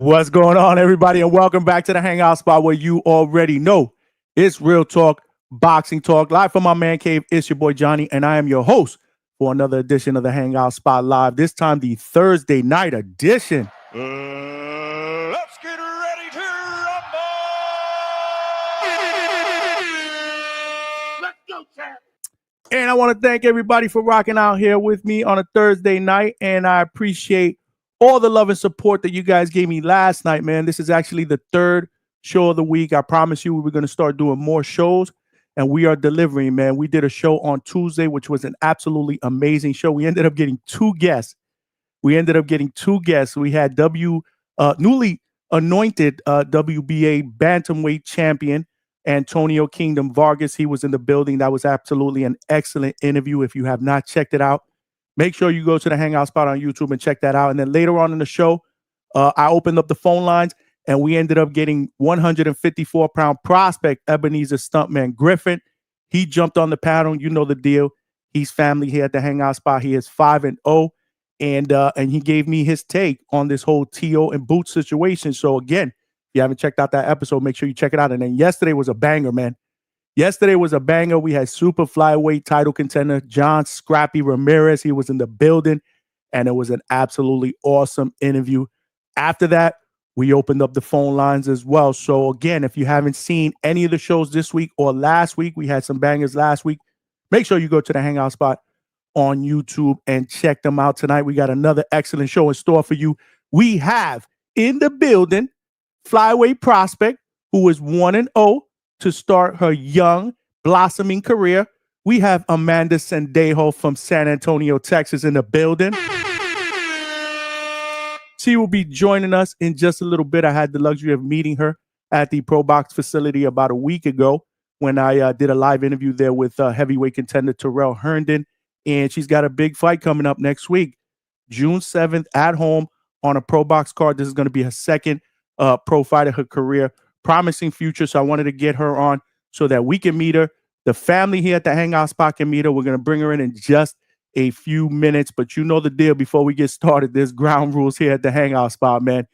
What's going on, everybody, and welcome back to the Hangout spot where you already know it's real talk, boxing talk, live from my man cave. It's your boy Johnny, and I am your host for another edition of the Hangout Spot Live. This time, the Thursday night edition. Let's get ready to rumble! Let's go, champ! And I want to thank everybody for rocking out here with me on a Thursday night, and I appreciate all the love and support that you guys gave me last night, man. This is actually the third show of the week. I promise you we were going to start doing more shows, and we are delivering, man. We did a show on Tuesday, which was an absolutely amazing show. We ended up getting two guests. We had newly anointed WBA bantamweight champion Antonio Kingdom Vargas. He was in the building. That was absolutely an excellent interview. If you have not checked it out, make sure you go to the Hangout spot on YouTube and check that out. And then later on in the show, I opened up the phone lines, and we ended up getting 154-pound prospect Ebenezer Stuntman Griffin. He jumped on the panel. You know the deal. He's family here at the Hangout spot. He is 5-0, and he gave me his take on this whole T.O. and Boots situation. So again, if you haven't checked out that episode, make sure you check it out. And then yesterday was a banger, man. Yesterday was a banger. We had super flyweight title contender John Scrappy Ramirez. He was in the building, and it was an absolutely awesome interview. After that, we opened up the phone lines as well. So again, if you haven't seen any of the shows this week or last week, we had some bangers last week. Make sure you go to the Hangout spot on YouTube and check them out tonight. We got another excellent show in store for you. We have in the building flyweight prospect who is 1-0 to start her young, blossoming career. We have Amanda Sendejo from San Antonio, Texas in the building. She will be joining us in just a little bit. I had the luxury of meeting her at the Pro Box facility about a week ago when I did a live interview there with heavyweight contender Terrell Herndon. And she's got a big fight coming up next week, June 7th at home on a Pro Box card. This is going to be her second pro fight of her career. Promising future. So I wanted to get her on so that we can meet her. The family here at the Hangout spot can meet her. We're going to bring her in just a few minutes, but you know the deal. Before we get started, there's ground rules here at the Hangout spot, man.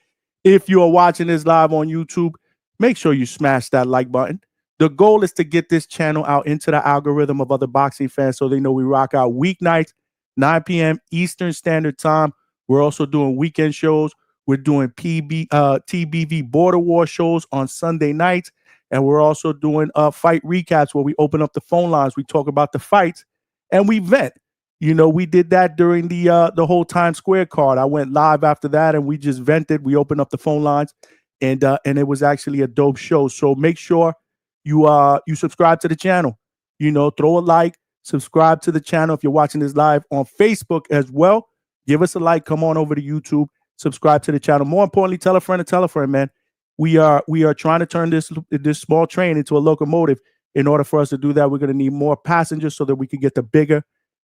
If you are watching this live on YouTube, make sure you smash that like button. The goal is to get this channel out into the algorithm of other boxing fans so they know we rock out weeknights, 9 p.m. Eastern Standard Time. We're also doing weekend shows. We're doing TBV Border War shows on Sunday nights. And we're also doing fight recaps where we open up the phone lines. We talk about the fights and we vent. You know, we did that during the whole Times Square card. I went live after that and we just vented. We opened up the phone lines and it was actually a dope show. So make sure you subscribe to the channel. You know, throw a like, subscribe to the channel. If you're watching this live on Facebook as well, give us a like. Come on over to YouTube. Subscribe to the channel. More importantly, tell a friend, man. We are trying to turn this small train into a locomotive. In order for us to do that, we're going to need more passengers so that we can get the bigger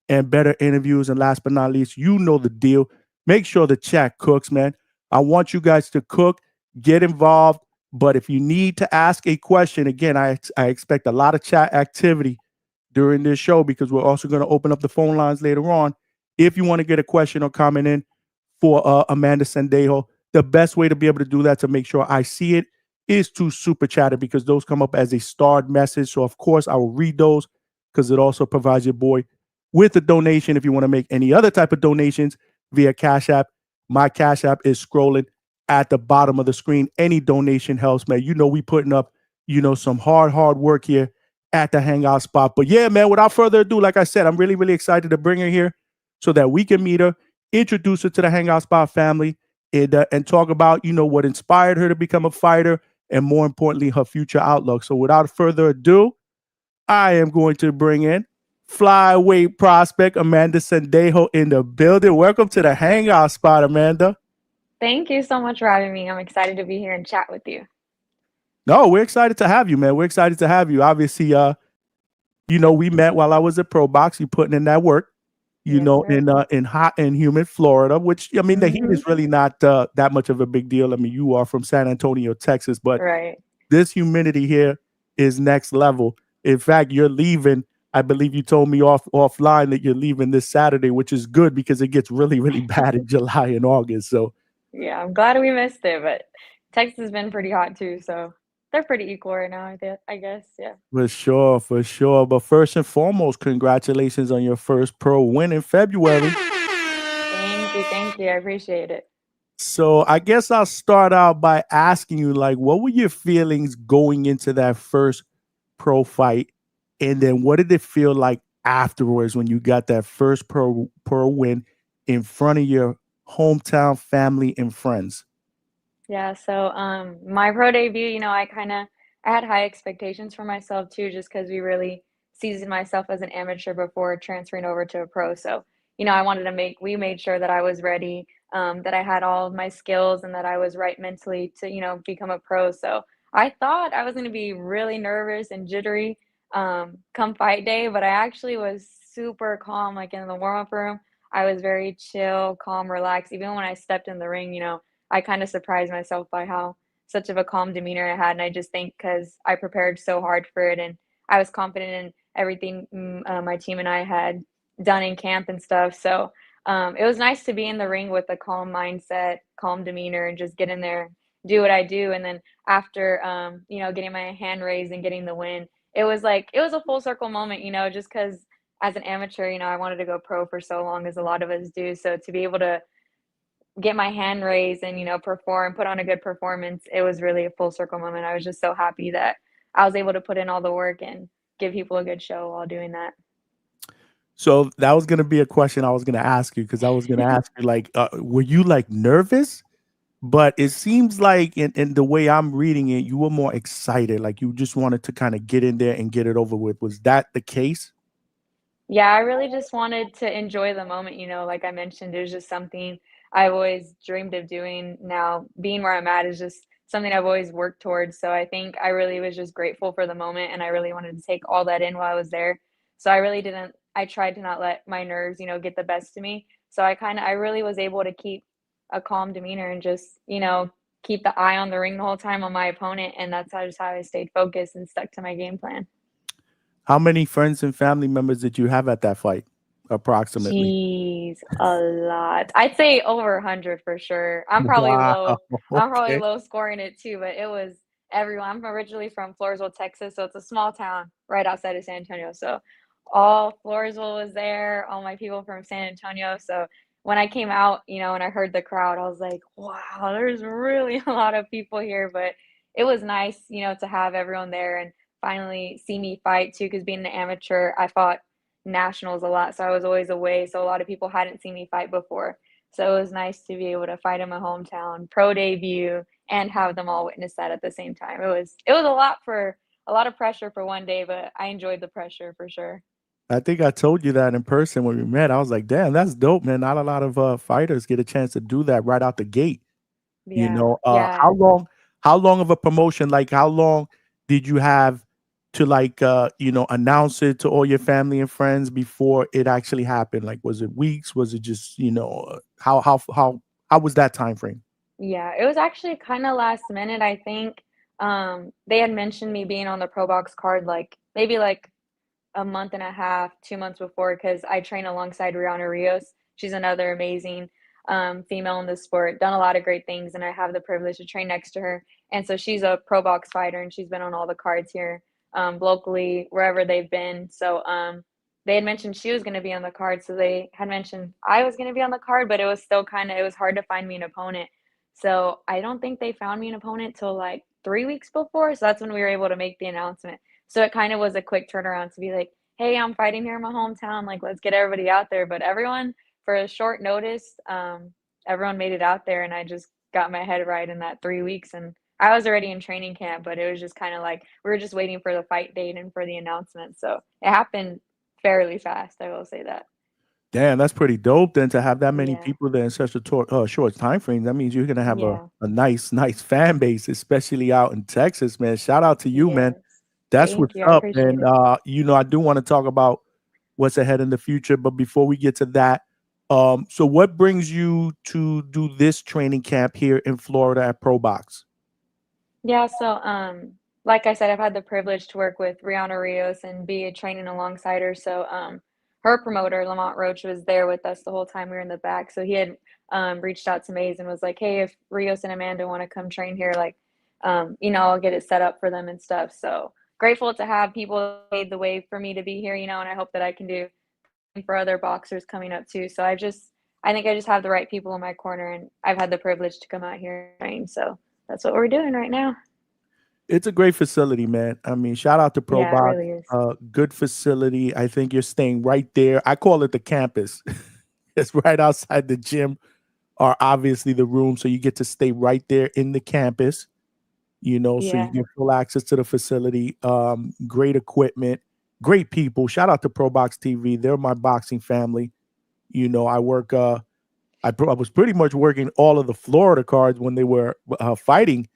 and better interviews. And last but not least, you know the deal. Make sure the chat cooks, man. I want you guys to cook, get involved. But if you need to ask a question, again, I expect a lot of chat activity during this show because we're also going to open up the phone lines later on. If you want to get a question or comment in for Amanda Sendejo, the best way to be able to do that to make sure I see it is to super chat it because those come up as a starred message. So, of course, I will read those because it also provides your boy with a donation if you want to make any other type of donations via Cash App. My Cash App is scrolling at the bottom of the screen. Any donation helps, man. You know we putting up, some hard work here at the Hangout spot. But, yeah, man, without further ado, like I said, I'm really, really excited to bring her here so that we can meet her, introduce her to the Hangout spot family, and talk about, what inspired her to become a fighter and, more importantly, her future outlook. So without further ado, I am going to bring in flyweight prospect Amanda Sendejo in the building. Welcome to the Hangout spot, Amanda. Thank you so much for having me. I'm excited to be here and chat with you. No, we're excited to have you, man. We're excited to have you. Obviously, we met while I was at Pro Box. You putting in that work. In hot and humid Florida, which, I mean, the heat is really not that much of a big deal. I mean, you are from San Antonio, Texas, but this humidity here is next level. In fact, you're leaving. I believe you told me offline that you're leaving this Saturday, which is good because it gets really, really bad in July and August. So Yeah, I'm glad we missed it, but Texas has been pretty hot too, so they're pretty equal right now, I guess. Yeah. For sure, for sure. But first and foremost, congratulations on your first pro win in February. Thank you, thank you. I appreciate it. So I guess I'll start out by asking you, like, what were your feelings going into that first pro fight? And then what did it feel like afterwards when you got that first pro win in front of your hometown family and friends? Yeah, so my pro debut, I had high expectations for myself too, just because we really seasoned myself as an amateur before transferring over to a pro. So, I wanted to we made sure that I was ready, that I had all of my skills and that I was right mentally to, become a pro. So I thought I was going to be really nervous and jittery come fight day, but I actually was super calm, like in the warm-up room. I was very chill, calm, relaxed. Even when I stepped in the ring, I kind of surprised myself by how such of a calm demeanor I had. And I just think because I prepared so hard for it and I was confident in everything my team and I had done in camp and stuff. So it was nice to be in the ring with a calm mindset, calm demeanor, and just get in there, do what I do. And then after, getting my hand raised and getting the win, it was a full circle moment, just because as an amateur, I wanted to go pro for so long, as a lot of us do. So to be able to get my hand raised and, perform, put on a good performance, it was really a full circle moment. I was just so happy that I was able to put in all the work and give people a good show while doing that. So that was gonna be a question I was gonna ask you because I was gonna ask you, like, were you like nervous? But it seems like in the way I'm reading it, you were more excited, like you just wanted to kind of get in there and get it over with. Was that the case? Yeah, I really just wanted to enjoy the moment, like I mentioned, it was just something I've always dreamed of doing. Now, being where I'm at is just something I've always worked towards. So I think I really was just grateful for the moment and I really wanted to take all that in while I was there. So I tried to not let my nerves, get the best of me. So I really was able to keep a calm demeanor and just, keep the eye on the ring the whole time on my opponent. And that's how I stayed focused and stuck to my game plan. How many friends and family members did you have at that fight, approximately? Jeez, a lot. I'd say over 100 for sure. Wow. I'm probably Okay. low scoring it too, but it was everyone. I'm originally from Floresville, Texas, so it's a small town right outside of San Antonio. So all Floresville was there, all my people from San Antonio. So when I came out, and I heard the crowd, I was like, wow, there's really a lot of people here. But it was nice, to have everyone there and finally see me fight too, because being an amateur, I fought nationals a lot, so I was always away, so a lot of people hadn't seen me fight before. So it was nice to be able to fight in my hometown, pro debut, and have them all witness that at the same time. It was a lot of pressure for one day, but I enjoyed the pressure for sure. I think I told you that in person when we met. I was like, damn, that's dope, man. Not a lot of fighters get a chance to do that right out the gate. You Yeah, know, yeah. how long of a promotion, like how long did you have to like announce it to all your family and friends before it actually happened? Like was it weeks? Was it just, how was that time frame? Yeah, it was actually kinda last minute, I think. They had mentioned me being on the Pro Box card, like, maybe, like, a month and a half, 2 months before, because I train alongside Rihanna Rios. She's another amazing, female in the sport, done a lot of great things, and I have the privilege to train next to her. And so she's a pro box fighter, and she's been on all the cards here, locally, wherever they've been. So, they had mentioned she was gonna be on the card, so they had mentioned I was gonna be on the card, but it was hard to find me an opponent. So I don't think they found me an opponent till, like, 3 weeks before, so that's when we were able to make the announcement. So it kind of was a quick turnaround to be like, "Hey, I'm fighting here in my hometown, like, let's get everybody out there." But everyone, for a short notice, everyone made it out there, and I just got my head right in that 3 weeks, and I was already in training camp, but it was just kinda like we were just waiting for the fight date and for the announcement, so it happened fairly fast, I will say that. Damn, that's pretty dope then to have that many Yeah. people there in such a short time frame. That means you're gonna have Yeah. a nice fan base, especially out in Texas, man. Shout out to you, man. Yes. That's Thank what's you, I up. appreciate And it. I do want to talk about what's ahead in the future. But before we get to that, so what brings you to do this training camp here in Florida at Pro Box? Yeah, so, like I said, I've had the privilege to work with Rihanna Rios and be a training alongside her. So, her promoter, Lamont Roach, was there with us the whole time we were in the back. So he had reached out to Maze and was like, hey, if Rios and Amanda want to come train here, like, I'll get it set up for them and stuff. So grateful to have people made the way for me to be here, and I hope that I can do for other boxers coming up too. So I think I just have the right people in my corner, and I've had the privilege to come out here and train. So that's what we're doing right now. It's a great facility, man. I mean, shout out to Yeah, it ProBox. really is. Good facility. I think you're staying right there. I call it the campus. It's right outside the gym, or obviously the room, so you get to stay right there in the campus. So you Yeah. get full access to the facility. Great equipment, great people. Shout out to ProBox TV. They're my boxing family. I work. I was pretty much working all of the Florida cards when they were fighting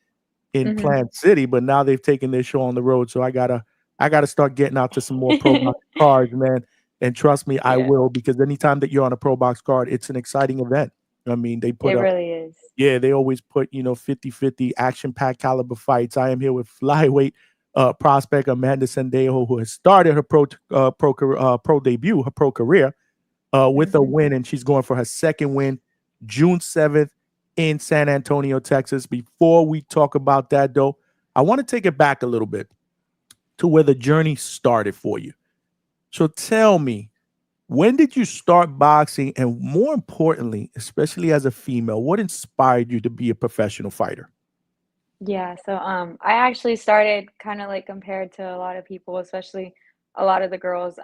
in Mhm. Plant City, but now they've taken their show on the road. So I gotta start getting out to some more Pro Box cards, man. And trust me, I Yeah. will, because anytime that you're on a Pro Box card, it's an exciting event. I mean, they put It up, really is. yeah, they always put 50-50 action-packed caliber fights. I am here with flyweight prospect Amanda Sendejo, who has started her pro debut, her pro career, with a win, and she's going for her second win, June 7th in San Antonio, Texas. Before we talk about that, though, I want to take it back a little bit to where the journey started for you. So tell me, when did you start boxing? And more importantly, especially as a female, what inspired you to be a professional fighter? Yeah, so I actually started kind of like compared to a lot of people, especially a lot of the girls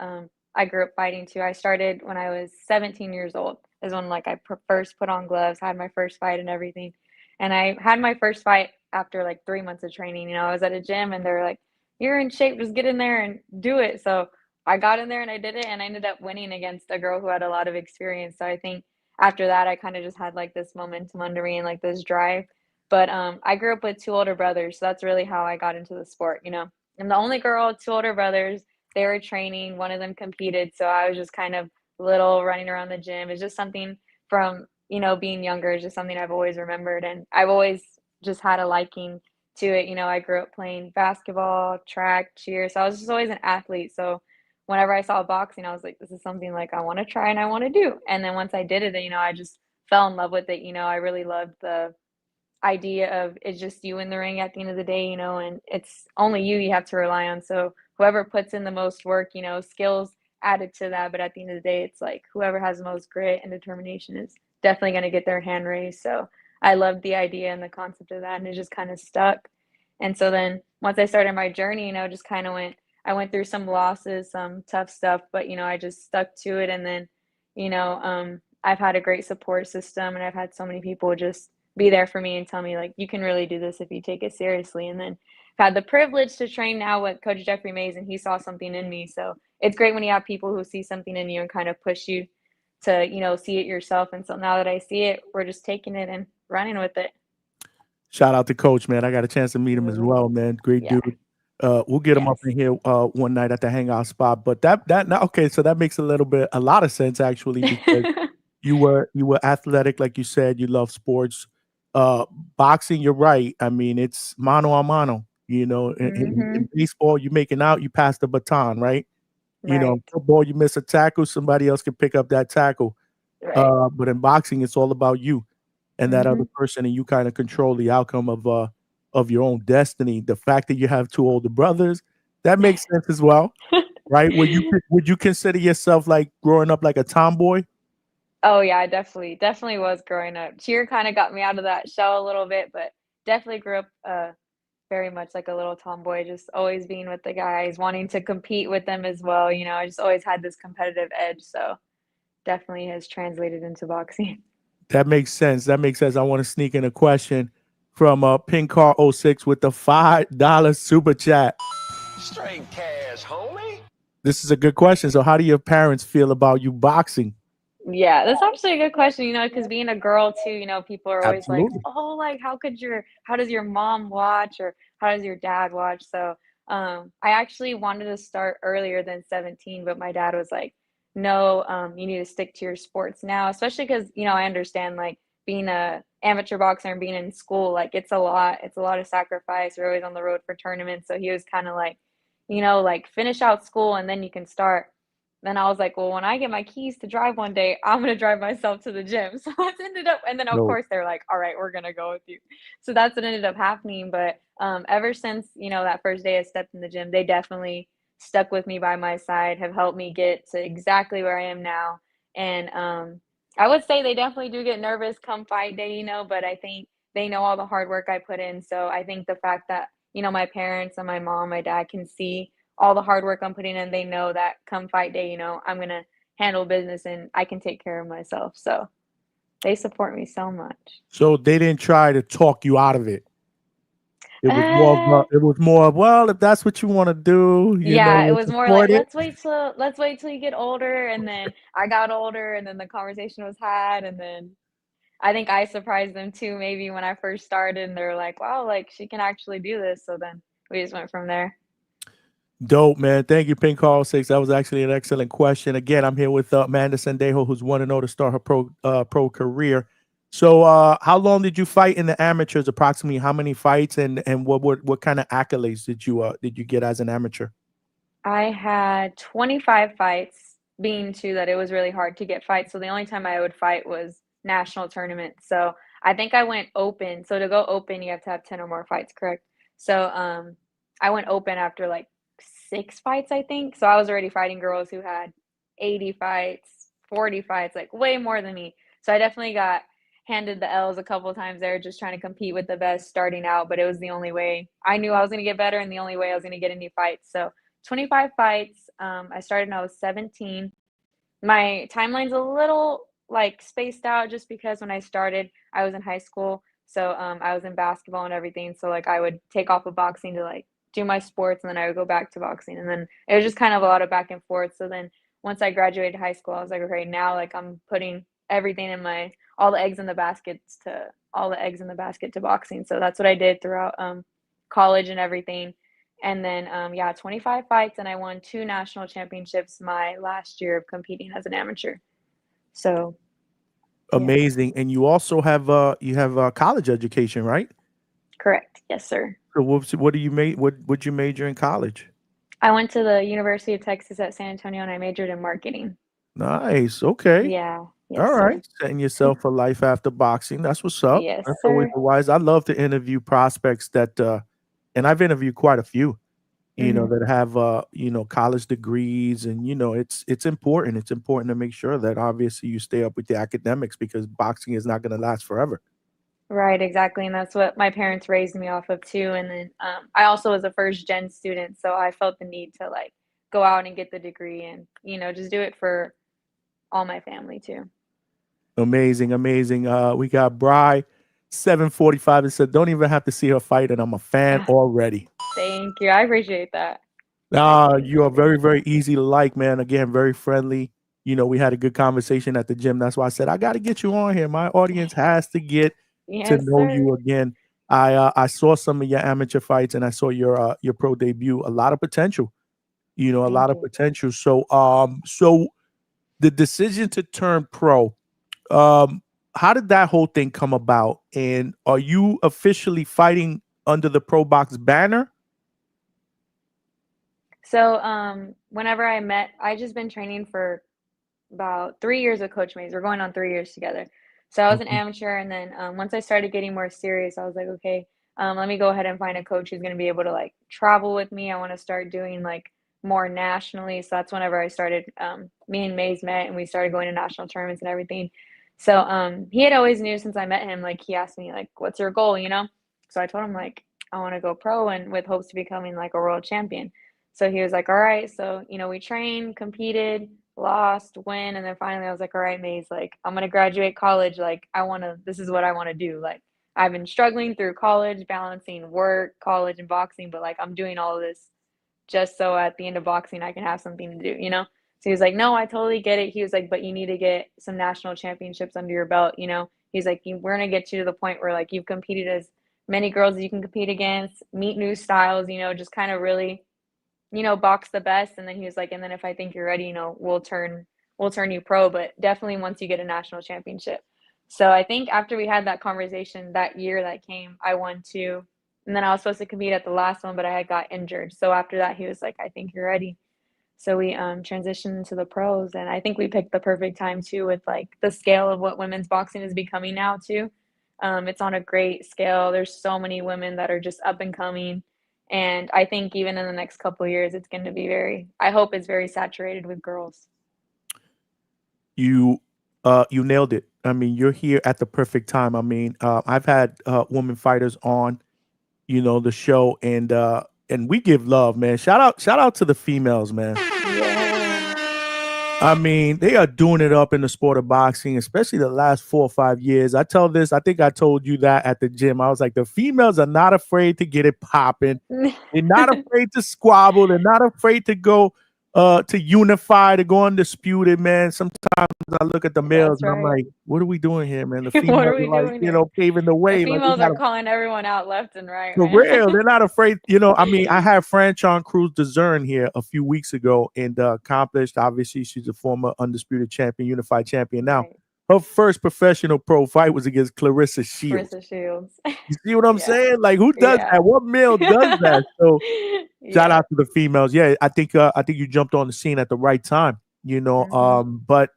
I grew up fighting too. I started when I was 17 years old, is when like first put on gloves, had my first fight and everything. And I had my first fight after like 3 months of training. I was at a gym and they were like, "You're in shape, just get in there and do it." So I got in there and I did it, and I ended up winning against a girl who had a lot of experience. So I think after that, I kind of just had like this momentum under me and like this drive. But I grew up with two older brothers, so that's really how I got into the sport. I'm the only girl, two older brothers. They were training, one of them competed, so I was just kind of little running around the gym. It's just something from, being younger, it's just something I've always remembered, and I've always just had a liking to it. I grew up playing basketball, track, cheer, so I was just always an athlete. So whenever I saw boxing, I was like, this is something like I want to try and I want to do. And then once I did it, I just fell in love with it. I really loved the idea of it's just you in the ring at the end of the day, and it's only you have to rely on. So whoever puts in the most work, skills added to that. But at the end of the day, it's like whoever has the most grit and determination is definitely going to get their hand raised. So I loved the idea and the concept of that, and it just kind of stuck. And so then once I started my journey, just kind of I went through some losses, some tough stuff, but I just stuck to it. And then, I've had a great support system, and I've had so many people just be there for me and tell me like you can really do this if you take it seriously. And then I've had the privilege to train now with Coach Jeffrey Mays, and he saw something in me. So it's great when you have people who see something in you and kind of push you to see it yourself. And so now that I see it, we're just taking it and running with it. Shout out to Coach, man. I got a chance to meet him as well, man. Great Yeah. dude. We'll get him up Yes. in here one night at the Hangout spot. But that now, okay, so that makes a lot of sense actually, because you were athletic, like you said. You love sports. Boxing, you're right. I mean, it's mano a mano. In baseball, you making out, you pass the baton, right? Right. Football, you miss a tackle, somebody else can pick up that tackle. Right. But in boxing, it's all about you and that other Mhm. person, and you kind of control the outcome of your own destiny. The fact that you have two older brothers, that makes sense as well, right? Would you consider yourself like growing up like a tomboy? Oh yeah, I definitely was growing up. Cheer kind of got me out of that shell a little bit, but definitely grew up very much like a little tomboy, just always being with the guys, wanting to compete with them as well. I just always had this competitive edge, so definitely has translated into boxing. That makes sense. That makes sense. I want to sneak in a question from Pink Car '06 with the $5 super chat. Straight cash, homie. This is a good question. So, how do your parents feel about you boxing? Yeah, that's actually a good question, because being a girl too, people are always like, Absolutely. "Oh, like how does your mom watch or how does your dad watch?" So, I actually wanted to start earlier than 17, but my dad was like, "No, you need to stick to your sports now," especially because, I understand like being a amateur boxer and being in school, like it's a lot. It's a lot of sacrifice. We're always on the road for tournaments. So he was kind of like, like finish out school and then you can start. then I was like, well, when I get my keys to drive one day, I'm gonna drive myself to the gym. So that's ended up, and then of No. course they're like, all right, we're gonna go with you. So that's what ended up happening. But ever since, that first day I stepped in the gym, they definitely stuck with me by my side, have helped me get to exactly where I am now. And I would say they definitely do get nervous come fight day, but I think they know all the hard work I put in. So I think the fact that, my parents and my mom, my dad can see all the hard work I'm putting in, they know that come fight day, I'm gonna handle business and I can take care of myself. So they support me so much. So they didn't try to talk you out of it. Uh, It was more of, well, if that's what you want to do, yeah, it we'll was more like support it. let's wait till you get older. And then I got older and then the conversation was had, and then I think I surprised them too, maybe when I first started, and they're like, wow, like she can actually do this. So then we just went from there. Dope, man. Thank you, Pink Call 6. That was actually an excellent question. Again, I'm here with Amanda Sendejo, who's 1-0 to start her pro career. So how long did you fight in the amateurs? Approximately how many fights, and what kind of accolades did you get as an amateur? I had 25 fights, being two that it was really hard to get fights. So the only time I would fight was national tournaments. So I think I went open. So to go open, you have to have 10 or more fights, correct? So I went open after like 6 fights, I think. So I was already fighting girls who had 80 fights, 40 fights, like way more than me. So I definitely got handed the L's a couple times there, just trying to compete with the best starting out. But it was the only way I knew I was going to get better, and the only way I was going to get any fights. So 25 fights. I started when I was 17. My timeline's a little like spaced out just because when I started, I was in high school. So I was in basketball and everything. So like I would take off of boxing to like do my sports, and then I would go back to boxing. And then it was just kind of a lot of back and forth. So then once I graduated high school, I was like, okay, now like I'm putting everything in my all the eggs in the basket to boxing. So that's what I did throughout college and everything. And then, yeah, 25 fights, and I won 2 national championships my last year of competing as an amateur. So, yeah, Amazing. And you also have college education, right? correct. Yes, sir. So what do you what you major in college? I went to the University of Texas at San Antonio, and I majored in marketing. Nice. Okay. Yeah. All Yes, right. sir. Setting yourself for life after boxing. That's what's up. Yes, That's always sir. the wise. I love to interview prospects that and I've interviewed quite a few, Mhm. that have college degrees, and it's important. It's important to make sure that obviously you stay up with the academics, because boxing is not going to last forever. Right, exactly, and that's what my parents raised me off of too, and then, I also was a first gen student, so I felt the need to, like, go out and get the degree and, just do it for all my family too. Amazing, amazing. We got Bry 745 that said, don't even have to see her fight, and I'm a fan Ah, already. thank you, I appreciate that. I do You are appreciate very, it. very easy to like, man. Again, very friendly. We had a good conversation at the gym. That's why I said I got to get you on here. My audience has to get to Yes, know sir. you again. I saw some of your amateur fights, and I saw your pro debut. A lot of potential. A lot Thank of you. potential. So the decision to turn pro, um, how did that whole thing come about? And are you officially fighting under the Pro Box banner? So, whenever I just been training for about 3 years with Coach Mays. We're going on 3 years together. So I was an Okay. amateur, and then once I started getting more serious, I was like, okay, let me go ahead and find a coach who's going to be able to like travel with me. I want to start doing like more nationally. So that's whenever I started. Me and Mays met, and we started going to national tournaments and everything. So he had always knew since I met him. Like he asked me like, "What's your goal?" So I told him like, I want to go pro and with hopes to becoming like a world champion. So he was like, "All right." So we trained, competed, lost, win, and then finally I was like, all right, Maze, like I'm gonna graduate college. Like this is what I want to do. Like I've been struggling through college, balancing work, college, and boxing, but like I'm doing all of this just so at the end of boxing I can have something to do. So he was like, no, I totally get it. He was like, but you need to get some national championships under your belt. He's like, we're gonna get you to the point where like you've competed as many girls as you can compete against, meet new styles, just kind of really box the best. And then he was like, and then if I think you're ready, we'll turn you pro, but definitely once you get a national championship. So I think after we had that conversation that year that came, I won 2. And then I was supposed to compete at the last one, but I had got injured. So after that, he was like, I think you're ready. So we transitioned into the pros, and I think we picked the perfect time too, with like the scale of what women's boxing is becoming now too. It's on a great scale. There's so many women that are just up and coming, and I think even in the next couple of years, it's going to be very. I hope it's very saturated with girls. You nailed it. I mean, you're here at the perfect time. I mean, I've had women fighters on, the show, and we give love, man. Shout out to the females, man. Yeah. I mean, they are doing it up in the sport of boxing, especially the last 4 or 5 years. I think I told you that at the gym. I was like, the females are not afraid to get it popping. They're not afraid to squabble. They're not afraid to go to unify, to go undisputed, man. Sometimes I look at the males and I'm like, what are we doing here, man? The What females are we are like, doing here? paving the The way. Like, we females are gotta, calling everyone out left and right, for man. real, they're not afraid. I mean, I had Franchon Cruz DeZern here a few weeks ago and accomplished. Obviously, she's a former undisputed champion, unified champion now. Right. Her first professional pro fight was against Clarissa Shields. Clarissa Shields. You see what I'm Yeah. saying? Like, who does Yeah. that? What male does that? So shout Yeah. out to the females. Yeah, I think you jumped on the scene at the right time. But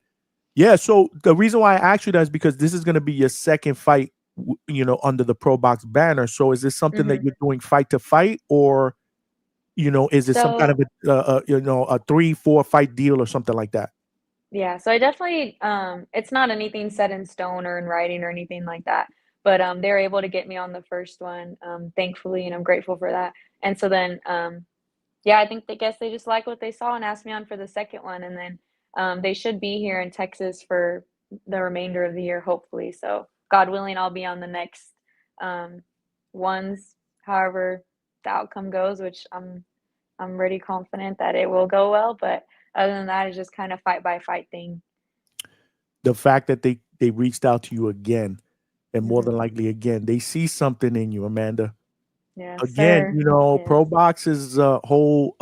yeah. So the reason why I asked you that is because this is going to be your second fight, under the Pro Box banner. So is this something that you're doing fight to fight, or is it some kind of a 3-4 fight deal or something like that? Yeah, so I definitely it's not anything set in stone or in writing or anything like that. But they were able to get me on the first one, thankfully, and I'm grateful for that. And so then yeah, I think they just like what they saw and asked me on for the second one. And then they should be here in Texas for the remainder of the year, hopefully. So God willing, I'll be on the next ones, however the outcome goes, which I'm pretty confident that it will go well. But other than that, it's just kind of fight by fight thing. The fact that they reached out to you again, and more than likely again, they see something in you, Amanda. Yeah, Again, sir. Pro Box's whole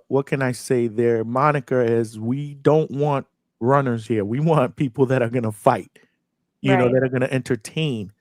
what can I say? Their moniker is, we don't want runners here. We want people that are gonna fight, Right. that are gonna entertain.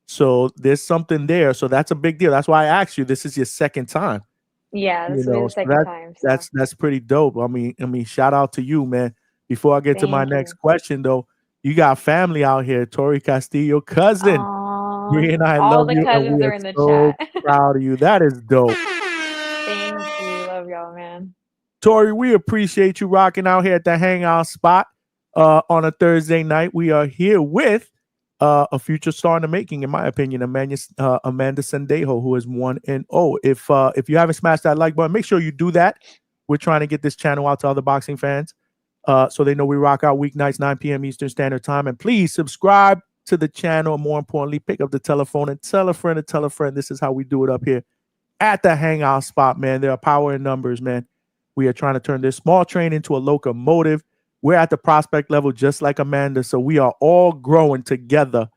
So there's something there. So that's a big deal. That's why I asked you. This is your second time. Yeah, this will be the So second time. So that's pretty dope. I mean, shout out to you, man. Before I get to my thank next you. question, though, you got family out here. Tori Castillo, cousin. Aw, Bree and I all love the you, and cousins we are are in the so chat. proud of you. That is dope. Thank you. Love y'all, man. Tori, we appreciate you rocking out here at the Hangout spot on a Thursday night. We are here with a future star in the making, in my opinion, Amanda Sendejo, who is 1-0. If you haven't smashed that like button, make sure you do that. We're trying to get this channel out to other boxing fans, so they know we rock out weeknights 9 p.m. Eastern Standard Time. And please subscribe to the channel. And more importantly, pick up the telephone and tell a friend to tell a friend. This is how we do it up here at the Hangout spot, man. There are power in numbers, man. We are trying to turn this small train into a locomotive. We're at the prospect level, just like Amanda. So we are all growing together.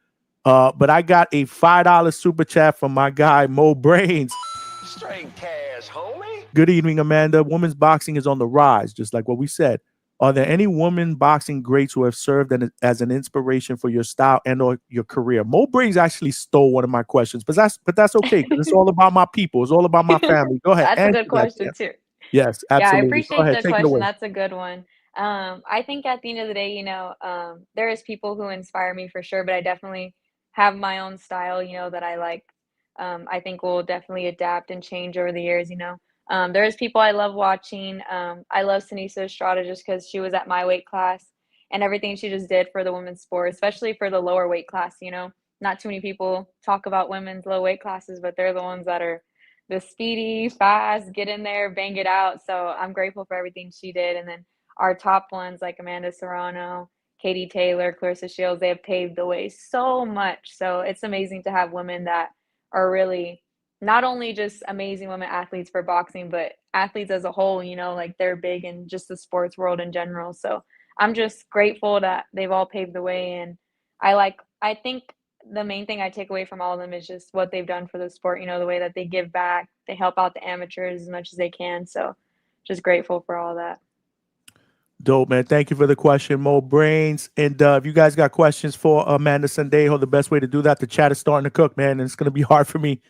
But I got a $5 super chat from my guy, Mo Brains. Straight cash, homie. Good evening, Amanda. Women's boxing is on the rise, just like what we said. Are there any women boxing greats who have served as an inspiration for your style and or your career? Mo Brains actually stole one of my questions, but that's okay, because it's all about my people. It's all about my family. Go ahead. That's a good question too. Yes, Yeah, I absolutely. Go appreciate ahead, the take it question. away. That's a good one. I think at the end of the day, there is people who inspire me for sure, but I definitely have my own style, that I like. I think will definitely adapt and change over the years. There's people I love watching. I love Sinisa Estrada just because she was at my weight class and everything she just did for the women's sport, especially for the lower weight class. Not too many people talk about women's low weight classes, but they're the ones that are the speedy, fast, get in there, bang it out. So I'm grateful for everything she did. And then our top ones like Amanda Serrano, Katie Taylor, Clarissa Shields, they have paved the way so much. So it's amazing to have women that are really not only just amazing women athletes for boxing, but athletes as a whole, like they're big in just the sports world in general. So I'm just grateful that they've all paved the way. And I think the main thing I take away from all of them is just what they've done for the sport, the way that they give back, they help out the amateurs as much as they can. So just grateful for all that. Dope, man. Thank you for the question, Mo Brains. And if you guys got questions for Amanda Sendejo, the best way to do that, the chat is starting to cook, man. And it's going to be hard for me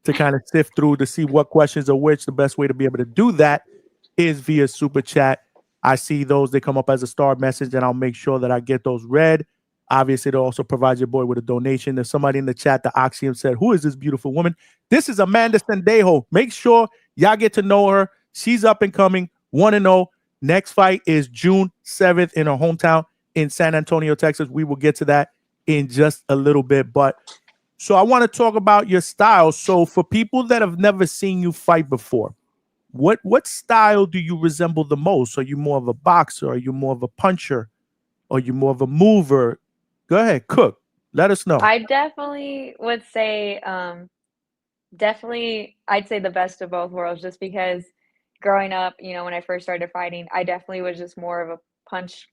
to kind of sift through to see what questions are which. The best way to be able to do that is via super chat. I see those. They come up as a star message, and I'll make sure that I get those read. Obviously, it also provides your boy with a donation. There's somebody in the chat, the Oxium, said, who is this beautiful woman? This is Amanda Sendejo. Make sure y'all get to know her. She's up and coming, 1-0. Next fight is June 7th in her hometown in San Antonio, Texas. We will get to that in just a little bit. But so I want to talk about your style. So for people that have never seen you fight before, what style do you resemble the most? Are you more of a boxer? Are you more of a puncher? Are you more of a mover? Go ahead, cook. Let us know. I definitely would say, definitely, I'd say the best of both worlds, just because growing up, when I first started fighting, I definitely was just more of a punch.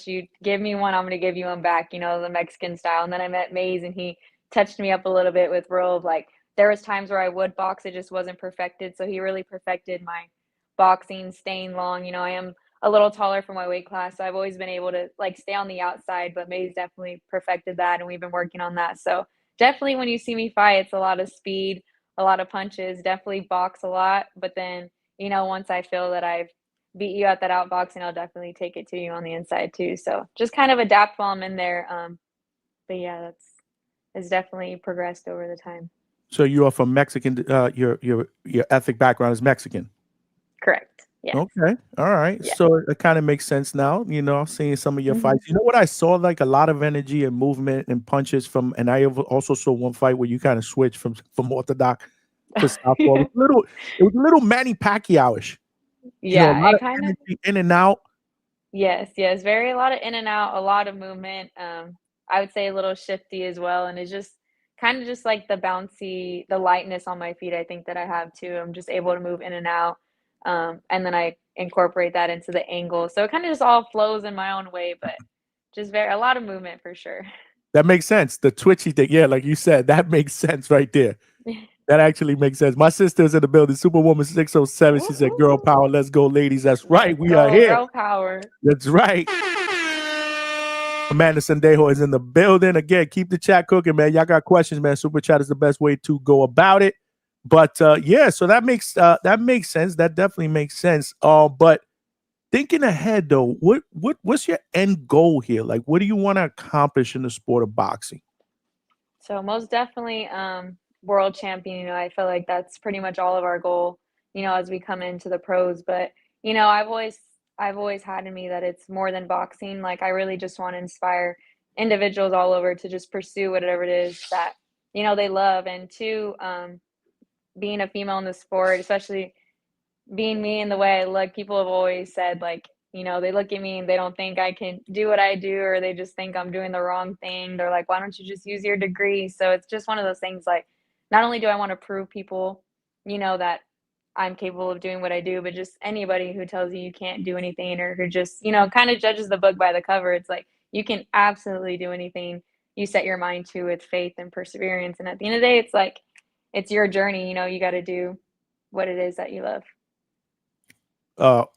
You give me one, I'm gonna give you one back, the Mexican style. And then I met Maze, and he touched me up a little bit with Rove. Like, there was times where I would box, it just wasn't perfected. So he really perfected my boxing, staying long. I am a little taller for my weight class, so I've always been able to stay on the outside, but May's definitely perfected that, and we've been working on that. So definitely when you see me fight, it's a lot of speed, a lot of punches, definitely box a lot, but then, once I feel that I've beat you at that outboxing, I'll definitely take it to you on the inside too. So just kind of adapt while I'm in there. But yeah, it's definitely progressed over the time. So you are from Mexican. Your ethnic background is Mexican. Correct. Yeah. Okay. All right. Yeah. So it kind of makes sense now. Seeing some of your fights. You know what I saw? Like a lot of energy and movement and punches from. And I also saw one fight where you kind of switched from orthodox to southpaw. It was a little Manny Pacquiao-ish. Yeah, a lot it of kind of. energy in and out. Yes, very a lot of in and out, a lot of movement. I would say a little shifty as well, and it's just kind of just like the bouncy, the lightness on my feet. I think that I have too. I'm just able to move in and out, and then I incorporate that into the angle. So it kind of just all flows in my own way, but just a lot of movement for sure. That makes sense. The twitchy thing, yeah, like you said, that makes sense right there. That actually makes sense. My sister's in the building, Superwoman 607. She said, "Girl power, let's go, ladies." That's right. We are here. Girl power. That's right. Amanda Sendejo is in the building. Again, keep the chat cooking, man. Y'all got questions, man. Super chat is the best way to go about it. But yeah, so that makes sense. That definitely makes sense. But thinking ahead though, what's your end goal here? Like, what do you want to accomplish in the sport of boxing? So most definitely world champion. I feel like that's pretty much all of our goal, as we come into the pros. But, I've always had in me that it's more than boxing. Like, I really just want to inspire individuals all over to just pursue whatever it is that, they love. And two, being a female in the sport, especially being me in the way I look, people have always said, like, they look at me and they don't think I can do what I do, or they just think I'm doing the wrong thing. They're like, why don't you just use your degree? So it's just one of those things, like, not only do I want to prove people, that I'm capable of doing what I do, but just anybody who tells you you can't do anything, or who just, kind of judges the book by the cover. It's like, you can absolutely do anything you set your mind to with faith and perseverance. And at the end of the day, it's like, it's your journey. You got to do what it is that you love.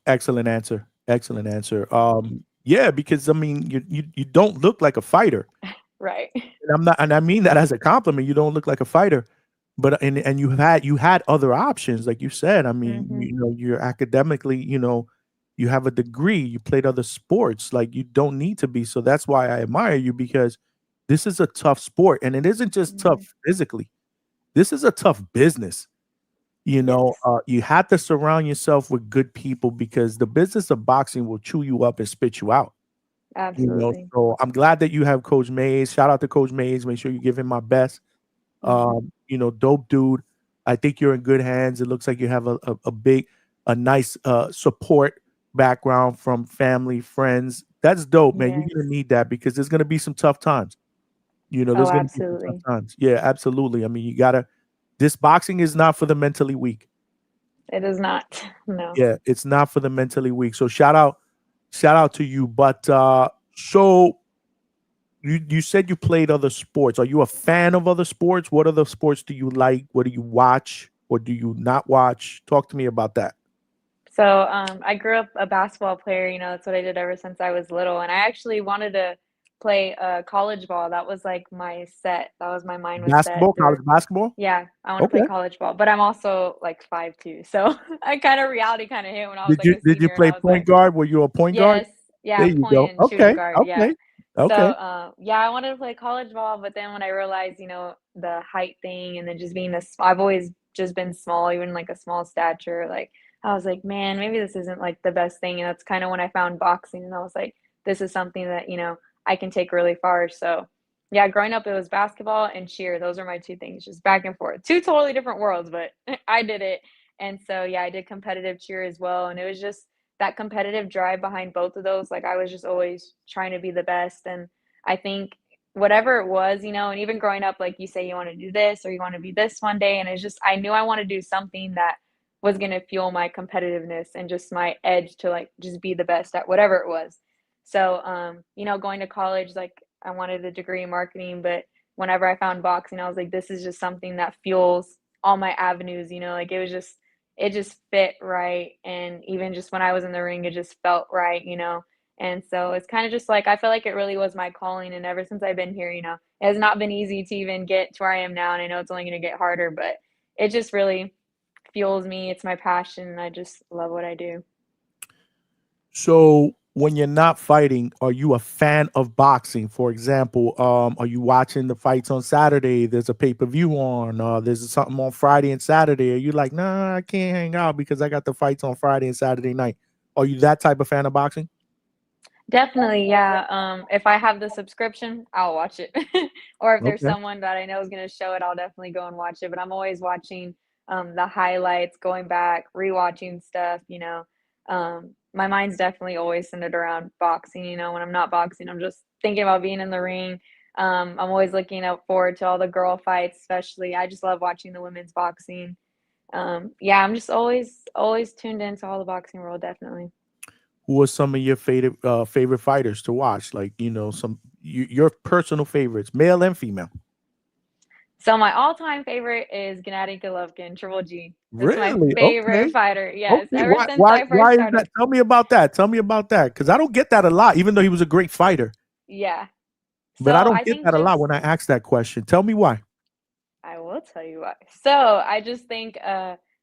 Excellent answer. Excellent answer. Yeah, because I mean, you don't look like a fighter. Right. And I mean that as a compliment. You don't look like a fighter, but and you had other options, like you said. I mean, you're academically, you have a degree, you played other sports, like you don't need to be. So that's why I admire you, because this is a tough sport, and it isn't just tough physically. This is a tough business. You have to surround yourself with good people, because the business of boxing will chew you up and spit you out. Absolutely. So I'm glad that you have Coach Mays. Shout out to Coach Mays. Make sure you give him my best. Dope dude. I think you're in good hands. It looks like you have a nice support background from family, friends. That's dope, man. You're gonna need that, because there's gonna be some tough times. There's gonna be some tough times. Yeah, absolutely. I mean, this boxing is not for the mentally weak. It is not. No. Yeah, it's not for the mentally weak. So shout out to you. But so you said you played other sports. Are you a fan of other sports? What other sports do you like? What do you watch, or do you not watch? Talk to me about that. So I grew up a basketball player. That's what I did ever since I was little. And I actually wanted to play college ball. That was like my set. That was my mind was set Basketball, through. college basketball? Yeah, I want to play Okay. college ball, but I'm also like 5'2", so I kind of reality kind of hit when I was Did like you a did you senior, and play I was point like, guard? Were you a point guard? yes, yeah, There you point go. and shooting Okay, guard, yeah. okay, So, okay. yeah, I wanted to play college ball, but then when I realized, the height thing and then just being I've always just been small, even like a small stature, like I was like, man, maybe this isn't like the best thing. And that's kind of when I found boxing, and I was like, this is something that, I can take really far. So, yeah, growing up, it was basketball and cheer. Those are my two things, just back and forth. Two totally different worlds, but I did it. And so, yeah, I did competitive cheer as well. And it was just that competitive drive behind both of those. Like I was just always trying to be the best. And I think whatever it was, and even growing up, like you say, you want to do this or you want to be this one day. And it's just, I knew I want to do something that was going to fuel my competitiveness and just my edge to like just be the best at whatever it was. So, going to college, like I wanted a degree in marketing, but whenever I found boxing, I was like, this is just something that fuels all my avenues, like it just fit right. And even just when I was in the ring, it just felt right. And so it's kind of just like, I feel like it really was my calling. And ever since I've been here, it has not been easy to even get to where I am now. And I know it's only going to get harder, but it just really fuels me. It's my passion. And I just love what I do. So when you're not fighting, are you a fan of boxing? For example, are you watching the fights on Saturday? There's a pay-per-view on, there's something on Friday and Saturday. Are you like, nah, I can't hang out because I got the fights on Friday and Saturday night? Are you that type of fan of boxing? Definitely, yeah. If I have the subscription, I'll watch it. Or if there's Okay. someone that I know is gonna show it, I'll definitely go and watch it. But I'm always watching the highlights, going back, rewatching stuff. My mind's definitely always centered around boxing. When I'm not boxing, I'm just thinking about being in the ring. I'm always looking out forward to all the girl fights, especially. I just love watching the women's boxing. Yeah, I'm just always tuned into all the boxing world, definitely. Who are some of your favorite fighters to watch? Like, your personal favorites, male and female. So my all-time favorite is Gennady Golovkin, Triple G. That's my Really? favorite Okay. fighter. Yes, Okay. ever Why since why I first why is started. that? Tell me about that. Tell me about that. Because I don't get that a lot, even though he was a great fighter. Yeah. But I So don't I get think that a lot just when I ask that question. Tell me why. I will tell you why. So I just think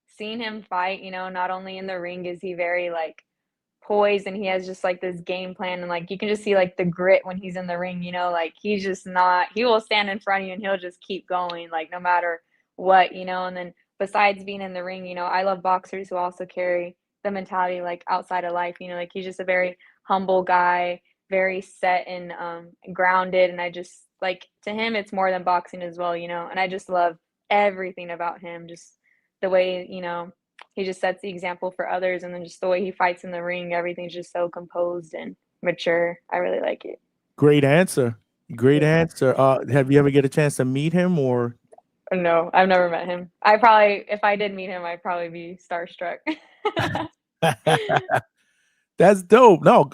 seeing him fight, not only in the ring is he very like poised and he has just like this game plan and like you can just see like the grit when he's in the ring, like he's just not he will stand in front of you and he'll just keep going like no matter what. And then besides being in the ring, I love boxers who also carry the mentality like outside of life, like he's just a very humble guy, very set and grounded. And I just like to him it's more than boxing as well. And I just love everything about him, just the way, he just sets the example for others, and then just the way he fights in the ring, everything's just so composed and mature. I really like it. Great answer. Great Yeah. answer. Have you ever get a chance to meet him or? No, I've never met him. I probably if I did meet him, I'd probably be starstruck. That's dope. No,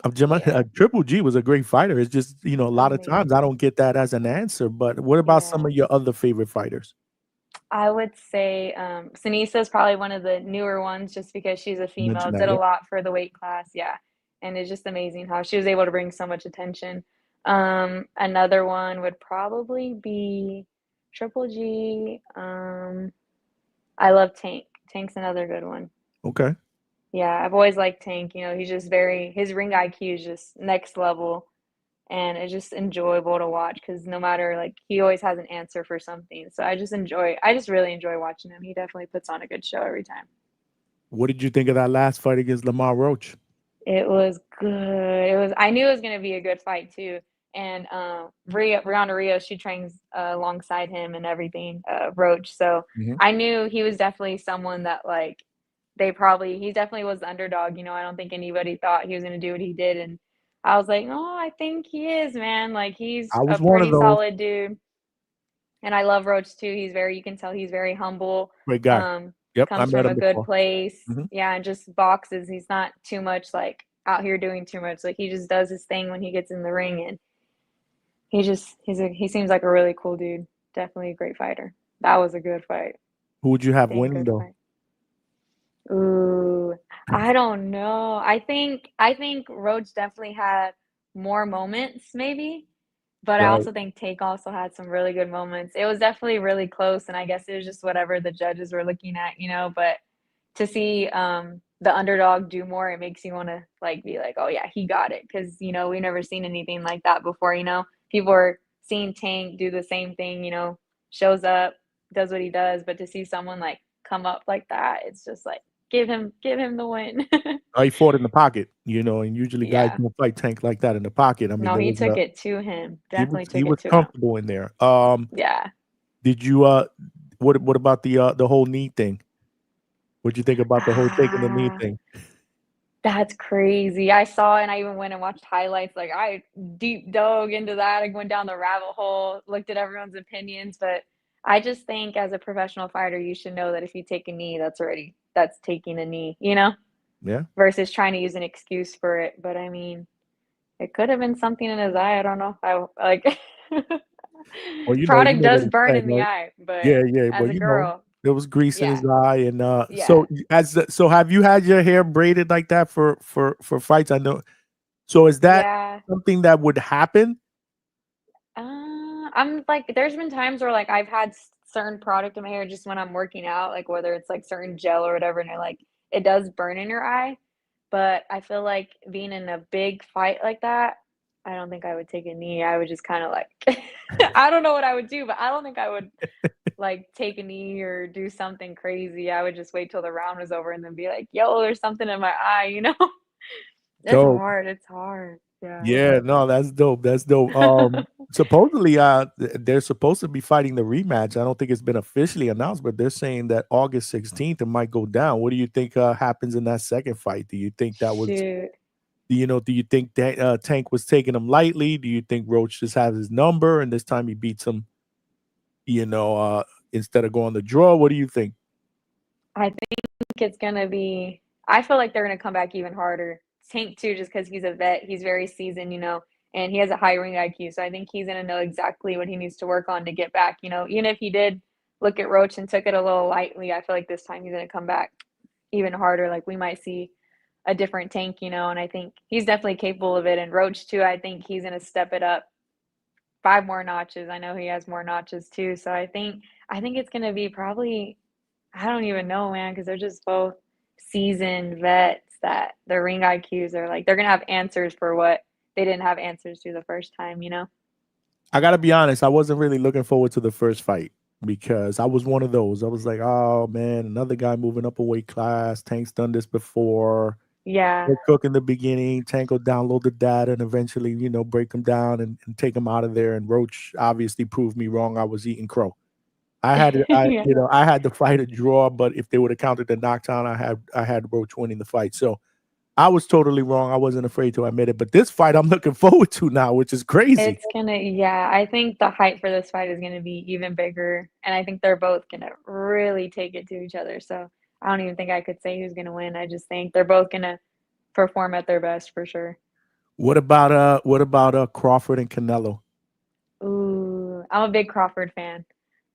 Yeah, Triple G was a great fighter. It's just, a lot of times I amazing. don't get that as an answer. But what about some Yeah. of your other favorite fighters? I would say, Sinisa is probably one of the newer ones just because she's a female, Mention that. did a Yep. lot for the weight class, yeah, and it's just amazing how she was able to bring so much attention. Another one would probably be Triple G. I love Tank. Tank's another good one. Okay. Yeah, I've always liked Tank. He's just his ring IQ is just next level, and it's just enjoyable to watch because no matter like he always has an answer for something. So I just really enjoy watching him. He definitely puts on a good show every time. What did you think of that last fight against Lamar Roach? It was good. I knew it was gonna be a good fight too. And Rihanna Rios, she trains alongside him and everything, Roach. So Mhm. I knew he was definitely someone that like he definitely was the underdog. I don't think anybody thought he was gonna do what he did. And I was like, oh, I think he is, man. Like he's I a was one of pretty those. solid dude. And I love Roach too. You can tell he's very humble. Great guy. Um, Yep, I Comes met from a him good before. place. Mhm. Yeah, and just boxes. He's not too much like out here doing too much. Like he just does his thing when he gets in the ring, and he seems like a really cool dude. Definitely a great fighter. That was a good fight. Who would you have Dang winning good though? fight. Ooh, I don't know. I think Roach definitely had more moments, maybe. But I Right. also think Tank also had some really good moments. It was definitely really close, and I guess it was just whatever the judges were looking at, but to see, the underdog do more, it makes you wanna, like, be like, "Oh, yeah, he got it," 'cause, we've never seen anything like that before, People are seeing Tank do the same thing, shows up, does what he does, but to see someone, like, come up like that, it's just like, give him the win." He fought in the pocket, and usually guys Yeah. don't fight Tank like that in the pocket. I mean, No, there he was took it to him. he was Definitely he took it was to him. comfortable in there. Yeah. Did you what about the whole knee thing? What'd you think about the whole taking the knee Ah, thing? that's crazy. I saw and I even went and watched highlights, like, I deep dove into that, I went down the rabbit hole, looked at everyone's opinions, but I just think as a professional fighter, you should know that if you take a knee, that's taking a knee, Yeah. versus trying to use an excuse for it, but I mean, it could have been something in his eye, I don't know. I like Well, you product know what does it's burn like, in the right? eye, but Yeah, yeah. as Well, a girl, there was grease in yeah, his eye, and yeah, so have you had your hair braided like that for fights? I know. So is that yeah. something that would happen? I'm like, there's been times where like I've had certain product in my hair just when I'm working out, like whether it's like certain gel or whatever, and it does burn in your eye. But I feel like being in a big fight like that, I don't think I would take a knee. I would just kind of like, I don't know what I would do, but I don't think I would like take a knee or do something crazy. I would just wait till the round was over and then be like, yo, there's something in my eye. It's So hard. It's hard. Yeah. yeah, no, that's dope. That's dope. Supposedly, they're supposed to be fighting the rematch. I don't think it's been officially announced, but they're saying that August 16th it might go down. What do you think happens in that second fight? Do you think that was, Shoot. do you think that Tank was taking him lightly? Do you think Roach just has his number and this time he beats him, you know, uh, instead of going the draw? What do you think? I think it's gonna be I feel like they're gonna come back even harder. Tank too, just because he's a vet, he's very seasoned, and he has a high ring IQ. So I think he's gonna know exactly what he needs to work on to get back. Even if he did look at Roach and took it a little lightly, I feel like this time he's gonna come back even harder. Like we might see a different Tank, and I think he's definitely capable of it. And Roach too, I think he's gonna step it up 5 more notches. I know he has more notches too. So I think it's gonna be probably I don't even know, man, because they're just both seasoned vets that their ring IQs are like they're gonna have answers for what they didn't have answers to the first time. I gotta be honest, I wasn't really looking forward to the first fight because I was one of those. I was like, oh man, another guy moving up a weight class. Tank's done this before. Yeah. He'll cook in the beginning. Tank will download the data and eventually, break him down and take him out of there. And Roach obviously proved me wrong. I was eating crow. Yeah. I had to fight a draw, but if they would have counted the knockdown, I had Roach winning the fight. So I was totally wrong. I wasn't afraid to admit it. But this fight, I'm looking forward to now, which is crazy. Yeah, I think the hype for this fight is gonna be even bigger, and I think they're both gonna really take it to each other. So I don't even think I could say who's gonna win. I just think they're both gonna perform at their best for sure. What about Crawford and Canelo? Ooh, I'm a big Crawford fan.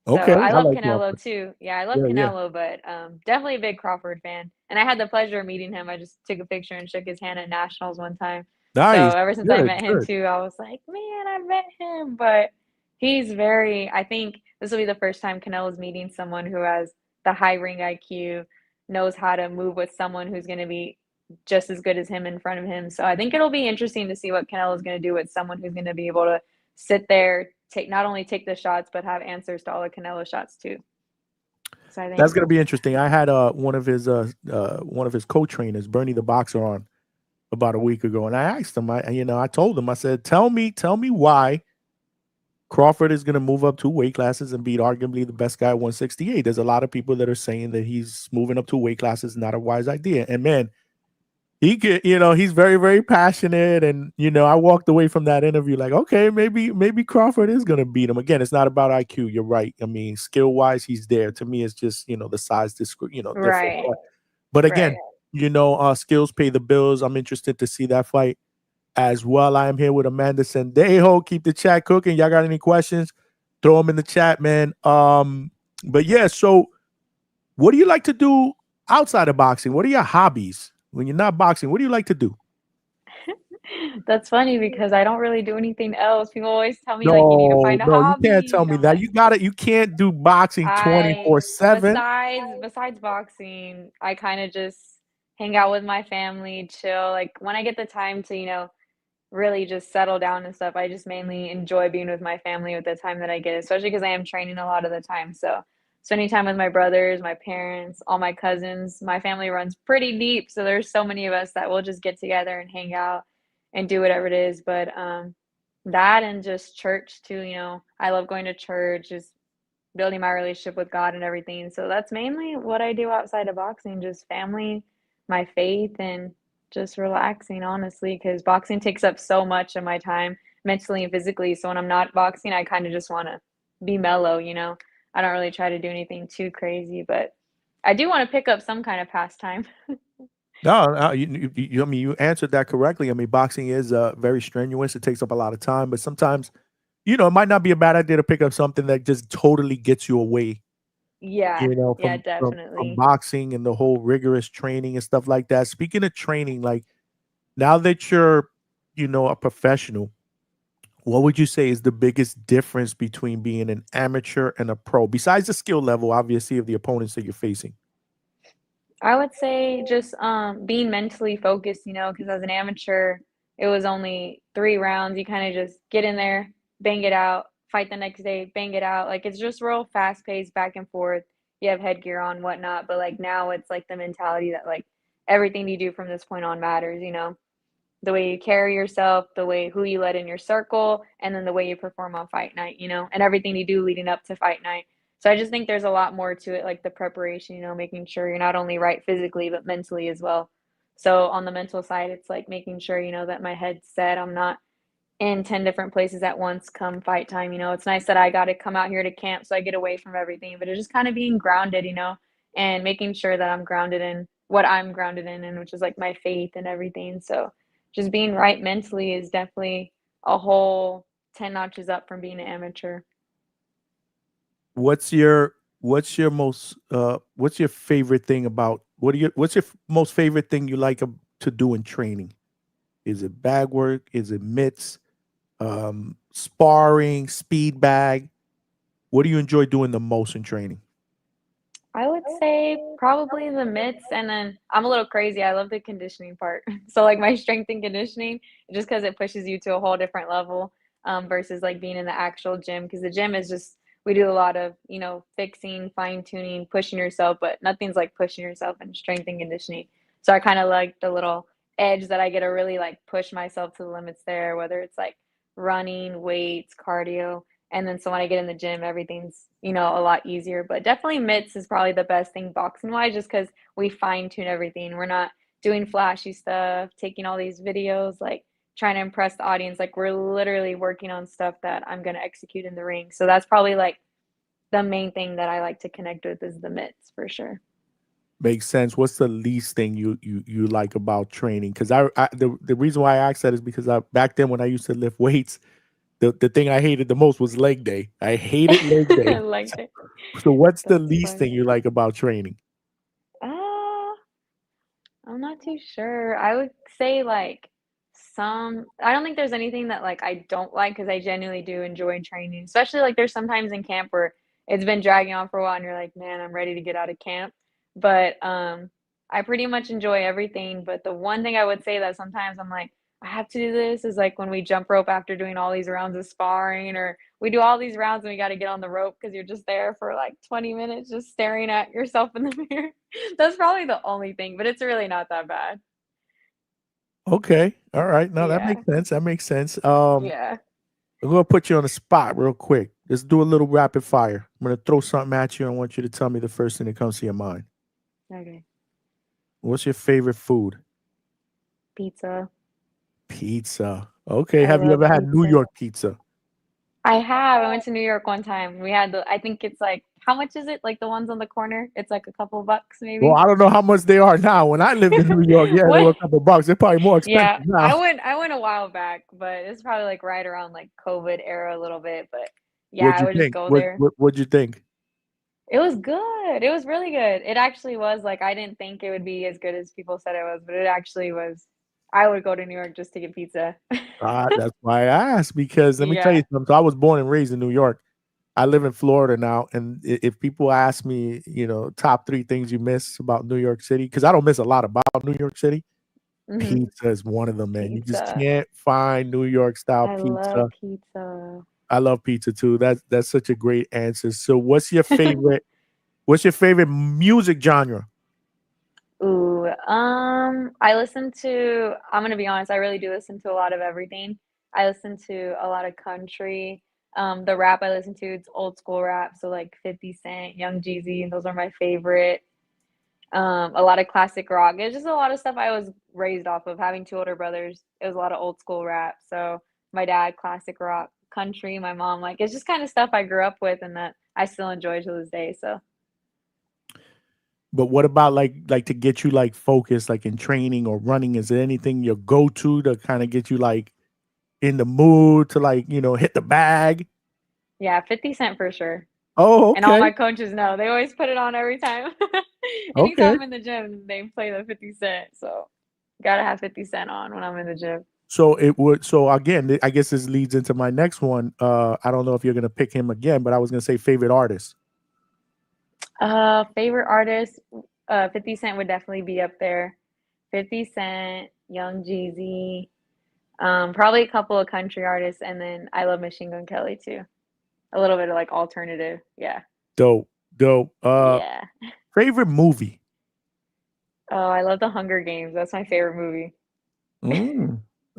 So, Okay, I I love like Canelo Crawford. too. Yeah, I love Yeah, yeah. Canelo, but, definitely a big Crawford fan, and I had the pleasure of meeting him. I just took a picture and shook his hand at nationals one time. So, Nice. ever since I Good, met him good. too, I was like, "Man, I met him," but I think this will be the first time Canelo's meeting someone who has the high ring IQ, knows how to move with someone who's gonna be just as good as him in front of him. So, I think it'll be interesting to see what Canelo's gonna do with someone who's gonna be able to sit there, not only take the shots, but have answers to all the Canelo shots too. So I That's think gonna be interesting. I had one of his co-trainers, Bernie the boxer, on about a week ago, and I asked him. I told him. I said, tell me why Crawford is gonna move up 2 weight classes and beat arguably the best guy at 168. There's a lot of people that are saying that he's moving up 2 weight classes not a wise idea. And man, he's very, very passionate. And I walked away from that interview like, okay, maybe Crawford is gonna beat him. Again, it's not about IQ. You're right. I mean, skill wise, he's there. To me, it's just the size different. right, But right. again, skills pay the bills. I'm interested to see that fight as well. I am here with Amanda Sendejo. Keep the chat cooking. Y'all got any questions? Throw them in the chat, man. But yeah, so what do you like to do outside of boxing? What are your hobbies when you're not boxing? What do you like to do? That's funny because I don't really do anything else. People always tell me, like, "You need to No, find a no, you can't tell hobby." me I'm that. like, You got it. You can't do boxing I 24/7. besides boxing, I kinda just hang out with my family, chill, like, when I get the time to, really just settle down and stuff, I just mainly enjoy being with my family with the time that I get, especially because I am training a lot of the time, so spending time with my brothers, my parents, all my cousins, my family runs pretty deep, so there's so many of us that will just get together and hang out and do whatever it is, but, that and just church too, I love going to church, just building my relationship with God and everything. So that's mainly what I do outside of boxing, just family, my faith, and just relaxing, honestly, because boxing takes up so much of my time mentally and physically. So when I'm not boxing, I kind of just want to be mellow. I don't really try to do anything too crazy, but I do want to pick up some kind of pastime. No, I mean, you answered that correctly. I mean, boxing is very strenuous. It takes up a lot of time, but sometimes, it might not be a bad idea to pick up something that just totally gets you away, Yeah, yeah, from definitely. boxing and the whole rigorous training and stuff like that. Speaking of training, like now that you're, a professional, what would you say is the biggest difference between being an amateur and a pro? Besides the skill level, obviously, of the opponents that you're facing. I would say just, being mentally focused, because as an amateur, it was only 3 rounds. You kinda just get in there, bang it out, fight the next day, bang it out. Like, it's just real fast-paced back and forth. You have headgear on, whatnot, but, like, now it's, like, the mentality that, like, everything you do from this point on matters. The way you carry yourself, the way who you let in your circle, and then the way you perform on fight night, and everything you do leading up to fight night. So I just think there's a lot more to it, like the preparation, making sure you're not only right physically, but mentally as well. So on the mental side, it's like making sure, that my head's set. I'm not in 10 different places at once come fight time. It's nice that I got to come out here to camp so I get away from everything, but it's just kind of being grounded, and making sure that I'm grounded in what I'm grounded in, and which is like my faith and everything. So just being right mentally is definitely a whole 10 notches up from being an amateur. What's your favorite thing about what's your most favorite thing you like to do in training? Is it bag work? Is it mitts? Sparring, speed bag? What do you enjoy doing the most in training? I would say probably the mitts, and then I'm a little crazy. I love the conditioning part. So like my strength and conditioning, just because it pushes you to a whole different level, versus like being in the actual gym. Because the gym is just we do a lot of fixing, fine tuning, pushing yourself, but nothing's like pushing yourself in strength and conditioning. So I kind of like the little edge that I get to really like push myself to the limits there, whether it's like running, weights, cardio. And then so when I get in the gym, everything's, a lot easier. But definitely mitts is probably the best thing boxing wise, just because we fine tune everything. We're not doing flashy stuff, taking all these videos, like trying to impress the audience. Like we're literally working on stuff that I'm gonna execute in the ring. So that's probably like the main thing that I like to connect with is the mitts for sure. Makes sense. What's the least thing you like about training? Because the reason why I asked that is because back then when I used to lift weights, the thing I hated the most was leg day. I hated leg day. Like that. So what's the That's least thing funny. you like about training? Uh I'm not too sure. I would say like I don't think there's anything that like I don't like because I genuinely do enjoy training. Especially like there's sometimes in camp where it's been dragging on for a while and you're like, man, I'm ready to get out of camp. But I pretty much enjoy everything. But the one thing I would say that sometimes I'm like, I have to do this is like when we jump rope after doing all these rounds of sparring, or we do all these rounds and we got to get on the rope because you're just there for like 20 minutes just staring at yourself in the mirror. That's probably the only thing, but it's really not that bad. Okay. All right. No, that Yeah. makes sense. That makes sense. Yeah. I'm gonna put you on the spot real quick. Let's do a little rapid fire. I'm gonna throw something at you. I want you to tell me the first thing that comes to your mind. Okay. What's your favorite food? Pizza. Pizza. Okay. I Have you love ever had New pizza. York pizza? I have. I went to New York one time. We had I think it's like, how much is it? Like the ones on the corner? It's like a couple bucks Well, maybe. I don't know how much they are now. When I lived in New York, yeah, they were What? a couple bucks. They're probably more expensive Yeah. now. I went a while back, but it's probably like right around like COVID era a little bit. But yeah, What'd I you would just think? go What there. what what'd you think? It was good. It was really good. It actually was like I didn't think it would be as good as people said it was, but it actually was I would go to New York just to get pizza. That's why I asked, because let me tell Yeah. you something. So I was born and raised in New York. I live in Florida now, and if people ask me, top 3 things you miss about New York City, because I don't miss a lot about New York City, Mhm. pizza is one of them, man. You just Pizza. can't find New York style I love pizza. pizza. I love pizza too. That's such a great answer. So what's your favorite music genre? Ooh, I'm gonna be honest, I really do listen to a lot of everything. I listen to a lot of country. The rap I listen to, it's old school rap, so like 50 Cent, Young Jeezy, those are my favorite. A lot of classic rock. It's just a lot of stuff I was raised off of. Having 2 older brothers, it was a lot of old school rap. So my dad, classic rock, country, my mom, like it's just kind of stuff I grew up with and that I still enjoy to this day. So But what about like to get you like focused, like in training or running? Is there anything your go-to to kind of get you like in the mood to like, hit the bag? yeah, 50 Cent for sure. Oh, And all okay. my coaches know. They always put it on every time. Anytime Okay. I'm in the gym, they play the 50 Cent. So gotta have 50 Cent on when I'm in the gym. So again, I guess this leads into my next one. I don't know if you're gonna pick him again, but I was gonna say favorite artist. Favorite artist, 50 Cent would definitely be up there. 50 Cent, Young Jeezy, probably a couple of country artists, and then I love Machine Gun Kelly too. A little bit of like alternative. Yeah. Dope, dope. Yeah. Favorite movie. Oh, I love The Hunger Games. That's my favorite movie.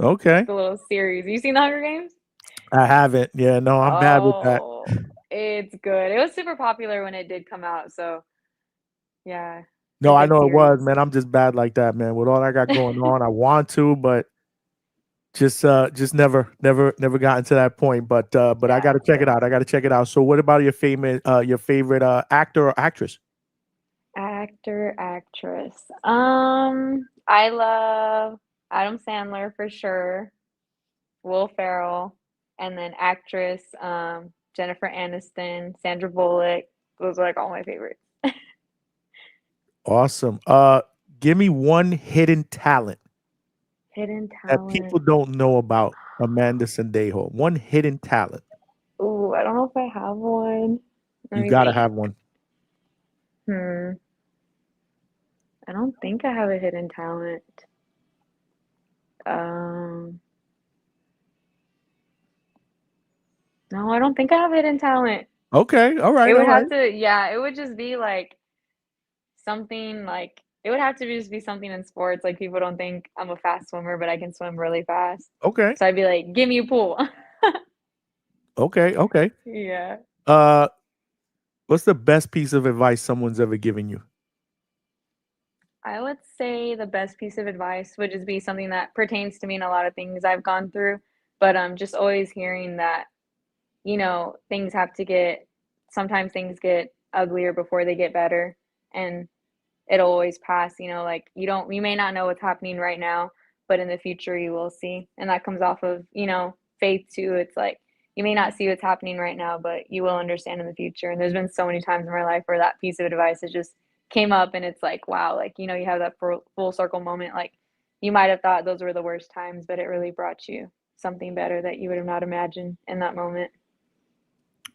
Okay. The little series. You seen The Hunger Games? I haven't. Yeah, no, I'm bad with that. Oh, it's good. It was super popular when it did come out, so yeah, a No, I good know it was, series. man. I'm just bad like that, man. With all I got going on, I want to, but just never gotten to that point. But I Yeah, gotta check it out. I gotta check it out. So what about your favorite actor or actress? actor, actress. I love Adam Sandler for sure, Will Ferrell, and then actress, Jennifer Aniston, Sandra Bullock. Those are like all my favorites. Awesome. Give me one hidden talent Hidden that people talent. don't know about Amanda Sendejo. One hidden talent. Ooh, I don't know if I have one. Let You me gotta think. have one. Hmm. I don't think I have a hidden talent. Um, no, I don't think I have hidden talent. Okay. All It right. All would right. have to, yeah, it would just be like something like it would have to just be something in sports. Like people don't think I'm a fast swimmer, but I can swim really fast. Okay. So I'd be like, give me a pool. Okay. Okay. Yeah. Uh, what's the best piece of advice someone's ever given you? I would say the best piece of advice would just be something that pertains to me in a lot of things I've gone through, but just always hearing that, things have to get sometimes things get uglier before they get better, and it'll always pass, like you may not know what's happening right now, but in the future you will see. And that comes off of, faith too. It's like you may not see what's happening right now, but you will understand in the future. And there's been so many times in my life where that piece of advice has just came up and it's like, wow, like, you have that full circle moment. Like you might have thought those were the worst times, but it really brought you something better that you would have not imagined in that moment.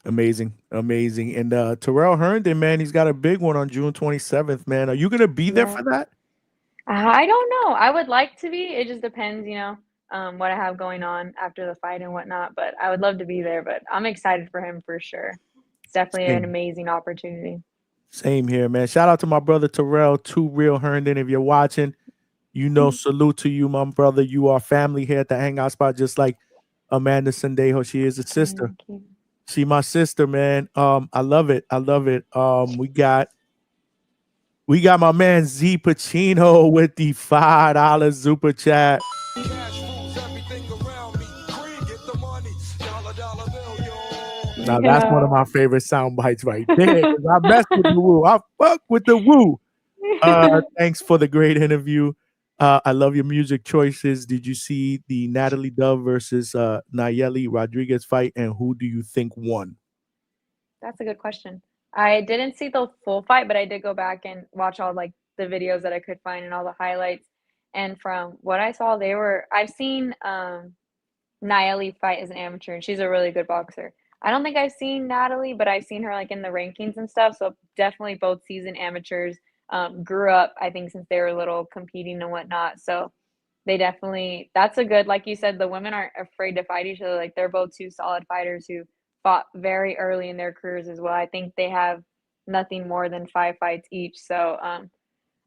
Amazing, amazing. And Terrell Herndon, man, he's got a big one on June 27th, man. Are you gonna be there Yeah. for that? I don't know. I would like to be. It just depends, what I have going on after the fight and whatnot. But I would love to be there. But I'm excited for him for sure. It's definitely an Same. amazing opportunity. Same here, man. Shout out to my brother Terrell, Two Real Herndon. If you're watching, salute to you, my brother. You are family here at the Hangout Spot, just like Amanda Sendejo. She is a sister. Thank you. She my sister, man. I love it. I love it. We got my man Z Pacino with the $5 super chat. Now that's one of Yeah. my favorite sound bites right there. 'Cause I mess with the woo. I fuck with the woo. Thanks for the great interview. I love your music choices. Did you see the Natalie Dove versus Nayeli Rodriguez fight, and who do you think won? That's a good question. I didn't see the full fight, but I did go back and watch all like the videos that I could find and all the highlights. And from what I saw, I've seen Nayeli fight as an amateur, and she's a really good boxer. I don't think I've seen Natalie, but I've seen her like in the rankings and stuff. So definitely both seasoned amateurs. Grew up, I think, since they were little, competing and whatnot. So they definitely, that's a good, like you said, the women aren't afraid to fight each other. Like they're both two solid fighters who fought very early in their careers as well. I think they have nothing more than 5 fights each. So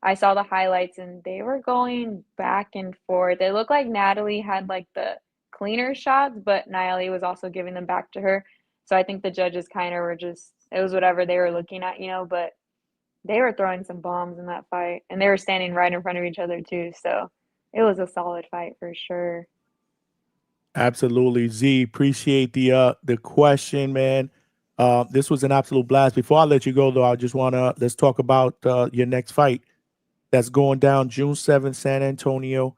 I saw the highlights and they were going back and forth. It looked like Natalie had like the cleaner shots, but Nayeli was also giving them back to her. So I think the judges kind of were just, it was whatever they were looking at, but they were throwing some bombs in that fight and they were standing right in front of each other too. So it was a solid fight for sure. Absolutely, Z. Appreciate the question, man. This was an absolute blast. Before I let you go, though, I just let's talk about your next fight that's going down June 7th, San Antonio.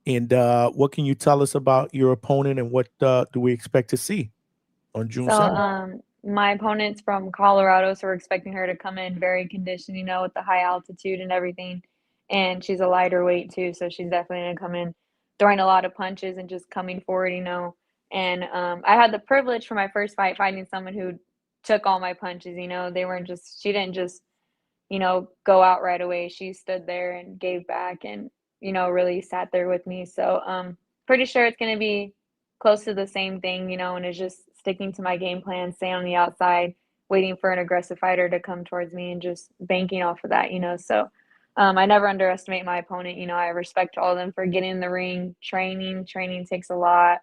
And what can you tell us about your opponent and what do we expect to see on June 7th? My opponent's from Colorado, so we're expecting her to come in very conditioned, with the high altitude and everything. And she's a lighter weight too, so she's definitely going to come in throwing a lot of punches and just coming forward, And I had the privilege for my first fight fighting someone who took all my punches, she didn't just, go out right away. She stood there and gave back and, really sat there with me. So pretty sure it's going to be close to the same thing, and it's just sticking to my game plan, staying on the outside, waiting for an aggressive fighter to come towards me and just banking off of that, So I never underestimate my opponent. I respect all of them for getting in the ring, training. Training takes a lot.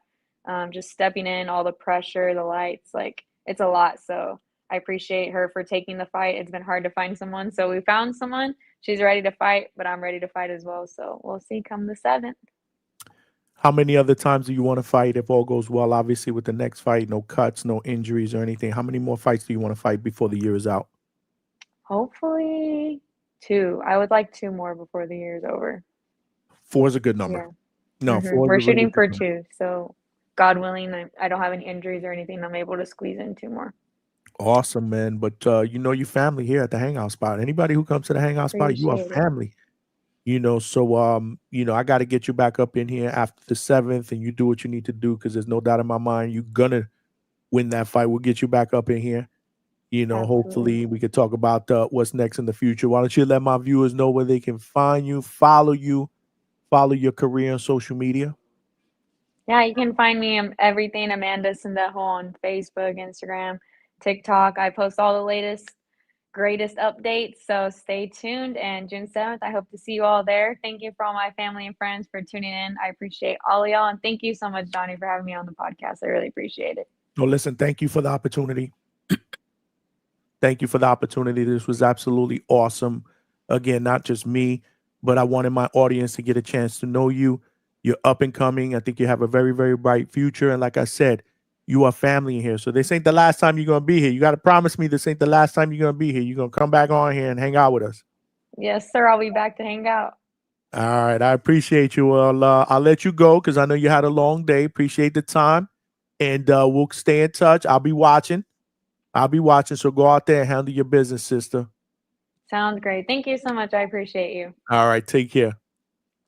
Just stepping in, all the pressure, the lights, like it's a lot. So I appreciate her for taking the fight. It's been hard to find someone. So we found someone. She's ready to fight, but I'm ready to fight as well. So we'll see come the 7th. How many other times do you want to fight if all goes well? Obviously, with the next fight, no cuts, no injuries or anything. How many more fights do you want to fight before the year is out? Hopefully 2. I would like 2 more before the year is over. 4 is a good number. Yeah. No, 4 we're is a really shooting for good number. 2. So God willing, I don't have any injuries or anything. I'm able to squeeze in 2 more. Awesome, man. But your family here at the Hangout spot. Anybody who comes to the Hangout spot, you are family. So I got to get you back up in here after the 7th, and you do what you need to do because there's no doubt in my mind you're gonna win that fight. We'll get you back up in here. Hopefully we could talk about what's next in the future. Why don't you let my viewers know where they can find you, follow your career on social media? Yeah, you can find me everything Amanda Sendejo on Facebook, Instagram, TikTok. I post all the latest, greatest updates. So stay tuned. And June 7th, I hope to see you all there. Thank you for all my family and friends for tuning in. I appreciate all of y'all. And thank you so much, Johnny, for having me on the podcast. I really appreciate it. No, listen, thank you for the opportunity. Thank you for the opportunity. This was absolutely awesome. Again, not just me, but I wanted my audience to get a chance to know you. You're up and coming. I think you have a very, very bright future. And like I said, you are family here. So this ain't the last time you're going to be here. You got to promise me this ain't the last time you're going to be here. You're going to come back on here and hang out with us. Yes, sir. I'll be back to hang out. All right. I appreciate you. I'll let you go because I know you had a long day. Appreciate the time. And we'll stay in touch. I'll be watching. So go out there and handle your business, sister. Sounds great. Thank you so much. I appreciate you. All right. Take care.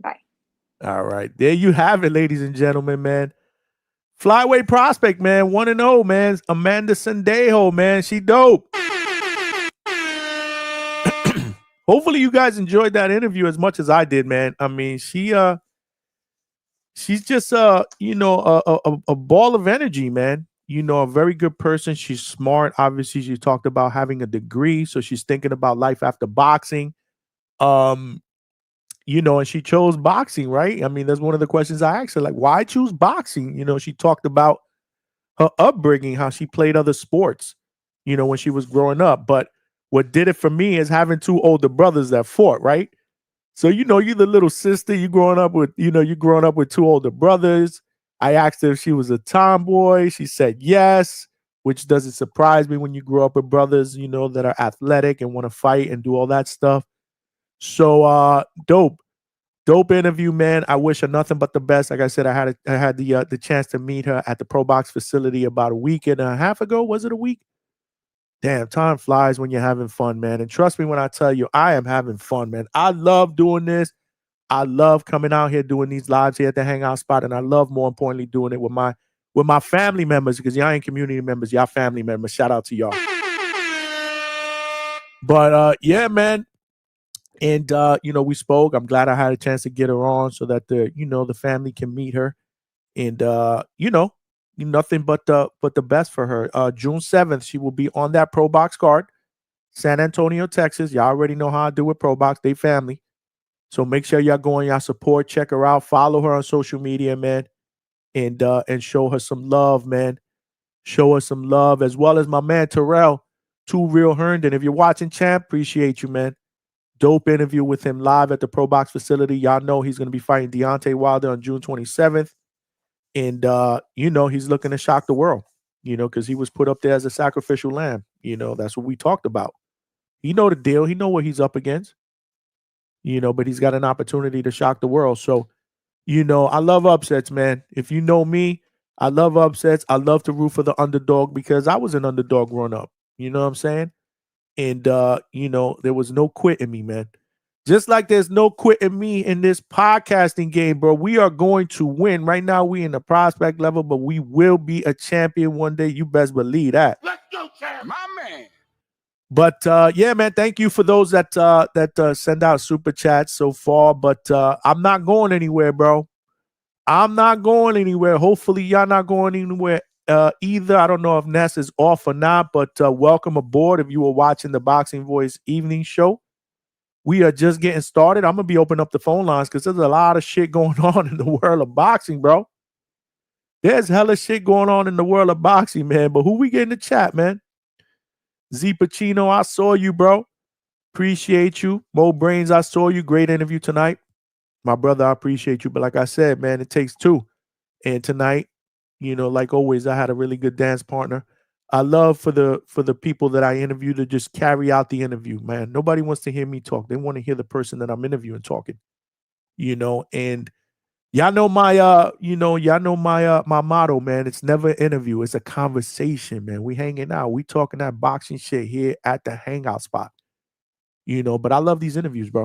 Bye. All right. There you have it, ladies and gentlemen, man. Flyweight prospect, man. 1-0, man. Amanda Sendejo, man. She dope. Hopefully you guys enjoyed that interview as much as I did, man. I mean, she's just a ball of energy, man. A very good person. She's smart. Obviously, she talked about having a degree, so she's thinking about life after boxing. And she chose boxing, right? I mean, that's one of the questions I asked her, like, why choose boxing? She talked about her upbringing, how she played other sports, when she was growing up. But what did it for me is having 2 older brothers that fought, right? So, you're the little sister, you're growing up with 2 older brothers. I asked her if she was a tomboy. She said yes, which doesn't surprise me when you grow up with brothers, that are athletic and want to fight and do all that stuff. So dope interview, man. I wish her nothing but the best. Like I said, I had the chance to meet her at the Pro Box facility about a week and a half ago. Was it a week? Damn, time flies when you're having fun, man. And trust me when I tell you, I am having fun, man. I love doing this. I love coming out here doing these lives here at the Hangout spot, and I love, more importantly, doing it with my family members, because y'all ain't community members, y'all family members. Shout out to y'all. But yeah, man. And we spoke. I'm glad I had a chance to get her on so that the family can meet her. And nothing but the best for her. June 7th, she will be on that Pro Box card, San Antonio, Texas. Y'all already know how I do with Pro Box, they family. So make sure y'all go and y'all support, check her out, follow her on social media, man, and show her some love, man. Show her some love, as well as my man Terrell, Too Real Herndon. If you're watching, champ, appreciate you, man. Dope interview with him live at the Pro Box facility. Y'all know he's going to be fighting Deontay Wilder on June 27th. And, he's looking to shock the world, because he was put up there as a sacrificial lamb. That's what we talked about. He know the deal. He know what he's up against, but he's got an opportunity to shock the world. So, I love upsets, man. If you know me, I love upsets. I love to root for the underdog because I was an underdog growing up. You know what I'm saying? And, there was no quit in me, man. Just like there's no quit in me in this podcasting game, bro. We are going to win. Right now, we in the prospect level, but we will be a champion one day. You best believe that. Let's go, champ. My man. But yeah, man, thank you for those that send out super chats so far. But I'm not going anywhere, bro. I'm not going anywhere. Hopefully, y'all not going anywhere either. I don't know if Ness is off or not, but welcome aboard if you were watching the Boxing Voice evening show. We are just getting started. I'm going to be opening up the phone lines because there's a lot of shit going on in the world of boxing, bro. There's hella shit going on in the world of boxing, man. But who we get in the chat, man? Z Pacino, I saw you, bro. Appreciate you. Mo Brains, I saw you. Great interview tonight. My brother, I appreciate you. But like I said, man, it takes two. And tonight, like always, I had a really good dance partner. I love for the people that I interview to just carry out the interview, man. Nobody wants to hear me talk. They want to hear the person that I'm interviewing talking, and y'all know my motto, man. It's never an interview. It's a conversation, man. We hanging out. We talking that boxing shit here at the Hangout spot, but I love these interviews, bro.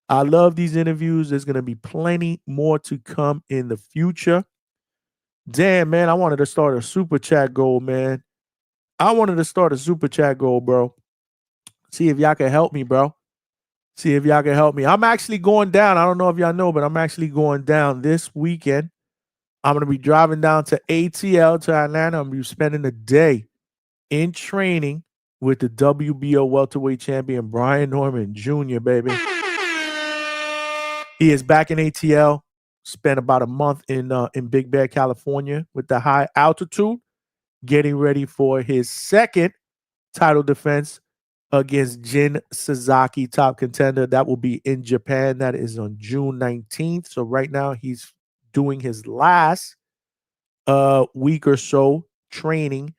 I love these interviews. There's going to be plenty more to come in the future. Damn, man, I wanted to start a super chat goal, man. Bro. See if y'all can help me, bro. I'm actually going down. I don't know if y'all know, but I'm actually going down this weekend. I'm going to be driving down to ATL, to Atlanta. I'm going to be spending a day in training with the WBO welterweight champion, Brian Norman Jr., baby. He is back in ATL. Spent about a month in Big Bear, California with the high altitude, getting ready for his second title defense against Jin Sasaki, top contender. That will be in Japan. That is on June 19th. So right now he's doing his last week or so training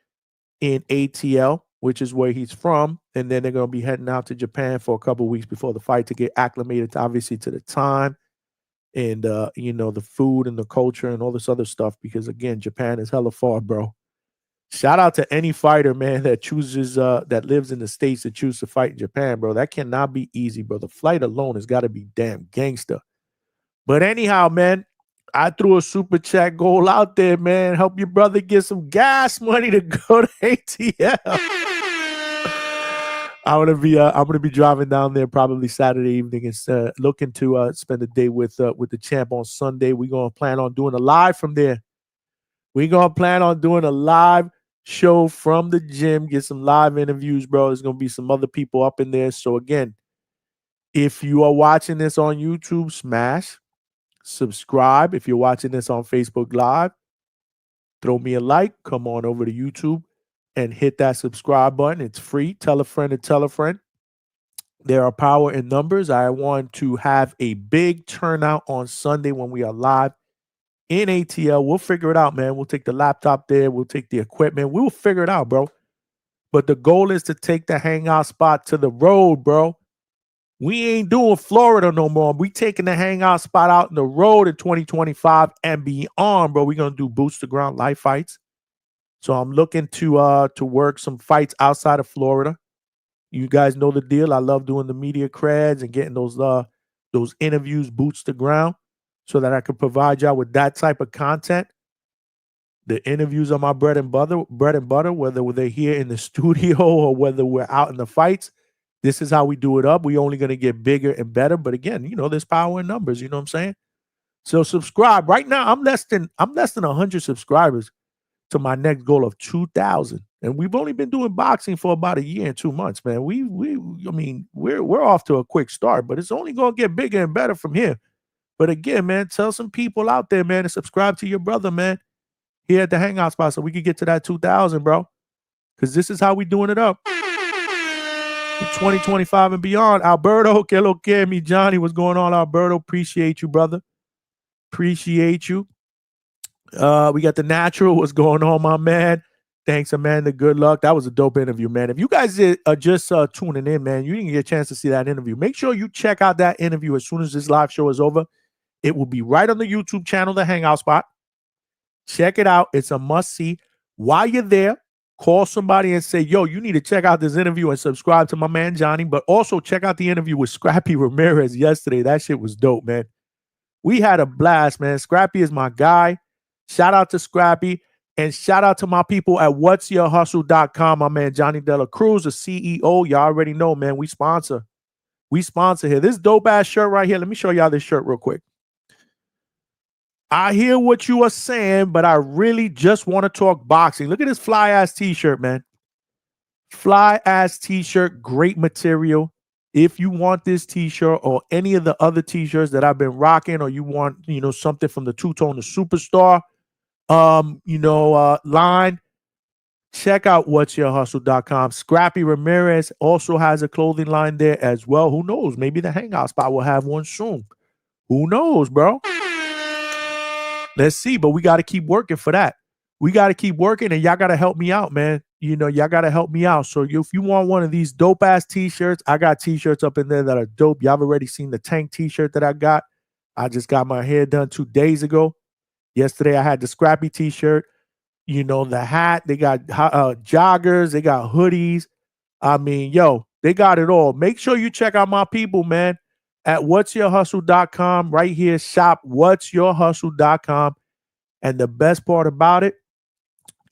in ATL, which is where he's from. And then they're going to be heading out to Japan for a couple of weeks before the fight to get acclimated, obviously, to the time and, the food and the culture and all this other stuff. Because, again, Japan is hella far, bro. Shout out to any fighter, man, that chooses, that lives in the States that choose to fight in Japan, bro. That cannot be easy, bro. The flight alone has got to be damn gangster. But anyhow, man, I threw a super chat goal out there, man. Help your brother get some gas money to go to ATL. I'm gonna be driving down there probably Saturday evening and looking to spend the day with the champ on Sunday. We're gonna plan on doing a live from there. We're gonna plan on doing a live show from the gym, get some live interviews, bro. There's gonna be some other people up in there. So again, if you are watching this on YouTube, smash subscribe. If you're watching this on Facebook Live, throw me a like. Come on over to YouTube and hit that subscribe button. It's free. Tell a friend to tell a friend. There are power in numbers. I want to have a big turnout on Sunday when we are live in ATL. We'll figure it out, man. We'll take the laptop there. We'll take the equipment. We'll figure it out, bro. But the goal is to take the Hangout spot to the road, bro. We ain't doing Florida no more. We taking the Hangout spot out in the road in 2025 and beyond, bro. We're going to do boots to ground live fights. So I'm looking to work some fights outside of Florida. You guys know the deal. I love doing the media creds and getting those those interviews, boots to ground, so that I could provide y'all with that type of content. The interviews are my bread and butter, whether they're here in the studio or whether we're out in the fights. This is how we do it up. We're only going to get bigger and better. But again, there's power in numbers. You know what I'm saying? So subscribe. Right now, I'm less than 100 subscribers to my next goal of 2,000. And we've only been doing boxing for about a year and 2 months, man. We're off to a quick start, but it's only going to get bigger and better from here. But again, man, tell some people out there, man, to subscribe to your brother, man, here at the Hangout spot, so we can get to that 2,000, bro. Because this is how we doing it up. In 2025 and beyond. Alberto, que lo que, me Johnny, what's going on, Alberto? Appreciate you, brother. Appreciate you. We got the Natural. What's going on, my man? Thanks, Amanda. Good luck. That was a dope interview, man. If you guys are just tuning in, man, you didn't get a chance to see that interview. Make sure you check out that interview as soon as this live show is over. It will be right on the YouTube channel, The Hangout Spot. Check it out. It's a must-see. While you're there, call somebody and say, yo, you need to check out this interview and subscribe to my man, Johnny. But also check out the interview with Scrappy Ramirez yesterday. That shit was dope, man. We had a blast, man. Scrappy is my guy. Shout out to Scrappy. And shout out to my people at whatsyourhustle.com. My man, Johnny Dela Cruz, the CEO. Y'all already know, man. We sponsor. Here. This dope-ass shirt right here. Let me show y'all this shirt real quick. I hear what you are saying, but I really just want to talk boxing. Look at this fly-ass t-shirt, man. Fly-ass t-shirt, great material. If you want this t-shirt or any of the other t-shirts that I've been rocking, or you want, something from the Two-Tone to Superstar, line, check out whatsyourhustle.com. Scrappy Ramirez also has a clothing line there as well. Who knows? Maybe the Hangout Spot will have one soon. Who knows, bro? Let's see, but we got to keep working for that. We got to keep working, and y'all got to help me out, man. Y'all got to help me out. So if you want one of these dope-ass t-shirts, I got t-shirts up in there that are dope. Y'all have already seen the Tank t-shirt that I got. I just got my hair done 2 days ago. Yesterday, I had the Scrappy t-shirt. The hat. They got joggers. They got hoodies. I mean, they got it all. Make sure you check out my people, man, at whatsyourhustle.com. Right here, shop whatsyourhustle.com. And the best part about it,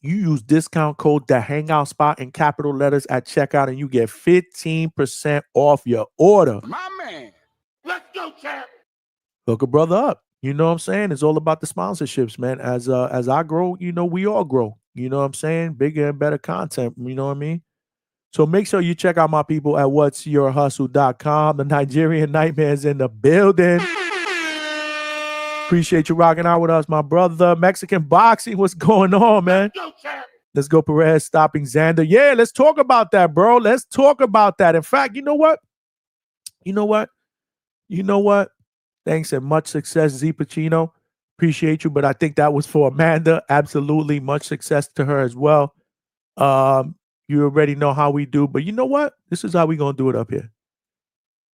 you use discount code The Hangout Spot in capital letters at checkout, and you get 15% off your order. My man. Let's go, champ. Hook a brother up. You know what I'm saying? It's all about the sponsorships, man. As I grow, we all grow. You know what I'm saying? Bigger and better content. You know what I mean? So make sure you check out my people at whatsyourhustle.com. The Nigerian Nightmare's in the building. Appreciate you rocking out with us, my brother. Mexican Boxing, what's going on, man? Let's go, Perez stopping Xander. Yeah, let's talk about that, bro. Let's talk about that. In fact, you know what? Thanks and much success, Z Pacino. Appreciate you, but I think that was for Amanda. Absolutely, much success to her as well. You already know how we do, but you know what? This is how we gonna do it up here.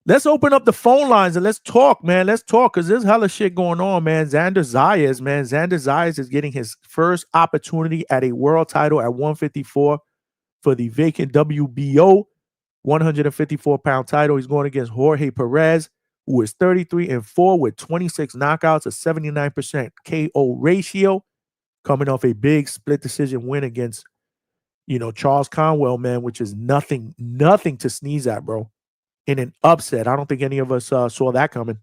Let's open up the phone lines and let's talk, man. Let's talk, because there's hella shit going on, man. Xander Zayas is getting his first opportunity at a world title at 154 for the vacant WBO 154-pound title. He's going against Jorge Perez, who is 33-4 with 26 knockouts, a 79% KO ratio, coming off a big split decision win against, Charles Conwell, man, which is nothing to sneeze at, bro. In an upset. I don't think any of us saw that coming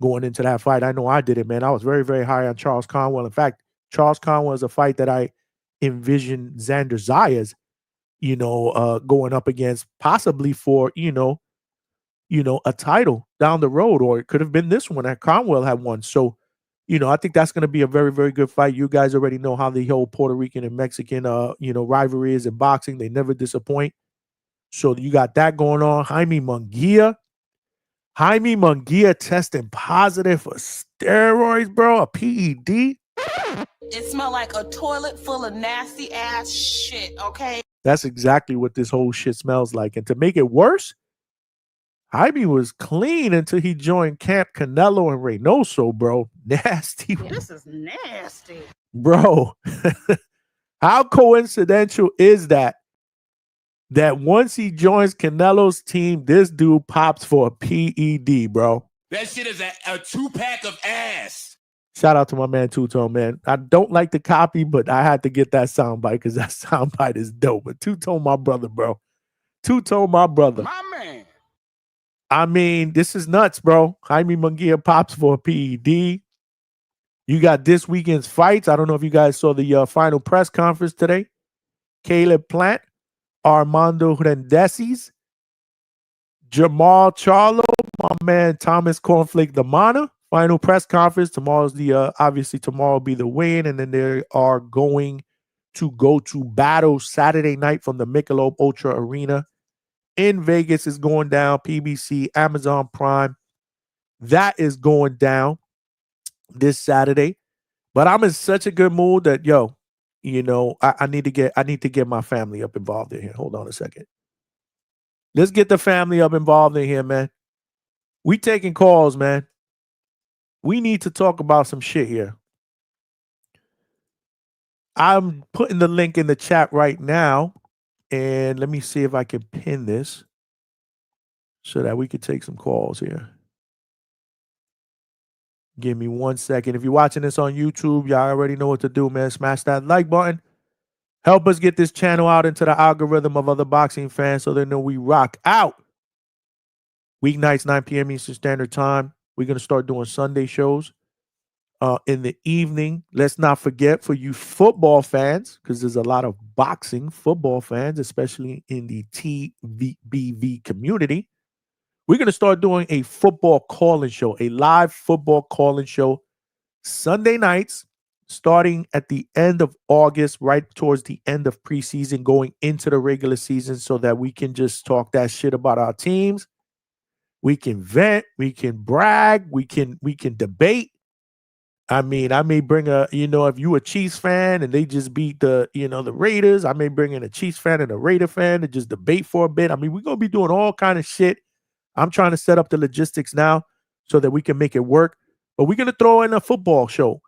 going into that fight. I know I did it, man. I was very, very high on Charles Conwell. In fact, Charles Conwell is a fight that I envisioned Xander Zayas, going up against, possibly for, a title down the road, or it could have been this one that Conwell had won. So, I think that's going to be a very, very good fight. You guys already know how the whole Puerto Rican and Mexican, rivalry is in boxing. They never disappoint. So you got that going on. Jaime Munguia testing positive for steroids, bro. A PED. It smelled like a toilet full of nasty ass shit, okay? That's exactly what this whole shit smells like. And to make it worse, Jaime was clean until he joined Camp Canelo and Reynoso, bro. Nasty. This is nasty. Bro, how coincidental is that? That once he joins Canelo's team, this dude pops for a PED, bro. That shit is a 2-pack of ass. Shout out to my man Two-Tone, man. I don't like the copy, but I had to get that soundbite because that soundbite is dope. But Two-Tone, my brother, bro. Two-Tone, my brother. My man. I mean, this is nuts, bro. Jaime Munguia pops for a PED. You got this weekend's fights. I don't know if you guys saw the final press conference today. Caleb Plant, Armando Rendesis, Jamal Charlo, my man Thomas Cornflake Damana. Final press conference. Tomorrow's obviously tomorrow will be the win, and then they are going to go to battle Saturday night from the Michelob Ultra Arena in Vegas. Is going down. PBC, Amazon Prime. That is going down this Saturday. But I'm in such a good mood that I need to get my family up involved in here. Hold on a second. Let's get the family up involved in here, man. We taking calls, man. We need to talk about some shit here. I'm putting the link in the chat right now, and let me see if I can pin this so that we can take some calls here. Give me 1 second. If you're watching this on YouTube, y'all already know what to do, man. Smash that like button. Help us get this channel out into the algorithm of other boxing fans so they know we rock out. Weeknights, 9 p.m. Eastern Standard Time. We're going to start doing Sunday shows in the evening. Let's not forget, for you football fans, because there's a lot of boxing football fans, especially in the TVBV community, we're going to start doing a football call-in show, a live football call-in show Sunday nights, starting at the end of August, right towards the end of preseason, going into the regular season, so that we can just talk that shit about our teams. We can vent, we can brag, we can debate. I mean, I may bring if you a Chiefs fan and they just beat the Raiders, I may bring in a Chiefs fan and a Raider fan to just debate for a bit. I mean, we're going to be doing all kind of shit. I'm trying to set up the logistics now so that we can make it work. But we're going to throw in a football show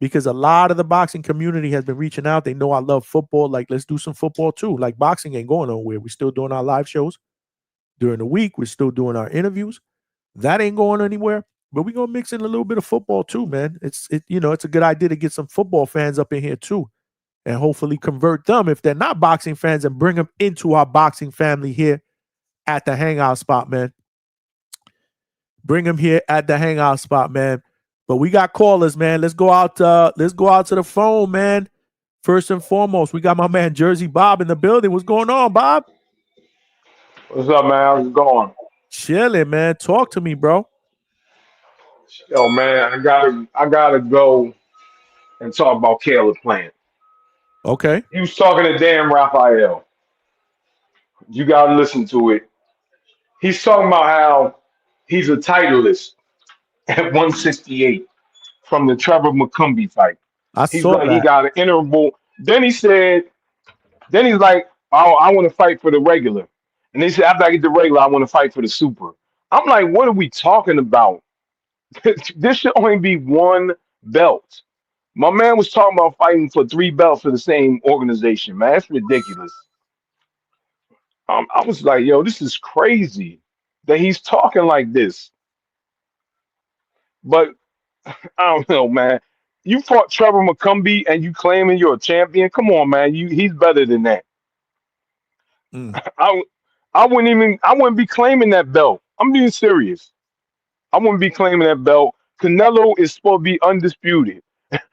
because a lot of the boxing community has been reaching out. They know I love football. Like, let's do some football too. Like, boxing ain't going nowhere. We're still doing our live shows during the week. We're still doing our interviews. That ain't going anywhere. But we're going to mix in a little bit of football too, man. It's a good idea to get some football fans up in here too and hopefully convert them, if they're not boxing fans, and bring them into our boxing family here at the Hangout spot, man. Bring them here at the Hangout spot, man. But we got callers, man. Let's go out to the phone, man. First and foremost, we got my man Jersey Bob in the building. What's going on, Bob? What's up, man? How's it going? Chilling, man. Talk to me, bro. Yo, man, I gotta go and talk about Caleb Plant. Okay. He was talking to Dan Raphael. You gotta listen to it. He's talking about how he's a titleist at 168 from the Trevor McCumbee fight. I He's saw like, that. he got an interval. Then he's like, oh, I want to fight for the regular. And he said, after I get the regular, I want to fight for the super. I'm like, what are we talking about? This should only be one belt. My man was talking about fighting for 3 belts for the same organization, man. That's ridiculous. I was like, yo, this is crazy that he's talking like this. But I don't know, man. You fought Trevor McCumbee and you claiming you're a champion? Come on, man. He's better than that. I wouldn't be claiming that belt. I'm being serious. I wouldn't be claiming that belt. Canelo is supposed to be undisputed.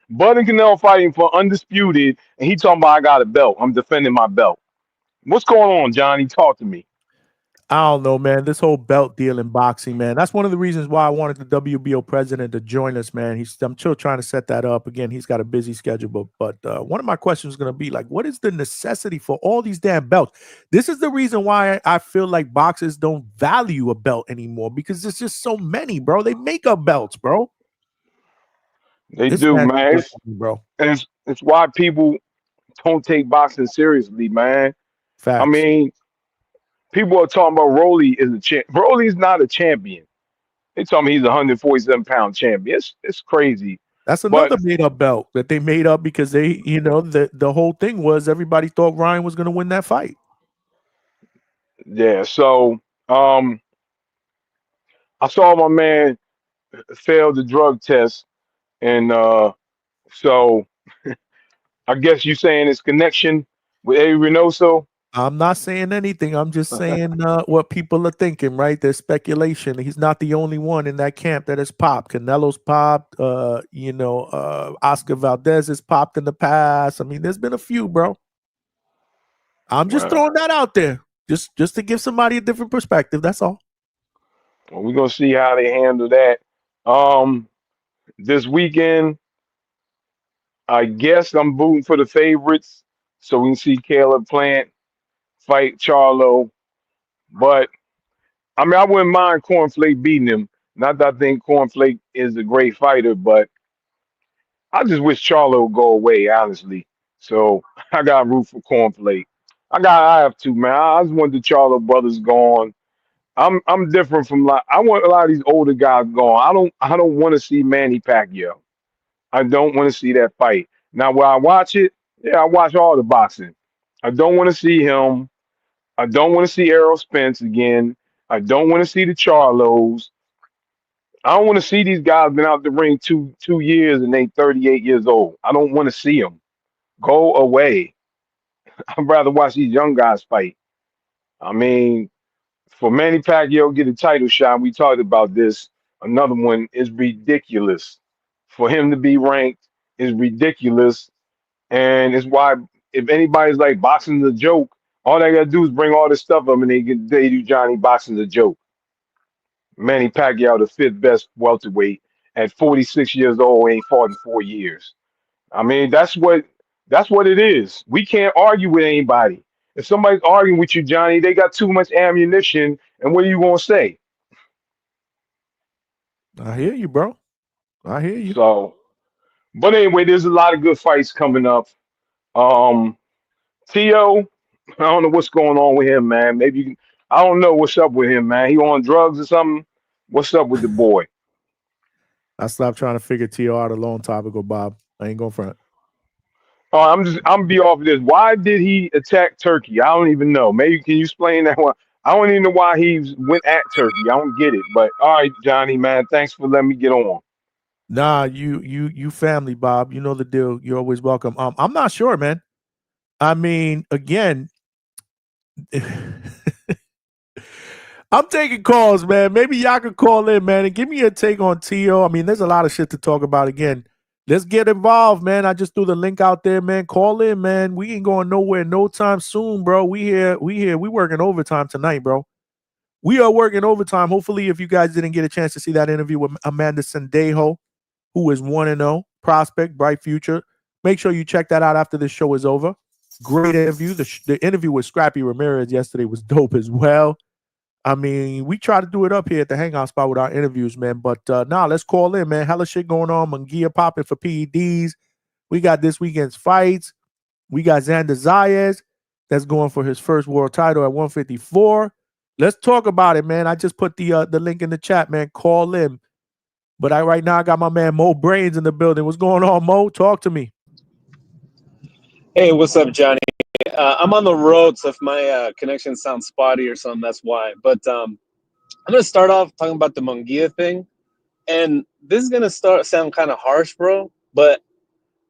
Bud and Canelo fighting for undisputed, and he talking about I got a belt. I'm defending my belt. What's going on, Johnny? Talk to me. I don't know, man. This whole belt deal in boxing, man. That's one of the reasons why I wanted the WBO president to join us, man. I'm still trying to set that up. Again, he's got a busy schedule, but one of my questions is going to be like, what is the necessity for all these damn belts? This is the reason why I feel like boxers don't value a belt anymore, because there's just so many, bro. They make up belts, bro. They do, man. Bro. And it's why people don't take boxing seriously, man. Facts. I mean, people are talking about Rolly is a champ. Rolly's not a champion. They told me he's a 147-pound champion. It's crazy. That's another made-up belt that they made up because they, the whole thing was everybody thought Ryan was going to win that fight. Yeah. So, I saw my man fail the drug test, and so I guess you saying his connection with Eddie Reynoso. I'm not saying anything. I'm just saying what people are thinking, right? There's speculation. He's not the only one in that camp that has popped. Canelo's popped. Oscar Valdez has popped in the past. I mean, there's been a few, bro. I'm just throwing that out there, just to give somebody a different perspective. That's all. Well, we're gonna see how they handle that. This weekend, I guess I'm booting for the favorites, so we can see Caleb Plant fight Charlo. But I mean, I wouldn't mind Cornflake beating him. Not that I think Cornflake is a great fighter, but I just wish Charlo would go away, honestly. So I got root for Cornflake. I have to, man. I just want the Charlo brothers gone. I'm different from I want a lot of these older guys gone. I don't want to see Manny Pacquiao. I don't want to see that fight. Now, will I watch it? Yeah, I watch all the boxing. I don't want to see him. I don't want to see Errol Spence again. I don't want to see the Charlos. I don't want to see these guys been out the ring two years and they 38 years old. I don't want to see them. Go away. I'd rather watch these young guys fight. I mean, for Manny Pacquiao to get a title shot, we talked about this. Another one is ridiculous. For him to be ranked is ridiculous. And it's why if anybody's like boxing's a joke, all they gotta do is bring all this stuff up and they do Johnny boxing's a joke. Manny Pacquiao, the fifth best welterweight at 46 years old, ain't fought in 4 years. I mean, that's what it is. We can't argue with anybody. If somebody's arguing with you, Johnny, they got too much ammunition, and what are you gonna say? I hear you, bro. I hear you. So, but anyway, there's a lot of good fights coming up. Um, Tio, I don't know what's going on with him, man. Maybe I don't know what's up with him, man. He on drugs or something? What's up with the boy? I stopped trying to figure T.O. out a long time ago, Bob. I ain't going front. Oh, I'm gonna be off of this. Why did he attack Turkey? I don't even know. Maybe can you explain that one? I don't even know why he went at Turkey. I don't get it. But all right, Johnny, man, thanks for letting me get on. Nah, you family, Bob. You know the deal. You're always welcome. I'm not sure, man. I mean, again, I'm taking calls, man. Maybe y'all can call in, man, and give me a take on T.O. I mean, there's a lot of shit to talk about. Again, let's get involved, man. I just threw the link out there, man. Call in, man. We ain't going nowhere no time soon, bro. We working overtime tonight, bro. We are working overtime. Hopefully, if you guys didn't get a chance to see that interview with Amanda Sendejo, who is 1-0, prospect, bright future, make sure you check that out after this show is over. Great interview. The interview with Scrappy Ramirez yesterday was dope as well. I mean, we try to do it up here at the Hangout spot with our interviews, man. But let's call in, man. Hella shit going on. Munguia popping for PEDs. We got this weekend's fights. We got Xander Zayas that's going for his first world title at 154. Let's talk about it, man. I just put the link in the chat, man. Call in. But right now I got my man Mo Brains in the building. What's going on, Mo? Talk to me. Hey, what's up, Johnny? I'm on the road, so if my connection sounds spotty or something, that's why. But I'm going to start off talking about the Munguia thing. And this is going to sound kind of harsh, bro. But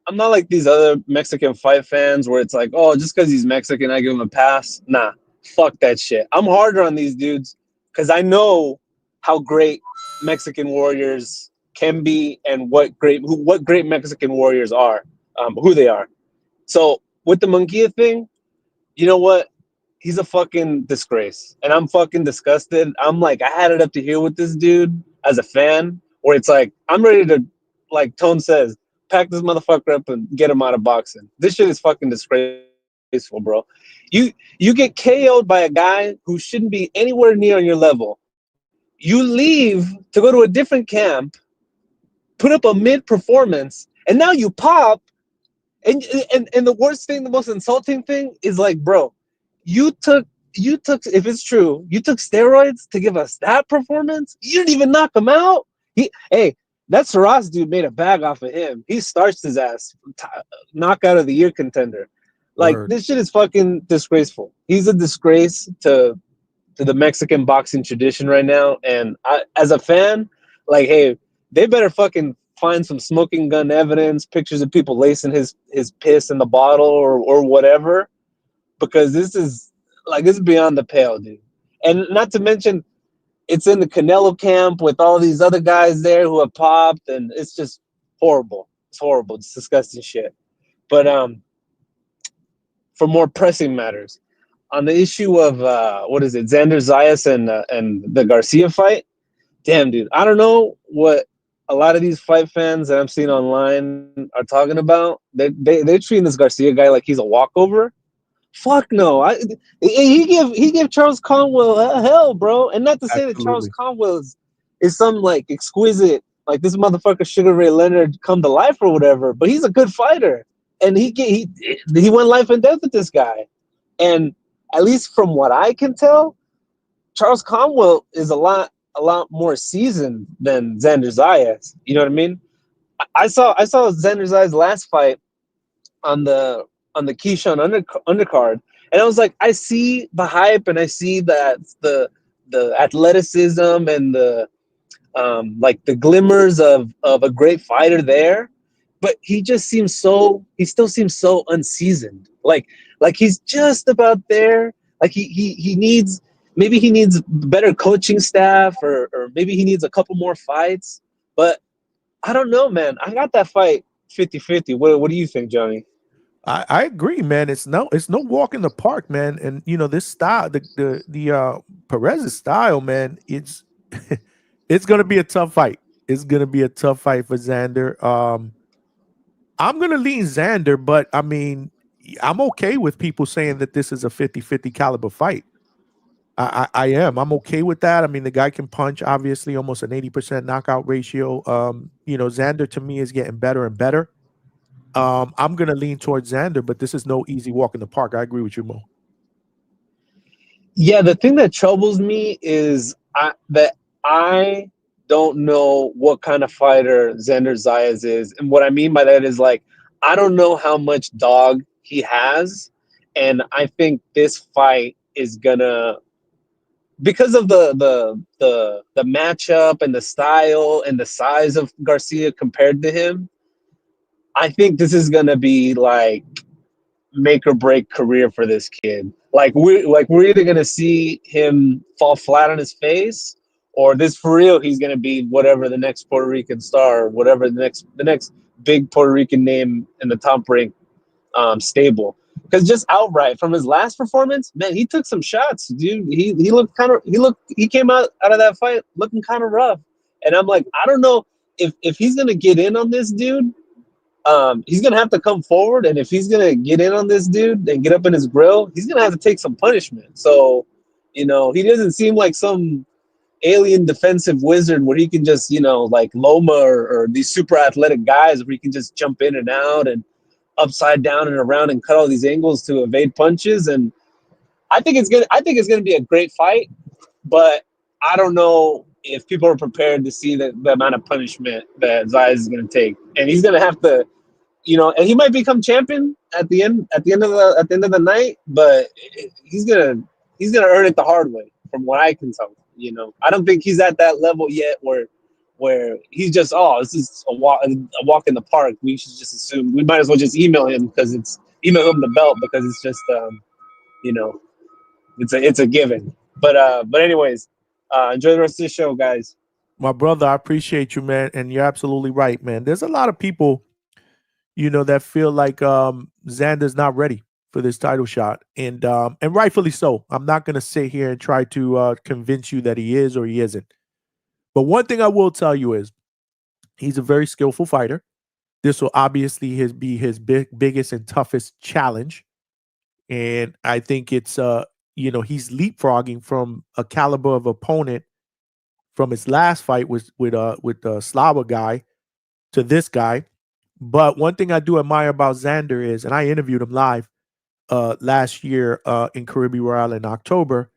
I'm not like these other Mexican fight fans where it's like, oh, just because he's Mexican, I give him a pass. Nah, fuck that shit. I'm harder on these dudes because I know how great Mexican warriors can be and what great Mexican warriors are, who they are. So with the Munguia thing, you know what? He's a fucking disgrace. And I'm fucking disgusted. I'm like, I had it up to here with this dude as a fan, where it's like, I'm ready to, like Tone says, pack this motherfucker up and get him out of boxing. This shit is fucking disgraceful, bro. You get KO'd by a guy who shouldn't be anywhere near on your level. You leave to go to a different camp, put up a mid-performance, and now you pop. And the worst thing, the most insulting thing is like, bro, you took, if it's true, you took steroids to give us that performance? You didn't even knock him out? Hey, that Saras dude made a bag off of him. He starched his ass. Knockout of the year contender. Like, This shit is fucking disgraceful. He's a disgrace to to the Mexican boxing tradition right now. And I, as a fan, like, hey, they better fucking find some smoking gun evidence, pictures of people lacing his piss in the bottle or whatever, because this is beyond the pale, dude. And not to mention, it's in the Canelo camp with all these other guys there who have popped, and it's just horrible. It's horrible. It's disgusting shit. But for more pressing matters, on the issue of what is it, Xander Zayas and the Garcia fight? Damn, dude, I don't know what a lot of these fight fans that I'm seeing online are talking about. They're treating this Garcia guy like he's a walkover. Fuck no. He give Charles Conwell hell, bro. And not to say that Charles Absolutely. Conwell is some like exquisite, like this motherfucker Sugar Ray Leonard come to life or whatever, but he's a good fighter. And he went life and death with this guy. And at least from what I can tell, Charles Conwell is a lot more seasoned than Xander Zayas. You know what I mean? I saw Xander Zayas' last fight on the Keyshawn undercard, and I was like, I see the hype and I see that the athleticism and the like the glimmers of a great fighter there, but he still seems so unseasoned. Like he's just about there. Like he needs, maybe he needs better coaching staff, or maybe he needs a couple more fights. But I don't know, man. I got that fight 50-50. What do you think, Johnny? I agree, man. It's no walk in the park, man. And you know, this style, the Perez's style, man, it's it's gonna be a tough fight. It's gonna be a tough fight for Xander. I'm gonna lean Xander, but I mean, I'm okay with people saying that this is a 50-50 caliber fight. I am. I'm okay with that. I mean, the guy can punch, obviously, almost an 80% knockout ratio. You know, Xander to me is getting better and better. I'm gonna lean towards Xander, but this is no easy walk in the park. I agree with you, Mo. Yeah, the thing that troubles me is that I don't know what kind of fighter Xander Zayas is. And what I mean by that is, like, I don't know how much dog he has. And I think this fight is gonna, because of the matchup and the style and the size of Garcia compared to him, I think this is gonna be like make or break career for this kid. Like we're either gonna see him fall flat on his face, or this for real, he's gonna be whatever the next Puerto Rican star, or whatever the next big Puerto Rican name in the top rank stable. Because just outright from his last performance, man, he took some shots, dude. He came out of that fight looking kind of rough. And I'm like, I don't know if he's gonna get in on this dude. He's gonna have to come forward, and if he's gonna get in on this dude and get up in his grill, he's gonna have to take some punishment. So, you know, he doesn't seem like some alien defensive wizard where he can just, you know, like Loma or these super athletic guys where he can just jump in and out and upside down and around and cut all these angles to evade punches. And I think it's gonna be a great fight, but I don't know if people are prepared to see the amount of punishment that Zayas is going to take, and he's going to have to, you know, and he might become champion at the end of the night, but he's gonna earn it the hard way, from what I can tell. You know, I don't think he's at that level yet where he's just, oh, this is a walk in the park. We should just assume we might as well just email him email him the belt because it's just you know, it's a given. But anyways. Enjoy the rest of the show, guys. My brother, I appreciate you, man, and you're absolutely right, man. There's a lot of people, you know, that feel like Xander's not ready for this title shot, and rightfully so. I'm not gonna sit here and try to convince you that he is or he isn't. But one thing I will tell you is he's a very skillful fighter. This will obviously be his biggest and toughest challenge, and I think it's you know, he's leapfrogging from a caliber of opponent from his last fight with the Slava guy to this guy. But one thing I do admire about Xander is, and I interviewed him live last year in Caribbean Royale in October,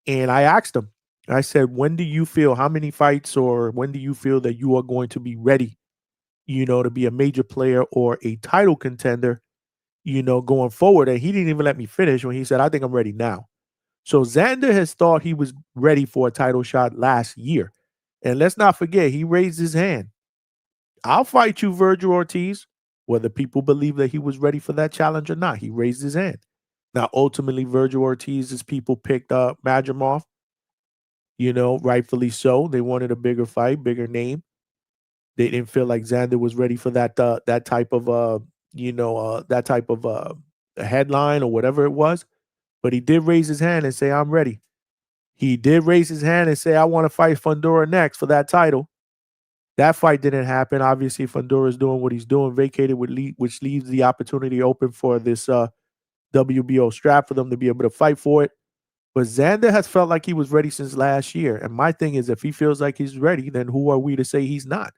and I asked him, I said, when do you feel, how many fights, or when do you feel that you are going to be ready, you know, to be a major player or a title contender, you know, going forward? And he didn't even let me finish when he said, I think I'm ready now. So Xander has thought he was ready for a title shot last year. And let's not forget, he raised his hand. I'll fight you, Virgil Ortiz, whether people believe that he was ready for that challenge or not. He raised his hand. Now, ultimately, Virgil Ortiz's people picked up Madrimov, rightfully so. They wanted a bigger fight, bigger name. They didn't feel like Xander was ready for that type of headline or whatever it was. But he did raise his hand and say, I'm ready. He did raise his hand and say, I want to fight Fundora next for that title. That fight didn't happen. Obviously, Fundora is doing what he's doing, vacated, which leaves the opportunity open for this WBO strap for them to be able to fight for it. But Xander has felt like he was ready since last year. And my thing is, if he feels like he's ready, then who are we to say he's not?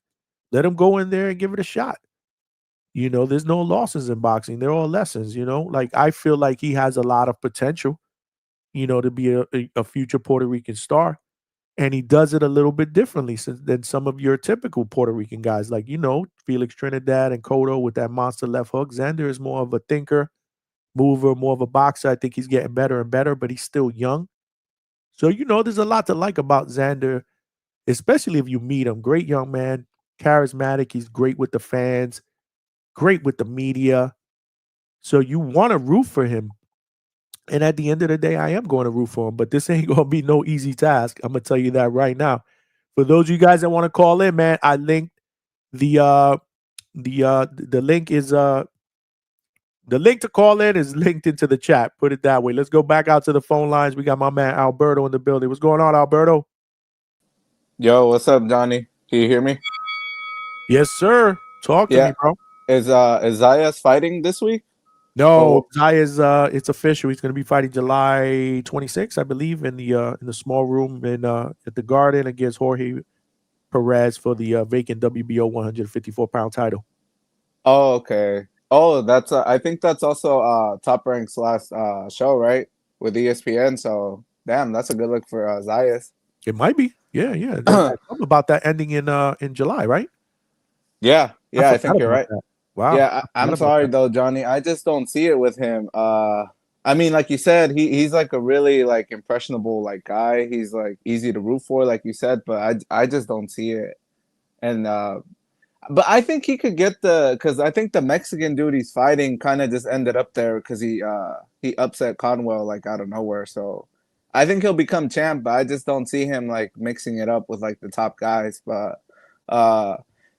Let him go in there and give it a shot. There's no losses in boxing. They're all lessons, Like, I feel like he has a lot of potential, to be a future Puerto Rican star. And he does it a little bit differently than some of your typical Puerto Rican guys. Like, Felix Trinidad and Cotto with that monster left hook. Xander is more of a thinker, mover, more of a boxer. I think he's getting better and better, but he's still young. So, there's a lot to like about Xander, especially if you meet him. Great young man, charismatic. He's great with the fans, great with the media. So you want to root for him. And at the end of the day, I am going to root for him, but this ain't going to be no easy task. I'm going to tell you that right now. For those of you guys that want to call in, man, I linked the link is the link to call in is linked into the chat. Put it that way. Let's go back out to the phone lines. We got my man Alberto in the building. What's going on, Alberto? Yo, what's up, Johnny? Can you hear me? Yes, sir. Talk to me, bro. Is Zayas fighting this week? No, Zaya's it's official. He's going to be fighting July 26th, I believe, in the small room at the Garden against Jorge Perez for the vacant WBO 154-pound title. Oh, okay. Oh, that's I think that's also Top Rank's last show, right? With ESPN. So, damn, that's a good look for Zayas. It might be. Yeah. Something about that ending in July, right? Yeah, I think you're right. That. Wow. Yeah, I'm sorry though, Johnny. I just don't see it with him. I mean, like you said, he's like a really like impressionable like guy. He's like easy to root for, like you said, but I just don't see it. And but I think he could get because I think the Mexican dude he's fighting kind of just ended up there because he upset Conwell like out of nowhere. So I think he'll become champ, but I just don't see him like mixing it up with like the top guys. But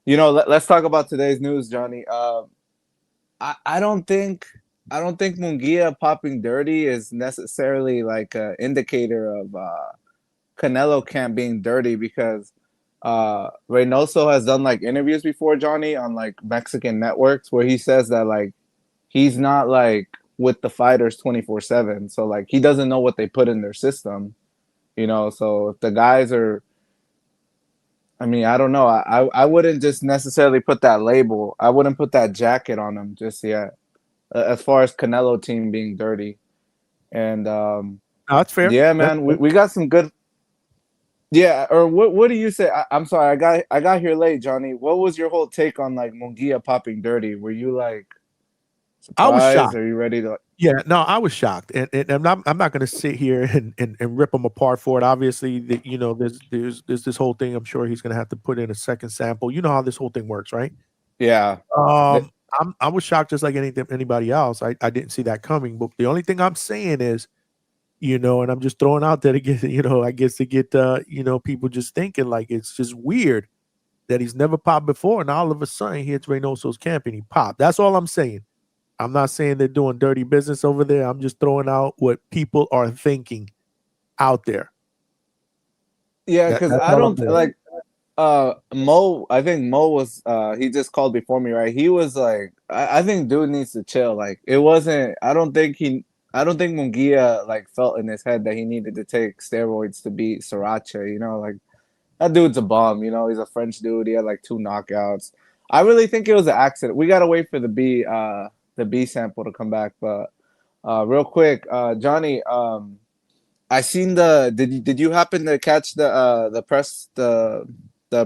let's talk about today's news, Johnny. I don't think Munguia popping dirty is necessarily like an indicator of Canelo camp being dirty because Reynoso has done like interviews before, Johnny, on like Mexican networks where he says that like he's not like with the fighters 24/7, so like he doesn't know what they put in their system, so if the guys are, I mean, I don't know, I wouldn't just necessarily put that label, I wouldn't put that jacket on them just yet as far as Canelo team being dirty. And no, that's fair. Yeah, man, we got some good. Yeah, or what do you say? I'm sorry, I got here late, Johnny. What was your whole take on like Munguia popping dirty? Were you like surprised? I was shocked. Are you ready to? Yeah, no, I was shocked, and I'm not going to sit here and rip him apart for it. Obviously, there's this whole thing. I'm sure he's going to have to put in a second sample. You know how this whole thing works, right? Yeah. I was shocked just like anybody else. I didn't see that coming. But the only thing I'm saying is, and I'm just throwing out there to get, I guess to get, people just thinking like it's just weird that he's never popped before, and all of a sudden he hits Reynoso's camp and he popped. That's all I'm saying. I'm not saying they're doing dirty business over there. I'm just throwing out what people are thinking out there. Yeah, because I don't like Mo. I think Mo was he just called before me, right? He was like, I think dude needs to chill. Like it wasn't. I don't think Munguia like felt in his head that he needed to take steroids to beat Sriracha. Like that dude's a bum. He's a French dude. He had like 2 knockouts. I really think it was an accident. We gotta wait for the B sample to come back. But real quick, Johnny, I seen did you happen to catch the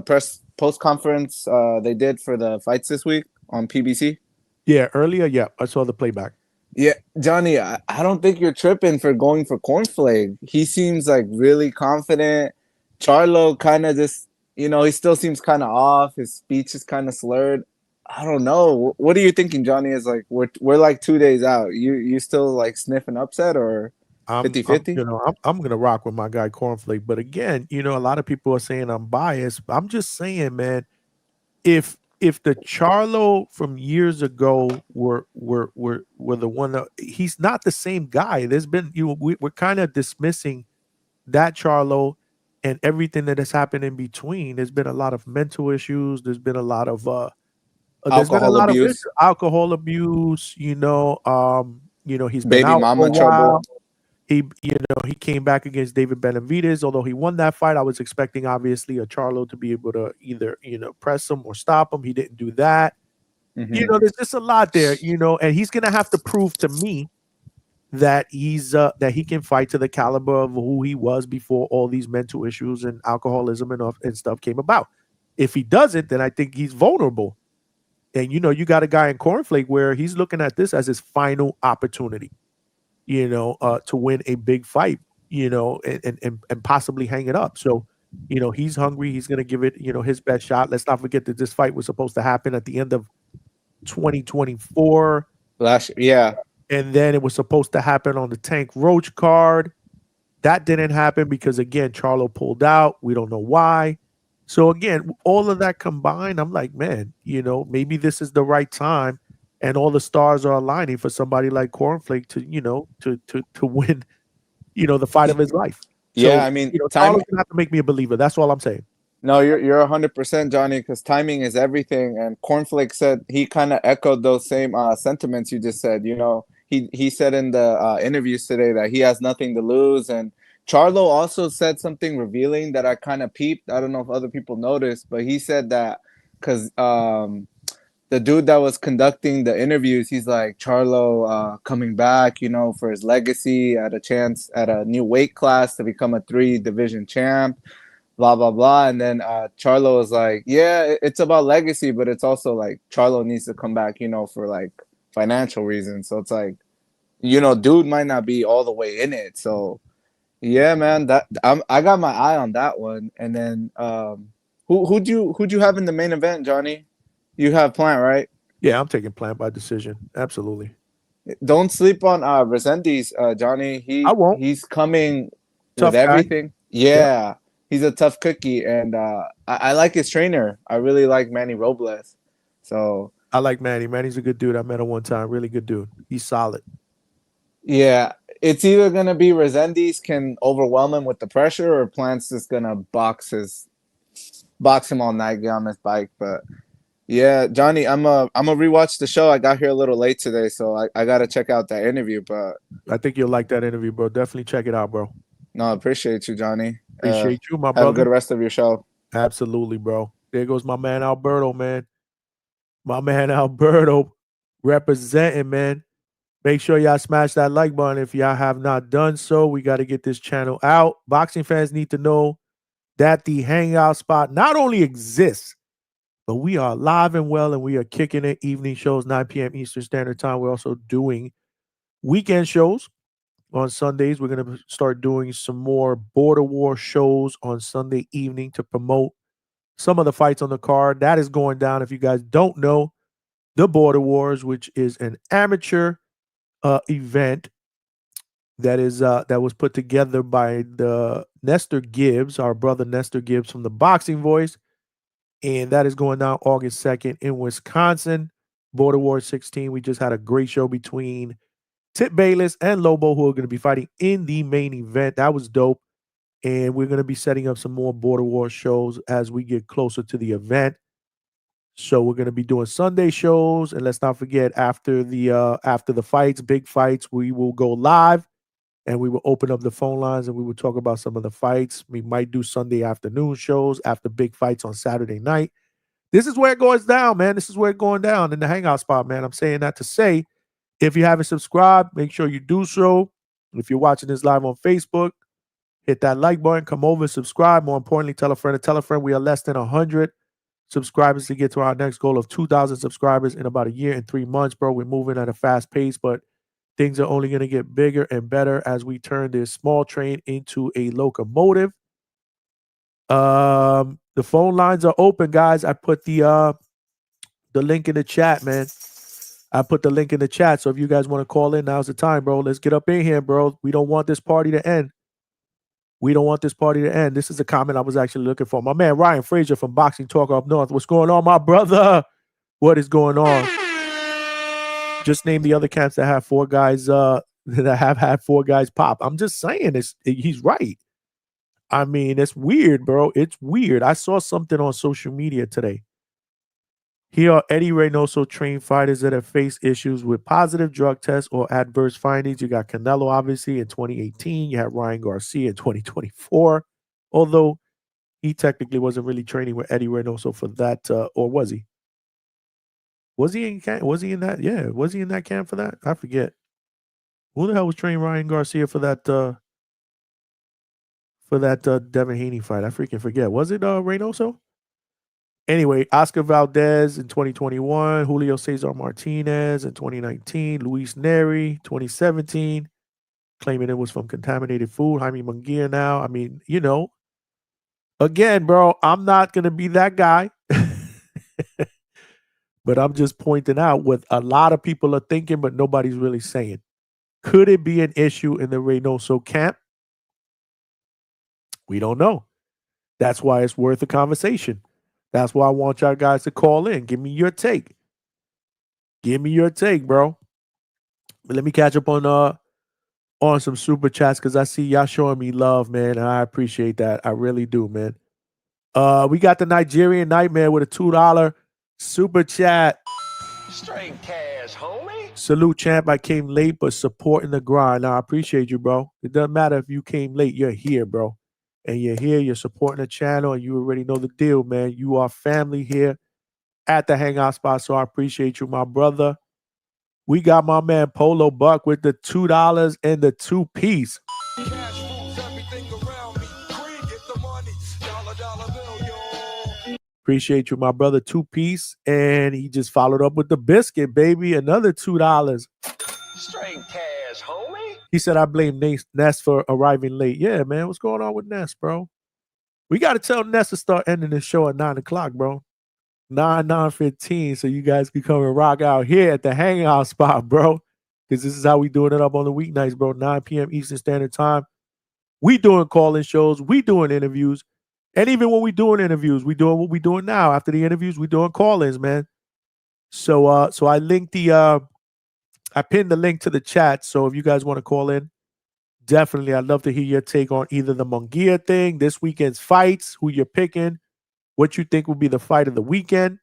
press post conference they did for the fights this week on PBC? Yeah, earlier, yeah, I saw the playback. Yeah, Johnny, I don't think you're tripping for going for Cornflake. He seems like really confident. Charlo kind of just, he still seems kind of off. His speech is kind of slurred. I don't know. What are you thinking, Johnny? Is like we're like 2 days out. You still like sniffing upset or I'm, 50-50? I'm gonna rock with my guy Cornflake. But again, a lot of people are saying I'm biased. I'm just saying, man, if the Charlo from years ago were the one that he's not the same guy. There's been we're kind of dismissing that Charlo and everything that has happened in between. There's been a lot of mental issues. There's been a Alcohol lot of abuse, alcohol abuse. He's been baby out for mama a while. trouble. He came back against David Benavidez. Although he won that fight, I was expecting obviously a Charlo to be able to either press him or stop him. He didn't do that. Mhm. There's just a lot there. And he's gonna have to prove to me that that he can fight to the caliber of who he was before all these mental issues and alcoholism and stuff came about. If he doesn't, then I think he's vulnerable. And you got a guy in Cornflake where he's looking at this as his final opportunity. To win a big fight, and possibly hang it up. So, he's hungry. He's going to give it, his best shot. Let's not forget that this fight was supposed to happen at the end of 2024. Yeah. And then it was supposed to happen on the Tank Roach card. That didn't happen because, again, Charlo pulled out. We don't know why. So, again, all of that combined, I'm like, man, maybe this is the right time. And all the stars are aligning for somebody like Cornflake to win, the fight of his life. Yeah, So, I mean, Charlo's gonna have to make me a believer. That's all I'm saying. No, you're 100%, Johnny, because timing is everything. And Cornflake said he kind of echoed those same sentiments you just said. He said in the interviews today that he has nothing to lose. And Charlo also said something revealing that I kind of peeped. I don't know if other people noticed, but he said that because the dude that was conducting the interviews, he's like, Charlo coming back, for his legacy at a chance at a new weight class to become a 3-division champ, blah, blah, blah. And then Charlo was like, yeah, it's about legacy, but it's also like Charlo needs to come back, for like financial reasons. So it's like, dude might not be all the way in it. So yeah, man, I got my eye on that one. And then who'd you have in the main event, Johnny? You have Plant, right? Yeah, I'm taking Plant by decision. Absolutely. Don't sleep on Resendiz, Johnny. I won't. He's coming Tough with guy. everything. Yeah, he's a tough cookie, and I like his trainer. I really like Manny Robles. So I like Manny. Manny's a good dude. I met him one time. Really good dude. He's solid. yeah, it's either gonna be Resendiz can overwhelm him with the pressure, or Plant's just gonna box him all night, get on his bike. But yeah, Johnny, I'm a rewatch the show. I got here a little late today, so I gotta check out that interview. But I think you'll like that interview, bro. Definitely check it out, bro. no, I appreciate you, Johnny. Appreciate you, my Have brother. a good rest of your show. Absolutely, bro. There goes my man Alberto, man. My man Alberto representing, man. Make sure y'all smash that like button if y'all have not done so. We got to get this channel out. Boxing fans need to know that the Hangout spot not only exists, but we are live and well, and we are kicking it. Evening shows, 9 p.m. Eastern Standard Time. We're also doing weekend shows on Sundays. We're going to start doing some more Border War shows on Sunday evening to promote some of the fights on the card. That is going down. If you guys don't know, the Border Wars, which is an amateur event that was put together by the Nestor Gibbs, our brother Nestor Gibbs from the Boxing Voice. And that is going down August 2nd in Wisconsin. Border War 16. We just had a great show between Tip Bayless and Lobo, who are going to be fighting in the main event. That was dope. And we're going to be setting up some more Border War shows as we get closer to the event. So we're going to be doing Sunday shows. And let's not forget, after the fights, big fights, we will go live and we will open up the phone lines and we will talk about some of the fights. We might do Sunday afternoon shows after big fights on Saturday night. This is where it goes down, man. This is where it's going down in the Hangout spot, man. I'm saying that to say, if you haven't subscribed, make sure you do so. If you're watching this live on Facebook, hit that like button, come over and subscribe. More importantly, tell a friend to tell a friend. We are less than 100 subscribers to get to our next goal of 2,000 subscribers in about a year and 3 months, bro. We're moving at a fast pace, but Things are only going to get bigger and better as we turn this small train into a locomotive. The phone lines are open, guys. I put the link in the chat, man. I put the link in the chat. So if you guys want to call in, now's the time, bro. Let's get up in here, bro. We don't want this party to end. We don't want this party to end. This is a comment I was actually looking for. My man Ryan Frazier from Boxing Talk Up North. What's going on, my brother? What is going on? Just name the other camps that have 4 guys that have had 4 guys pop. I'm just saying he's right. I mean, it's weird, bro. It's weird. I saw something on social media today. Here are Eddie Reynoso trained fighters that have faced issues with positive drug tests or adverse findings. You got Canelo, obviously, in 2018. You had Ryan Garcia in 2024, although he technically wasn't really training with Eddie Reynoso for that, or was he? Was he in that? Yeah, was he in that camp for that? I forget. Who the hell was training Ryan Garcia for that Devin Haney fight? I freaking forget. Was it Reynoso? Anyway, Oscar Valdez in 2021, Julio Cesar Martinez in 2019, Luis Neri 2017, claiming it was from contaminated food. Jaime Munguia now. I mean, again, bro, I'm not going to be that guy. But I'm just pointing out what a lot of people are thinking, but nobody's really saying. Could it be an issue in the Reynoso camp? We don't know. That's why it's worth a conversation. That's why I want y'all guys to call in. Give me your take. Give me your take, bro. But let me catch up on some super chats because I see y'all showing me love, man, and I appreciate that. I really do, man. We got the Nigerian Nightmare with a $2 super chat. Straight cash, homie. Salute, champ. I came late, but supporting the grind. Now, I appreciate you, bro. It doesn't matter if you came late. You're here, bro. And you're here, you're supporting the channel, and you already know the deal, man. You are family here at the Hangout spot, so I appreciate you, my brother. We got my man Polo Buck with the $2 and the 2-piece. Appreciate you, my brother, 2-piece. And he just followed up with the biscuit, baby, another $2. Straight cash, homie. He said, I blame Ness for arriving late. Yeah, man, what's going on with Ness, bro? We got to tell Ness to start ending the show at 9 o'clock, bro. 9:15, so you guys can come and rock out here at the Hangout spot, bro. Because this is how we doing it up on the weeknights, bro. 9 p.m. Eastern Standard Time. We doing call-in shows. We doing interviews. And even when we doing interviews, we doing what we doing now. After the interviews, we doing call-ins, man. So I linked I pinned the link to the chat. So if you guys want to call in, definitely, I'd love to hear your take on either the Munguia thing, this weekend's fights, who you're picking, what you think will be the fight of the weekend.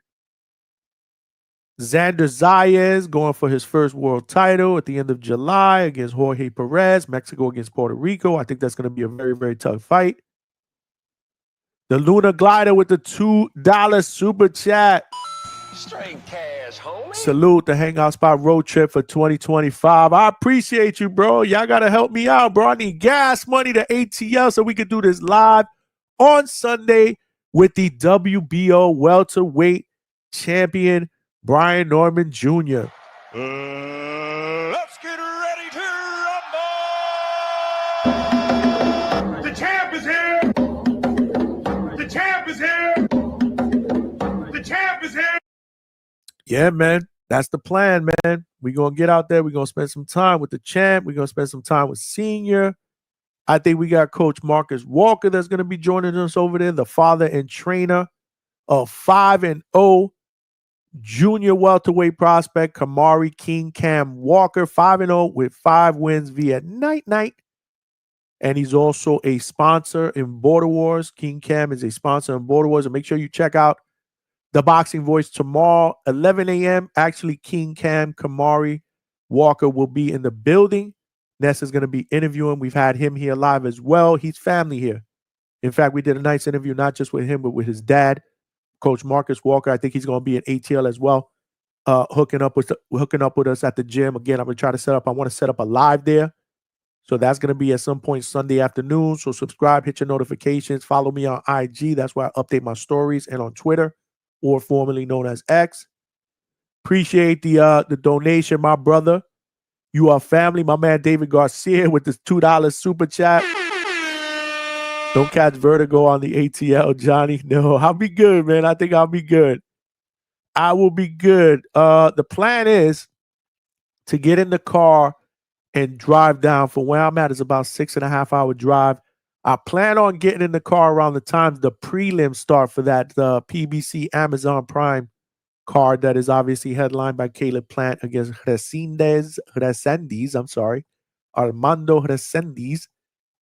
Xander Zayas going for his first world title at the end of July against Jorge Perez, Mexico against Puerto Rico. I think that's going to be a very, very tough fight. The Luna Glider with the $2 super chat. Straight cash, homie. Salute the Hangout Spot road trip for 2025. I appreciate you, bro. Y'all got to help me out, bro. I need gas money to ATL so we can do this live on Sunday with the WBO welterweight champion, Brian Norman Jr. Let's get ready to rumble. The champ is here. The champ is here. The champ is here. Yeah, man. That's the plan, man. We're going to get out there. We're going to spend some time with the champ. We're going to spend some time with Senior. I think we got Coach Marcus Walker that's going to be joining us over there, the father and trainer of 5-0 junior welterweight prospect Kamari King Cam Walker, 5-0 with 5 wins via night. And he's also a sponsor in Border Wars. King Cam is a sponsor in Border Wars. And make sure you check out The Boxing Voice tomorrow, 11 a.m. Actually, King Cam Kamari Walker will be in the building. Ness is going to be interviewing. We've had him here live as well. He's family here. In fact, we did a nice interview, not just with him, but with his dad, Coach Marcus Walker. I think he's going to be at ATL as well, hooking up with us at the gym. Again, I'm going to try to set up. I want to set up a live there. So that's going to be at some point Sunday afternoon. So subscribe, hit your notifications, follow me on IG. That's where I update my stories, and on Twitter, or formerly known as X. Appreciate the donation, my brother. You are family. My man David Garcia with this $2 super chat. Don't catch vertigo on the ATL, Johnny. No, I'll be good, man. I think I'll be good. I will be good. The plan is to get in the car and drive down. From where I'm at is about 6.5 hour drive. I plan on getting in the car around the time the prelims start for that PBC Amazon Prime card that is obviously headlined by Caleb Plant against Resendiz. I'm sorry, Armando Resendiz,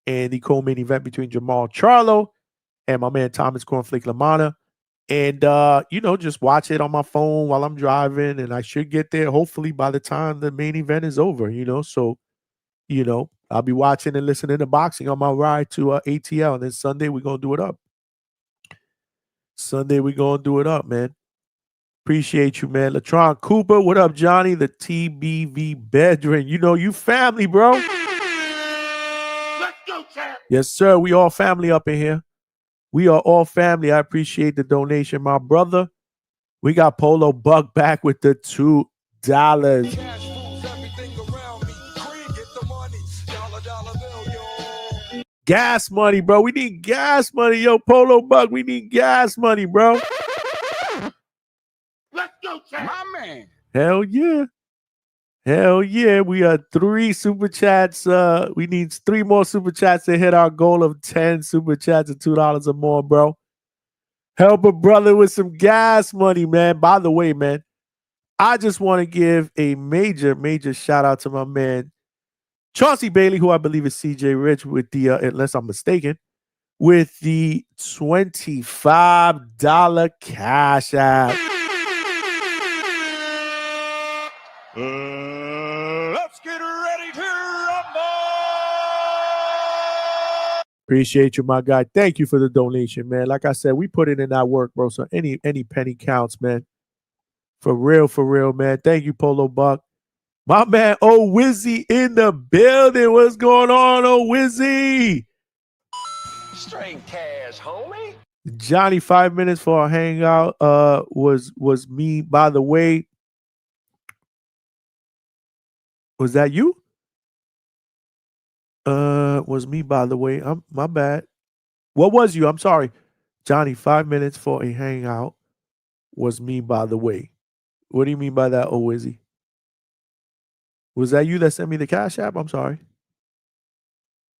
and the co-main event between Jamal Charlo and my man Thomas Cornflake Lamana. And just watch it on my phone while I'm driving, and I should get there hopefully by the time the main event is over. So I'll be watching and listening to boxing on my ride to ATL, and then Sunday we're gonna do it up. Man. Appreciate you, man. Latron Cooper, what up, Johnny? The TBV Bedrin. You family, bro. Let's go, champ. Yes, sir. We all family up in here. We are all family. I appreciate the donation, my brother. We got Polo Buck back with the $2. Gas money, bro. We need gas money. Yo, Polo Buck, we need gas money, bro. Let's go, champ. My man. Hell yeah. We are 3 super chats. We need 3 more super chats to hit our goal of 10 super chats at $2 or more, bro. Help a brother with some gas money, man. By the way, man, I just want to give a major, major shout out to my man Chauncey Bailey, who I believe is CJ Rich, with the, unless I'm mistaken, with the $25 cash app. Let's get ready to rumble. Appreciate you, my guy. Thank you for the donation, man. Like I said, we put it in that work, bro. So any penny counts, man. For real, man. Thank you, Polo Buck. My man, Wizzy in the building. What's going on, Wizzy? Straight cash, homie. Johnny, 5 minutes for a hangout. Was me, by the way. Was that you? Was me, by the way. My bad. What was you? I'm sorry. Johnny, 5 minutes for a hangout. Was me, by the way. What do you mean by that, Wizzy? Was that you that sent me the cash app? I'm sorry.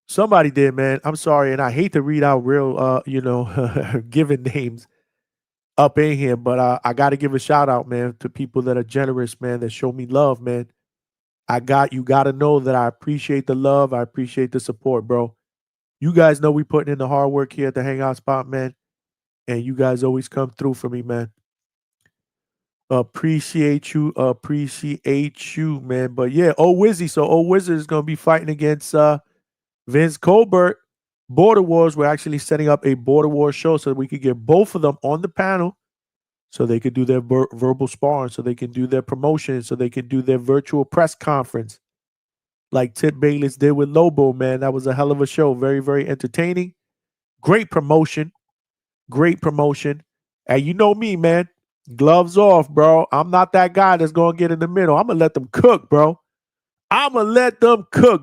Somebody did, man. I'm sorry. And I hate to read out real, given names up in here, but I got to give a shout out, man, to people that are generous, man, that show me love, man. You got to know that I appreciate the love. I appreciate the support, bro. You guys know we putting in the hard work here at the Hangout spot, man. And you guys always come through for me, man. Appreciate you, man. But yeah, Wizzy. So Wizard is going to be fighting against Vince Colbert. Border Wars. We're actually setting up a Border Wars show so that we could get both of them on the panel so they could do their verbal sparring, so they can do their promotion, so they can do their virtual press conference like Tip Bayless did with Lobo, man. That was a hell of a show. Very, very entertaining. Great promotion. And you know me, man. Gloves off, bro. I'm not that guy that's going to get in the middle. I'm going to let them cook, bro. Let them cook.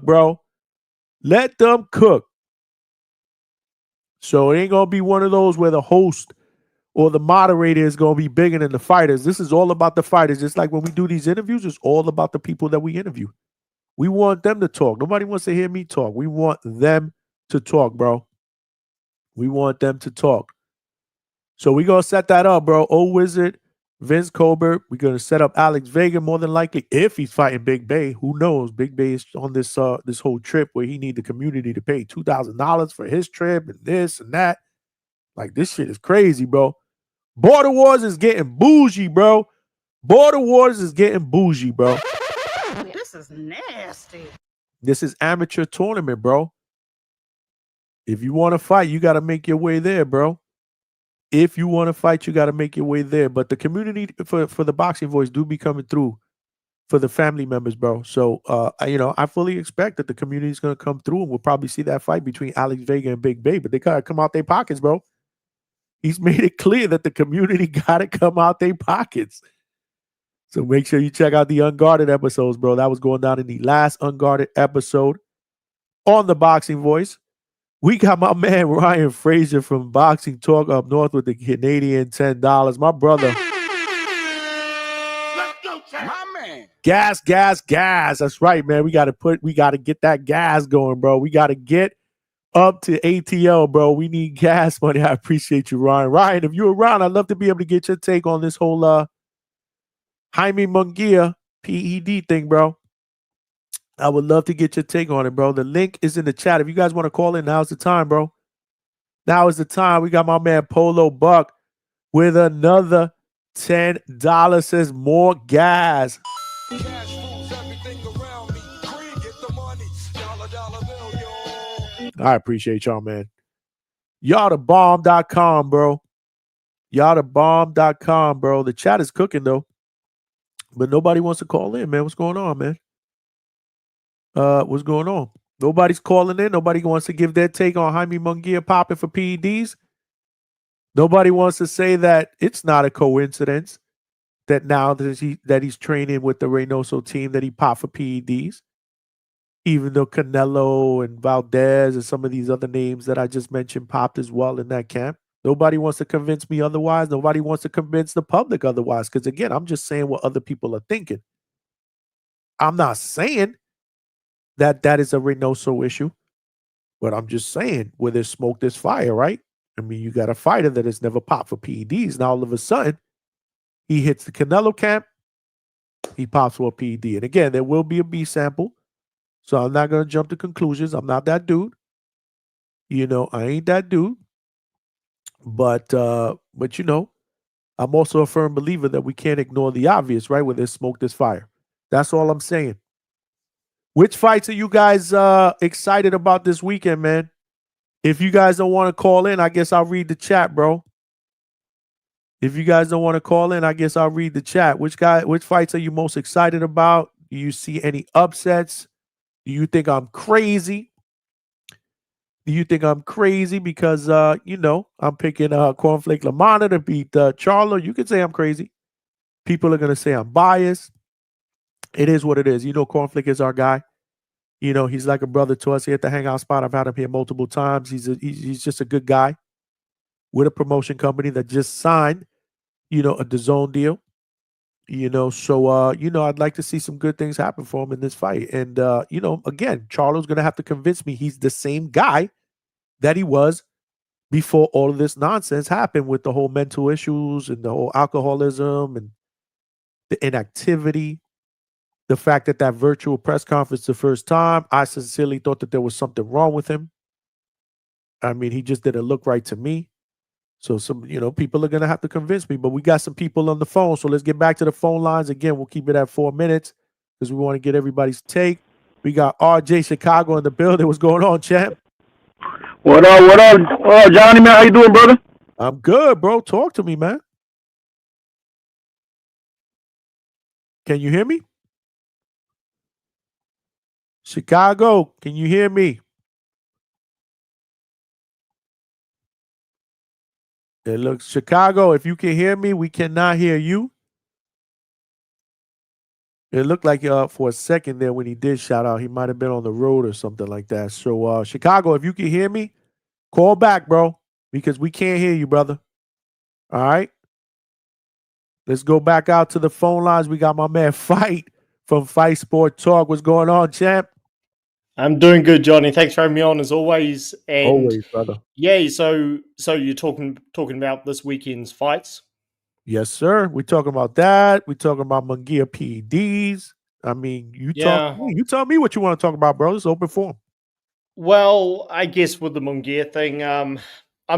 So it ain't going to be one of those where the host or the moderator is going to be bigger than the fighters. This is all about the fighters. Just like when we do these interviews, it's all about the people that we interview. We want them to talk. Nobody wants to hear me talk. We want them to talk, bro. We want them to talk. So we're going to set that up, bro. Wizard, Vince Colbert. We're going to set up Alex Vega more than likely if he's fighting Big Bay. Who knows? Big Bay is on this whole trip where he need the community to pay $2,000 for his trip and this and that. Like, this shit is crazy, bro. Border Wars is getting bougie, bro. This is nasty. This is amateur tournament, bro. If you want to fight, you got to make your way there, bro. But the community for the Boxing Voice do be coming through for the family members, bro. So, I fully expect that the community is going to come through and we'll probably see that fight between Alex Vega and Big Bay, but they got to come out their pockets, bro. He's made it clear that the community got to come out their pockets. So make sure you check out the Unguarded episodes, bro. That was going down in the last Unguarded episode on the Boxing Voice. We got my man Ryan Frazier from Boxing Talk up north with the Canadian $10. My brother. Let's go, champ. My man. Gas. That's right, man. We got to get that gas going, bro. We got to get up to ATL, bro. We need gas money. I appreciate you, Ryan. Ryan, if you're around, I'd love to be able to get your take on this whole Jaime Munguia PED thing, bro. I would love to get your take on it, bro. The link is in the chat. If you guys want to call in, now's the time, bro. Now is the time. We got my man Polo Buck with another $10. Says more gas. I appreciate y'all, man. Y'all the bomb.com, bro. Y'all the bomb.com, bro. The chat is cooking, though. But nobody wants to call in, man. What's going on, man? What's going on? Nobody's calling in. Nobody wants to give their take on Jaime Munguia popping for PEDs. Nobody wants to say that it's not a coincidence that now that he's training with the Reynoso team that he popped for PEDs. Even though Canelo and Valdez and some of these other names that I just mentioned popped as well in that camp. Nobody wants to convince me otherwise. Nobody wants to convince the public otherwise. Because again, I'm just saying what other people are thinking. I'm not saying that is a Reynoso issue. But I'm just saying, where there's smoke, there's fire, right? I mean, you got a fighter that has never popped for PEDs. Now, all of a sudden, he hits the Canelo camp. He pops for a PED. And again, there will be a B sample. So I'm not going to jump to conclusions. I'm not that dude. You know, I ain't that dude. But you know, I'm also a firm believer that we can't ignore the obvious, right? Where there's smoke, there's fire. That's all I'm saying. Which fights are you guys excited about this weekend, man? If you guys don't want to call in, I guess I'll read the chat, bro. If you guys don't want to call in, I guess I'll read the chat. Which fights are you most excited about? Do you see any upsets? Do you think I'm crazy? Do you think I'm crazy because, you know, I'm picking Cornflake LaManna to beat Charlo? You can say I'm crazy. People are going to say I'm biased. It is what it is. You know, Cornflake is our guy. You know, he's like a brother to us here at the Hangout spot. I've had him here multiple times. He's just a good guy with a promotion company that just signed, you know, a DAZN deal. You know, so, you know, I'd like to see some good things happen for him in this fight. And, you know, again, Charlo's going to have to convince me he's the same guy that he was before all of this nonsense happened with the whole mental issues and the whole alcoholism and the inactivity. The fact that virtual press conference the first time, I sincerely thought that there was something wrong with him. I mean, he just didn't look right to me. So some, you know, people are going to have to convince me, but we got some people on the phone. So let's get back to the phone lines. Again, we'll keep it at 4 minutes because we want to get everybody's take. We got RJ Chicago in the building. What's going on, champ? What up, Johnny, man? How you doing, brother? I'm good, bro. Talk to me, man. Can you hear me? Chicago, can you hear me? It looks Chicago. If you can hear me, we cannot hear you. It looked like for a second there when he did shout out, he might have been on the road or something like that. So Chicago, if you can hear me, call back, bro, because we can't hear you, brother. All right. Let's go back out to the phone lines. We got my man Fight from Fight Sport Talk. What's going on, champ? I'm doing good, Johnny. Thanks for having me on as always. And always, brother. Yeah, so you're talking about this weekend's fights? Yes, sir. We're talking about that. We're talking about Munguia PEDs. I mean, you tell me what you want to talk about, bro. It's open forum. Well, I guess with the Munguia thing, I'm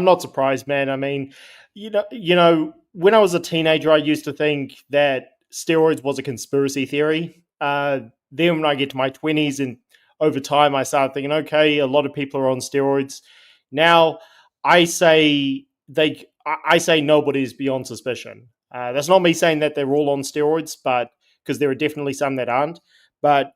not surprised, man. I mean, you know, when I was a teenager, I used to think that steroids was a conspiracy theory. Then when I get to my 20s and over time, I started thinking, okay, a lot of people are on steroids. Now, I say nobody's beyond suspicion. That's not me saying that they're all on steroids, but because there are definitely some that aren't. But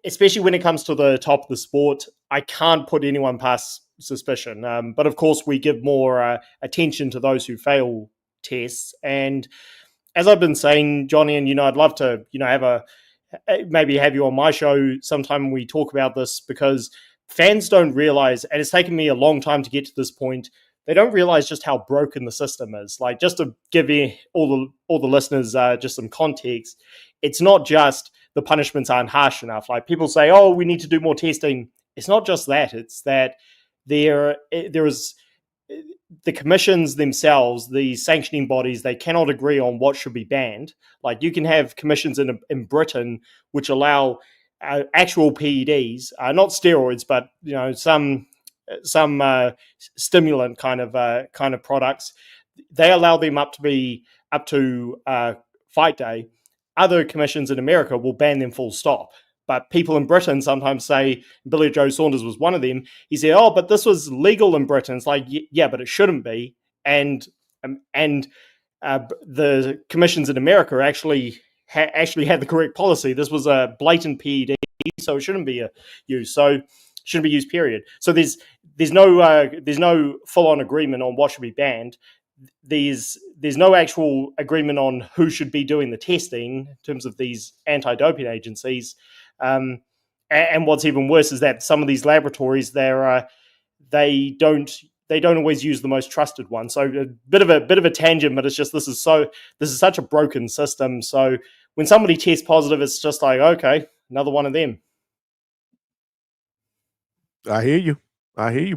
especially when it comes to the top of the sport, I can't put anyone past suspicion. But of course, we give more attention to those who fail tests. And as I've been saying, Johnny, and I'd love to have maybe have you on my show sometime when we talk about this, because fans don't realize, and it's taken me a long time to get to this point, they don't realize just how broken the system is. Like, just to give you all the listeners just some context, it's not just the punishments aren't harsh enough. Like, people say, oh, we need to do more testing. It's not just that. It's that there is the commissions themselves, the sanctioning bodies, they cannot agree on what should be banned. Like, you can have commissions in Britain which allow actual PEDs, not steroids, but some stimulant kind of products. They allow them up to fight day. Other commissions in America will ban them full stop. But people in Britain sometimes say, Billy Joe Saunders was one of them, he said, oh, but this was legal in Britain. It's like, yeah, but it shouldn't be. And the commissions in America actually had the correct policy. This was a blatant PED, so it shouldn't be used. So shouldn't be used, period. So there's no full-on agreement on what should be banned. There's no actual agreement on who should be doing the testing in terms of these anti-doping agencies. And what's even worse is that some of these laboratories, they don't always use the most trusted one. So a bit of a tangent, but it's just this is such a broken system. So when somebody tests positive, it's just like, okay, another one of them. I hear you,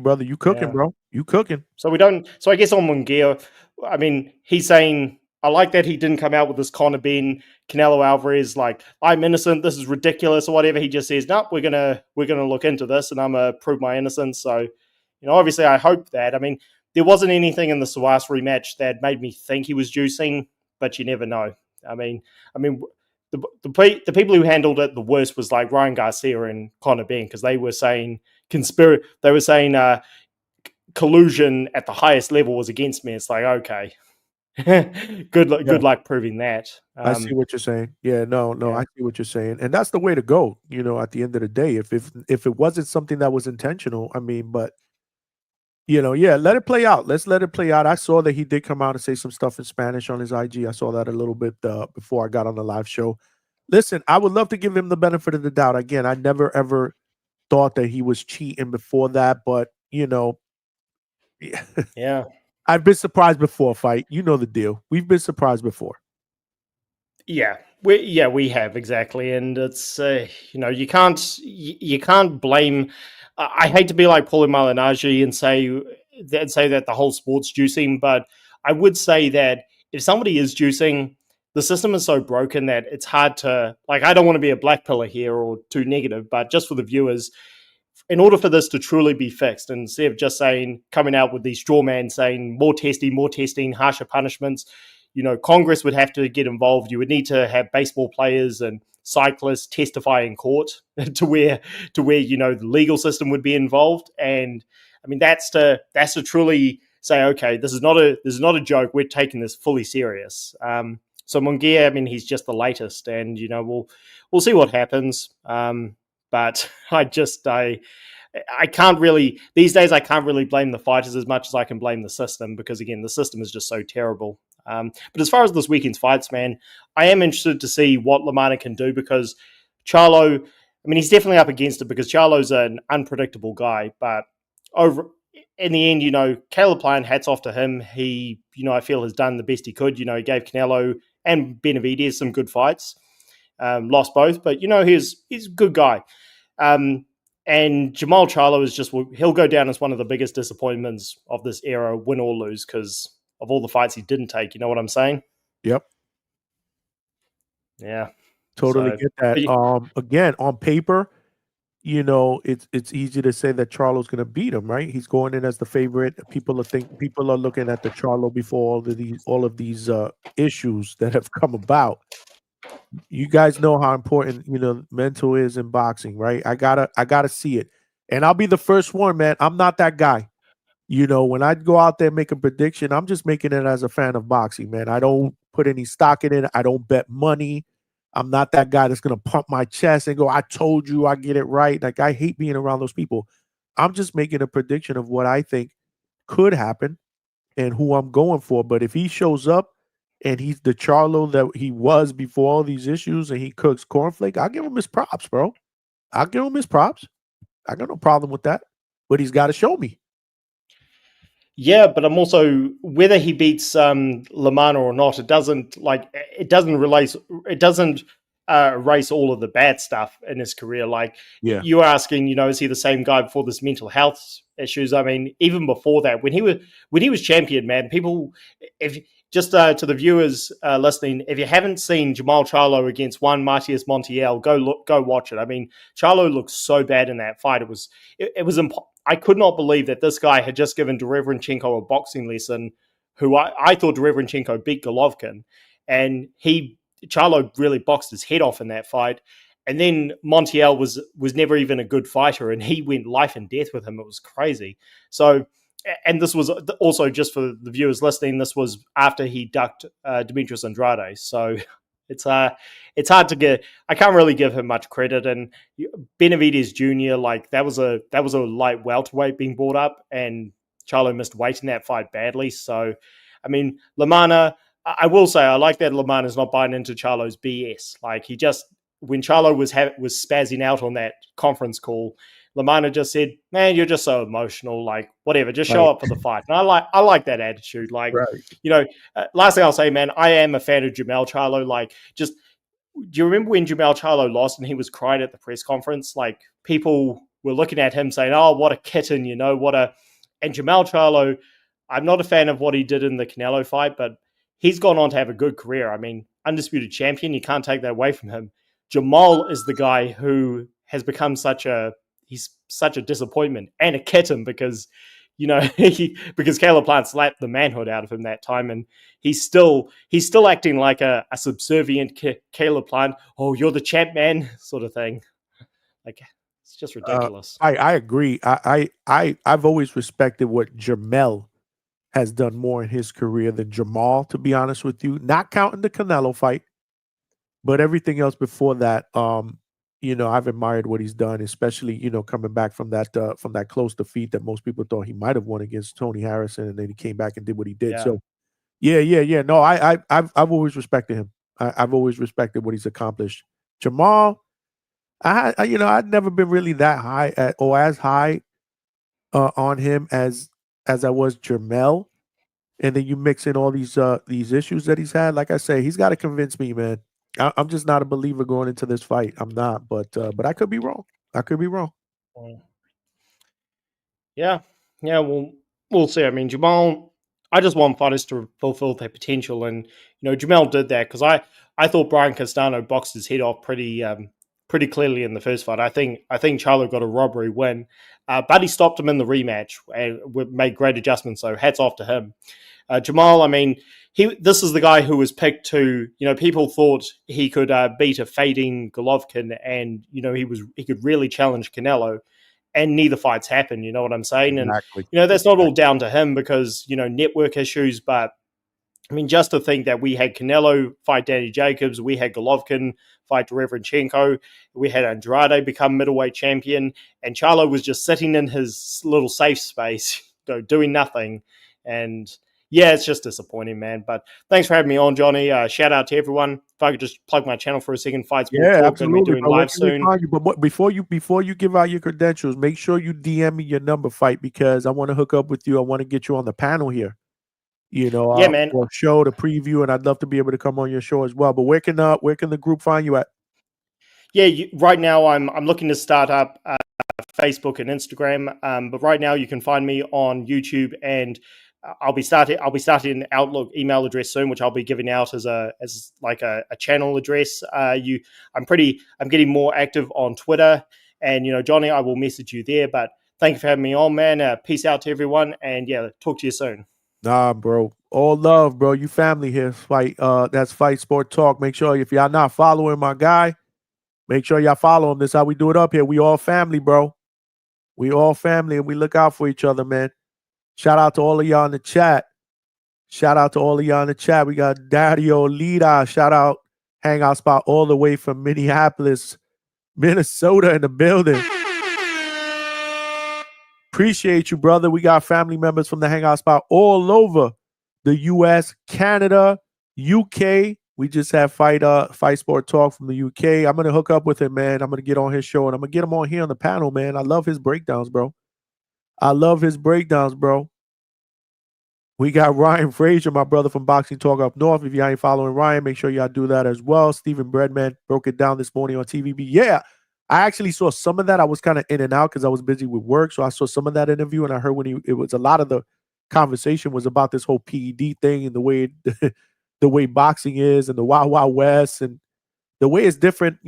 brother. You cooking, bro. You cooking. So I guess on Munguia, I mean, he's saying, I like that he didn't come out with this Conor Ben, Canelo Alvarez, like, I'm innocent, this is ridiculous, or whatever. He just says, no, we're gonna look into this, and I'm gonna prove my innocence. So, obviously, I hope that. I mean, there wasn't anything in the Suarez rematch that made me think he was juicing, but you never know. I mean, the people who handled it the worst was like Ryan Garcia and Conor Ben, because they were saying collusion at the highest level was against me. It's like, okay. Good luck proving that. I see what you're saying. Yeah, no, I see what you're saying, and that's the way to go. At the end of the day, if it wasn't something that was intentional, I mean, but let it play out. Let's let it play out. I saw that he did come out and say some stuff in Spanish on his IG. I saw that a little bit before I got on the live show. Listen, I would love to give him the benefit of the doubt. Again, I never ever thought that he was cheating before that, but yeah. I've been surprised before, fight. You know the deal. We've been surprised before. Yeah, we have, exactly, and it's you can't blame. I hate to be like Paulie Malignaggi and say that the whole sport's juicing, but I would say that if somebody is juicing, the system is so broken that it's hard to, like, I don't want to be a black pillar here or too negative, but just for the viewers, in order for this to truly be fixed, and instead of just coming out with these straw man saying more testing, harsher punishments, Congress would have to get involved. You would need to have baseball players and cyclists testify in court to where the legal system would be involved. And I mean, that's to truly say, okay, this is not a joke. We're taking this fully serious. So Munguia, I mean, he's just the latest, and we'll see what happens. But I can't really, these days, I can't really blame the fighters as much as I can blame the system, because, again, the system is just so terrible. But as far as this weekend's fights, man, I am interested to see what LaManna can do, because Charlo, I mean, he's definitely up against it, because Charlo's an unpredictable guy. But in the end, Caleb Plant, hats off to him. He, I feel, has done the best he could. He gave Canelo and Benavidez some good fights. Lost both, but he's a good guy. And Jamal Charlo he'll go down as one of the biggest disappointments of this era, win or lose, because of all the fights he didn't take. You know what I'm saying? Yep. Yeah. Totally get that. Again, on paper, it's easy to say that Charlo's going to beat him, right? He's going in as the favorite. People are looking at the Charlo before all of these issues that have come about. You guys know how important mental is in boxing, right? I gotta see it, and I'll be the first one, man. I'm not that guy. When I go out there and make a prediction, I'm just making it as a fan of boxing, man. I don't put any stock in it. I don't bet money. I'm not that guy that's gonna pump my chest and go, "I told you, I get it right." Like, I hate being around those people. I'm just making a prediction of what I think could happen and who I'm going for. But if he shows up and he's the Charlo that he was before all these issues, and he cooks cornflake, I'll give him his props, bro. I'll give him his props. I got no problem with that. But he's got to show me. Yeah, but I'm also, whether he beats Lamana or not, it doesn't erase all of the bad stuff in his career. Like, Yeah. you were asking, is he the same guy before this mental health issues? I mean, even before that, when he was champion, man, people, if just to the viewers listening, if you haven't seen Jamal Charlo against one Matias Montiel, go watch it. I mean, Charlo looked so bad in that fight. It was I could not believe that this guy had just given Derevyanchenko a boxing lesson, who I thought Derevyanchenko beat Golovkin, and Charlo really boxed his head off in that fight. And then Montiel was never even a good fighter, and he went life and death with him. It was crazy. So, and this was also, just for the viewers listening, this was after he ducked Demetrius Andrade. So it's hard to get. I can't really give him much credit. And Benavidez Jr., like that was a light welterweight being brought up, and Charlo missed weight in that fight badly. So, I mean, Lamana, I will say I like that Lamana's not buying into Charlo's BS. Like, he just, when Charlo was spazzing out on that conference call, Lamana just said, "Man, you're just so emotional. Like, whatever, just show up for the fight." And I like that attitude. Like, last thing I'll say, man, I am a fan of Jamel Charlo. Like, just, do you remember when Jamel Charlo lost and he was crying at the press conference? Like, people were looking at him saying, "Oh, what a kitten, and Jamel Charlo, I'm not a fan of what he did in the Canelo fight, but he's gone on to have a good career. I mean, undisputed champion, you can't take that away from him. Jamal is the guy who has become such a disappointment and a kitten because, because Caleb Plant slapped the manhood out of him that time, and he's still acting like a subservient Caleb Plant. "Oh, you're the champ, man," sort of thing. Like, it's just ridiculous. I agree. I've always respected what Jamel has done more in his career than Jamal, to be honest with you. Not counting the Canelo fight, but everything else before that. I've admired what he's done, especially, coming back from that close defeat that most people thought he might have won against Tony Harrison, and then he came back and did what he did. Yeah. So, yeah. No, I've always respected him. I've always respected what he's accomplished. Jamal, I'd never been really that high as high on him as I was Jamel. And then you mix in all these issues that he's had. Like I say, he's got to convince me, man. I'm just not a believer going into this fight. I'm not, but I could be wrong. Yeah. We'll see. I mean, Jamal, I just want fighters to fulfill their potential, and Jamal did that, because I thought Brian Castano boxed his head off pretty clearly in the first fight. I think Charlo got a robbery win, but he stopped him in the rematch and made great adjustments. So hats off to him. Jamal, I mean, this is the guy who was picked to, people thought he could beat a fading Golovkin, and he could really challenge Canelo, and neither fights happened. You know what I'm saying? Exactly. And that's not all down to him, because network issues, but I mean, just to think that we had Canelo fight Danny Jacobs, we had Golovkin fight Derevyanchenko, we had Andrade become middleweight champion, and Charlo was just sitting in his little safe space, doing nothing. And yeah, it's just disappointing, man. But thanks for having me on, Johnny. Shout out to everyone. If I could just plug my channel for a second, Fights More Talk, absolutely. We're doing live soon. But before you give out your credentials, make sure you DM me your number, Fight, because I want to hook up with you. I want to get you on the panel here. Yeah, man. For a show to preview, and I'd love to be able to come on your show as well. But where can the group find you at? Yeah, right now I'm looking to start up Facebook and Instagram. But right now you can find me on YouTube, and I'll be starting an Outlook email address soon, which I'll be giving out as a channel address. I'm getting more active on Twitter, and Johnny, I will message you there. But thank you for having me on, man. Peace out to everyone, and yeah, talk to you soon. Nah, bro. All love, bro. You family here. Fight. That's Fight Sport Talk. Make sure if y'all not following my guy, make sure y'all follow him. This is how we do it up here. We all family, bro. We all family, and we look out for each other, man. Shout out to all of y'all in the chat. We got Dario Lida. Shout out Hangout Spot all the way from Minneapolis, Minnesota in the building. Appreciate you, brother. We got family members from the Hangout Spot all over the U.S., Canada, UK. We just had Fight Sport Talk from the UK. I'm gonna hook up with him, man. I'm gonna get on his show and I'm gonna get him on here on the panel, man. I love his breakdowns, bro. We got Ryan Frazier, my brother from Boxing Talk up north. If you ain't following Ryan, make sure y'all do that as well. Stephen Breadman broke it down this morning on TVB. Yeah, I actually saw some of that. I was kind of in and out because I was busy with work, so I saw some of that interview, and I heard it was a lot of the conversation was about this whole PED thing and the way the way boxing is and the Wild Wild West and the way it's different,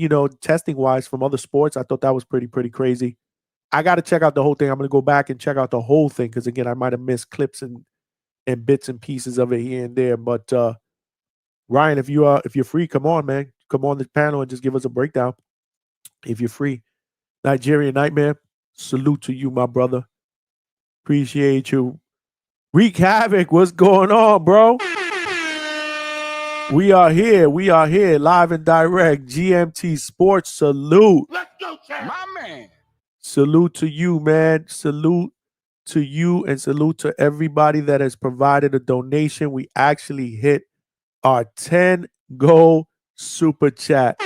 testing wise from other sports. I thought that was pretty crazy. I got to check out the whole thing. I'm going to go back and check out the whole thing because again, I might have missed clips and bits and pieces of it here and there. But Ryan, if you're free, come on, man. Come on the panel and just give us a breakdown. If you're free. Nigerian Nightmare, salute to you, my brother. Appreciate you. Wreak Havoc, what's going on, bro? We are here, live and direct. GMT Sports, salute. Let's go, champ. My man. Salute to you, man. Salute to you and salute to everybody that has provided a donation. We actually hit our 10-goal super chat.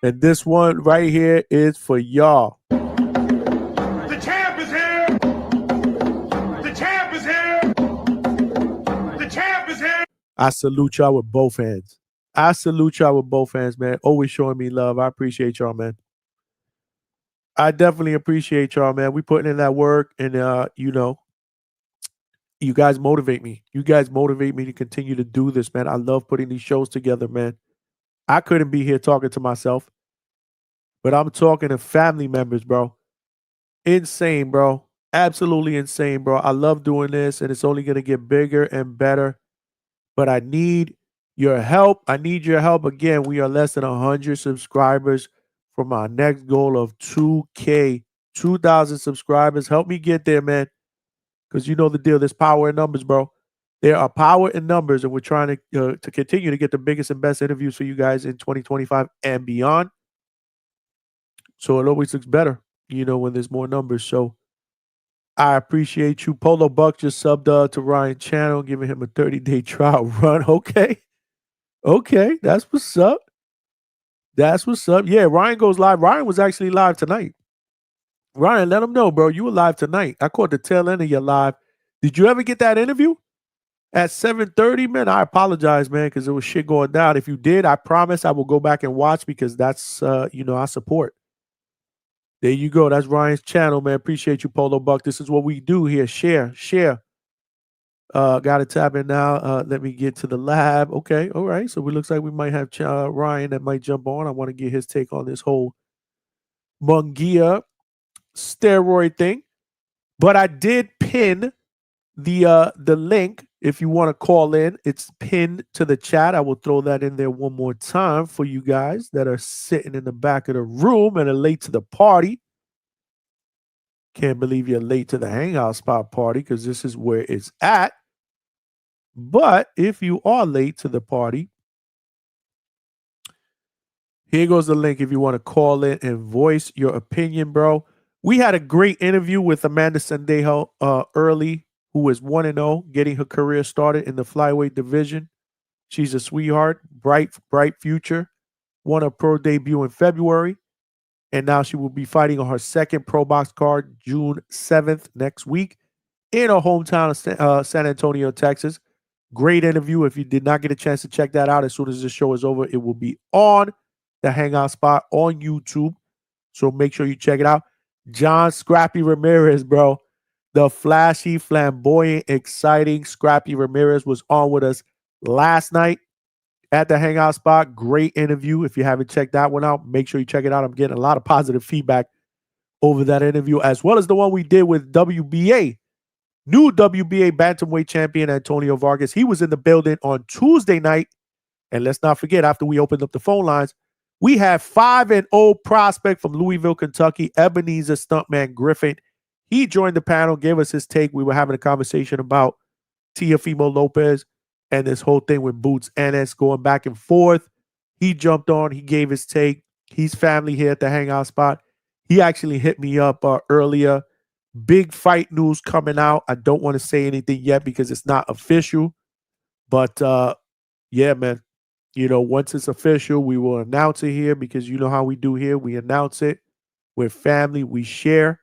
And this one right here is for y'all. The champ is here. The champ is here. The champ is here. I salute y'all with both hands. Man. Always showing me love. I appreciate y'all, man. I definitely appreciate y'all, man. We putting in that work and, you guys motivate me. You guys motivate me to continue to do this, man. I love putting these shows together, man. I couldn't be here talking to myself, but I'm talking to family members, bro. Insane, bro. Absolutely insane, bro. I love doing this and it's only going to get bigger and better, but I need your help. Again, we are less than 100 subscribers from our next goal of 2K, 2,000 subscribers. Help me get there, man. Because you know the deal. There's power in numbers, bro. There are power in numbers, and we're trying to continue to get the biggest and best interviews for you guys in 2025 and beyond. So it always looks better, when there's more numbers. So I appreciate you. Polo Buck just subbed to Ryan's channel, giving him a 30-day trial run. Okay, that's what's up. Yeah, Ryan goes live. Ryan was actually live tonight. Ryan, let him know, bro. You were live tonight. I caught the tail end of your live. Did you ever get that interview at 7:30, man? I apologize, man, because there was shit going down. If you did, I promise I will go back and watch because that's, I support. There you go. That's Ryan's channel, man. Appreciate you, Polo Buck. This is what we do here. Share. Got to tap in now. Let me get to the lab. Okay, all right. So it looks like we might have Ryan that might jump on. I want to get his take on this whole Munguia steroid thing. But I did pin the link if you want to call in. It's pinned to the chat. I will throw that in there one more time for you guys that are sitting in the back of the room and are late to the party. Can't believe you're late to the Hangout spot party because this is where it's at. But if you are late to the party, here goes the link if you want to call in and voice your opinion, bro. We had a great interview with Amanda Sendejo early, who is 1-0, getting her career started in the flyweight division. She's a sweetheart, bright future. Won a pro debut in February. And now she will be fighting on her second pro box card June 7th next week in her hometown of San Antonio, Texas. Great interview. If you did not get a chance to check that out, as soon as this show is over, it will be on the Hangout spot on YouTube. So make sure you check it out. John Scrappy Ramirez, bro. The flashy, flamboyant, exciting Scrappy Ramirez was on with us last night at the Hangout spot. Great interview. If you haven't checked that one out, make sure you check it out. I'm getting a lot of positive feedback over that interview, as well as the one we did with WBA, new WBA bantamweight champion Antonio Vargas. He was in the building on Tuesday night. And let's not forget, after we opened up the phone lines, we had 5-0 prospect from Louisville, Kentucky, Ebenezer Stuntman Griffin. He joined the panel, gave us his take. We were having a conversation about Teofimo Lopez and this whole thing with Boots Ennis going back and forth. He jumped on. He gave his take. He's family here at the Hangout spot. He actually hit me up earlier. Big fight news coming out. I don't want to say anything yet because it's not official. But yeah, man. Once it's official, we will announce it here because you know how we do here. We announce it. We're family. We share.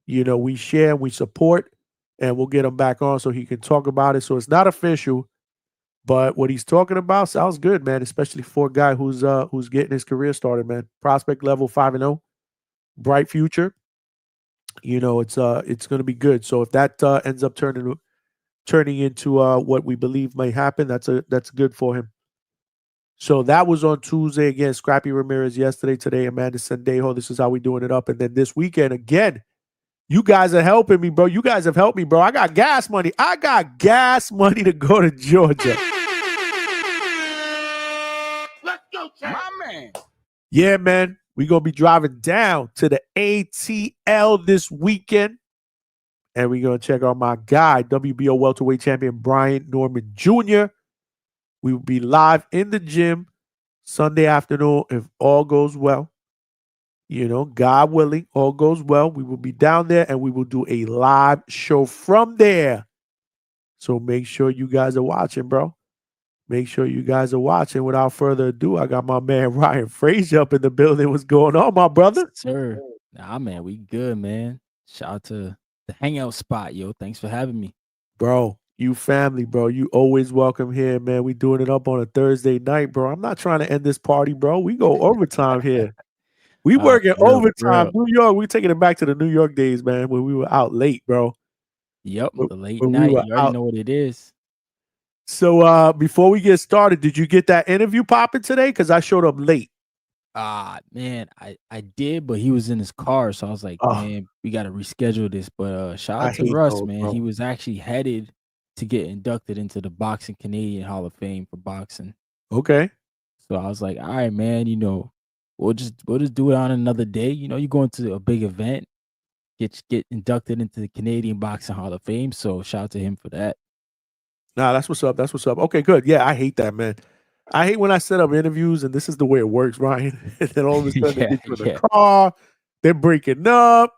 We share, we support, and we'll get him back on so he can talk about it. So it's not official, but what he's talking about sounds good, man. Especially for a guy who's getting his career started, man. Prospect level 5-0, bright future. It's going to be good. So if that ends up turning into what we believe may happen, that's good for him. So that was on Tuesday again. Scrappy Ramirez yesterday, today Amanda Sendejo. This is how we doing it up, and then this weekend again. You guys are helping me, bro. You guys have helped me, bro. I got gas money. I got gas money to go to Georgia. Let's go, champ. My man. Yeah, man. We're going to be driving down to the ATL this weekend. And we're going to check out my guy, WBO welterweight champion Brian Norman Jr. We will be live in the gym Sunday afternoon if all goes well. God willing, all goes well. We will be down there and we will do a live show from there. So make sure you guys are watching, bro. Make sure you guys are watching. Without further ado, I got my man Ryan Frazier up in the building. What's going on, my brother? Sir. Nah, man, we good, man. Shout out to the Hangout spot, yo. Thanks for having me. Bro, you family, bro. You always welcome here, man. We doing it up on a Thursday night, bro. I'm not trying to end this party, bro. We go overtime here. We working overtime. New York, we taking it back to the New York days, man, when we were out late, bro. Yep, the late night. You already know what it is. So before we get started, did you get that interview popping today? Because I showed up late. Man, I did, but he was in his car, so I was like, man, we got to reschedule this. But shout out to Russ, man. Bro. He was actually headed to get inducted into the Boxing Canadian Hall of Fame for boxing. Okay. So I was like, all right, man, we'll just do it on another day. You go into a big event, get inducted into the Canadian Boxing Hall of Fame. So shout out to him for that. Nah, that's what's up. That's what's up. Okay, good. Yeah, I hate that, man. I hate when I set up interviews and this is the way it works, Ryan. And then all of a sudden they get you in the car, they're breaking up.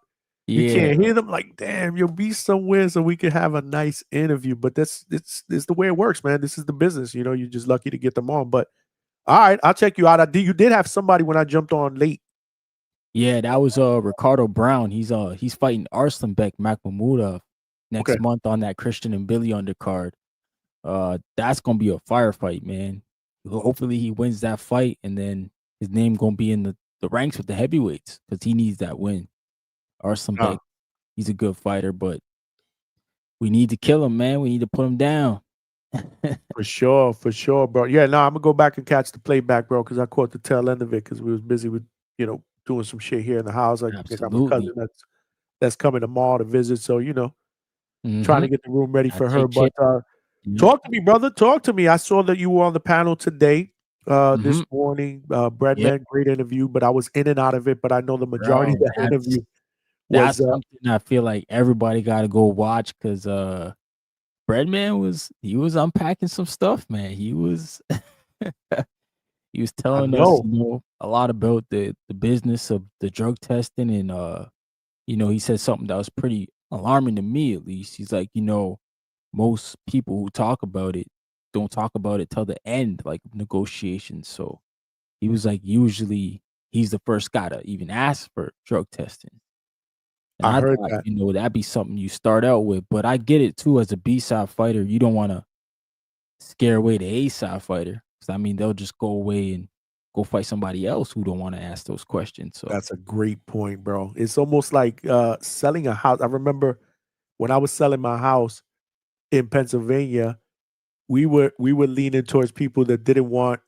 You can't hear them. Like, damn, you'll be somewhere so we can have a nice interview. But it's the way it works, man. This is the business. You're just lucky to get them on. But all right, I'll check you out. You did have somebody when I jumped on late. Yeah, that was Ricardo Brown. He's fighting Arslanbek Makhmudov next month on that Christian and Billy undercard. That's gonna be a firefight, man. Hopefully he wins that fight, and then his name gonna be in the ranks with the heavyweights because he needs that win. Arslanbek, he's a good fighter, but we need to kill him, man. We need to put him down. For sure, bro. Yeah, no, I'm gonna go back and catch the playback, bro, because I caught the tail end of it because we was busy with doing some shit here in the house. I got my cousin that's coming tomorrow to visit, so trying to get the room ready for her. But talk to me, brother. Talk to me. I saw that you were on the panel today, this morning. Breadman, great interview, but I was in and out of it. But I know the majority of that interview was something I feel like everybody got to go watch because Breadman was unpacking some stuff, man. He was he was telling us a lot about the business of the drug testing, and he said something that was pretty alarming to me, at least. He's like, most people who talk about it don't talk about it till the end, like negotiations. So he was like, usually he's the first guy to even ask for drug testing. And I heard thought, that. that'd be something you start out with, but I get it too. As a B-side fighter, you don't want to scare away the A-side fighter. Because they'll just go away and go fight somebody else who don't want to ask those questions. So that's a great point, bro. It's almost like selling a house. I remember when I was selling my house in Pennsylvania, we were leaning towards people that didn't want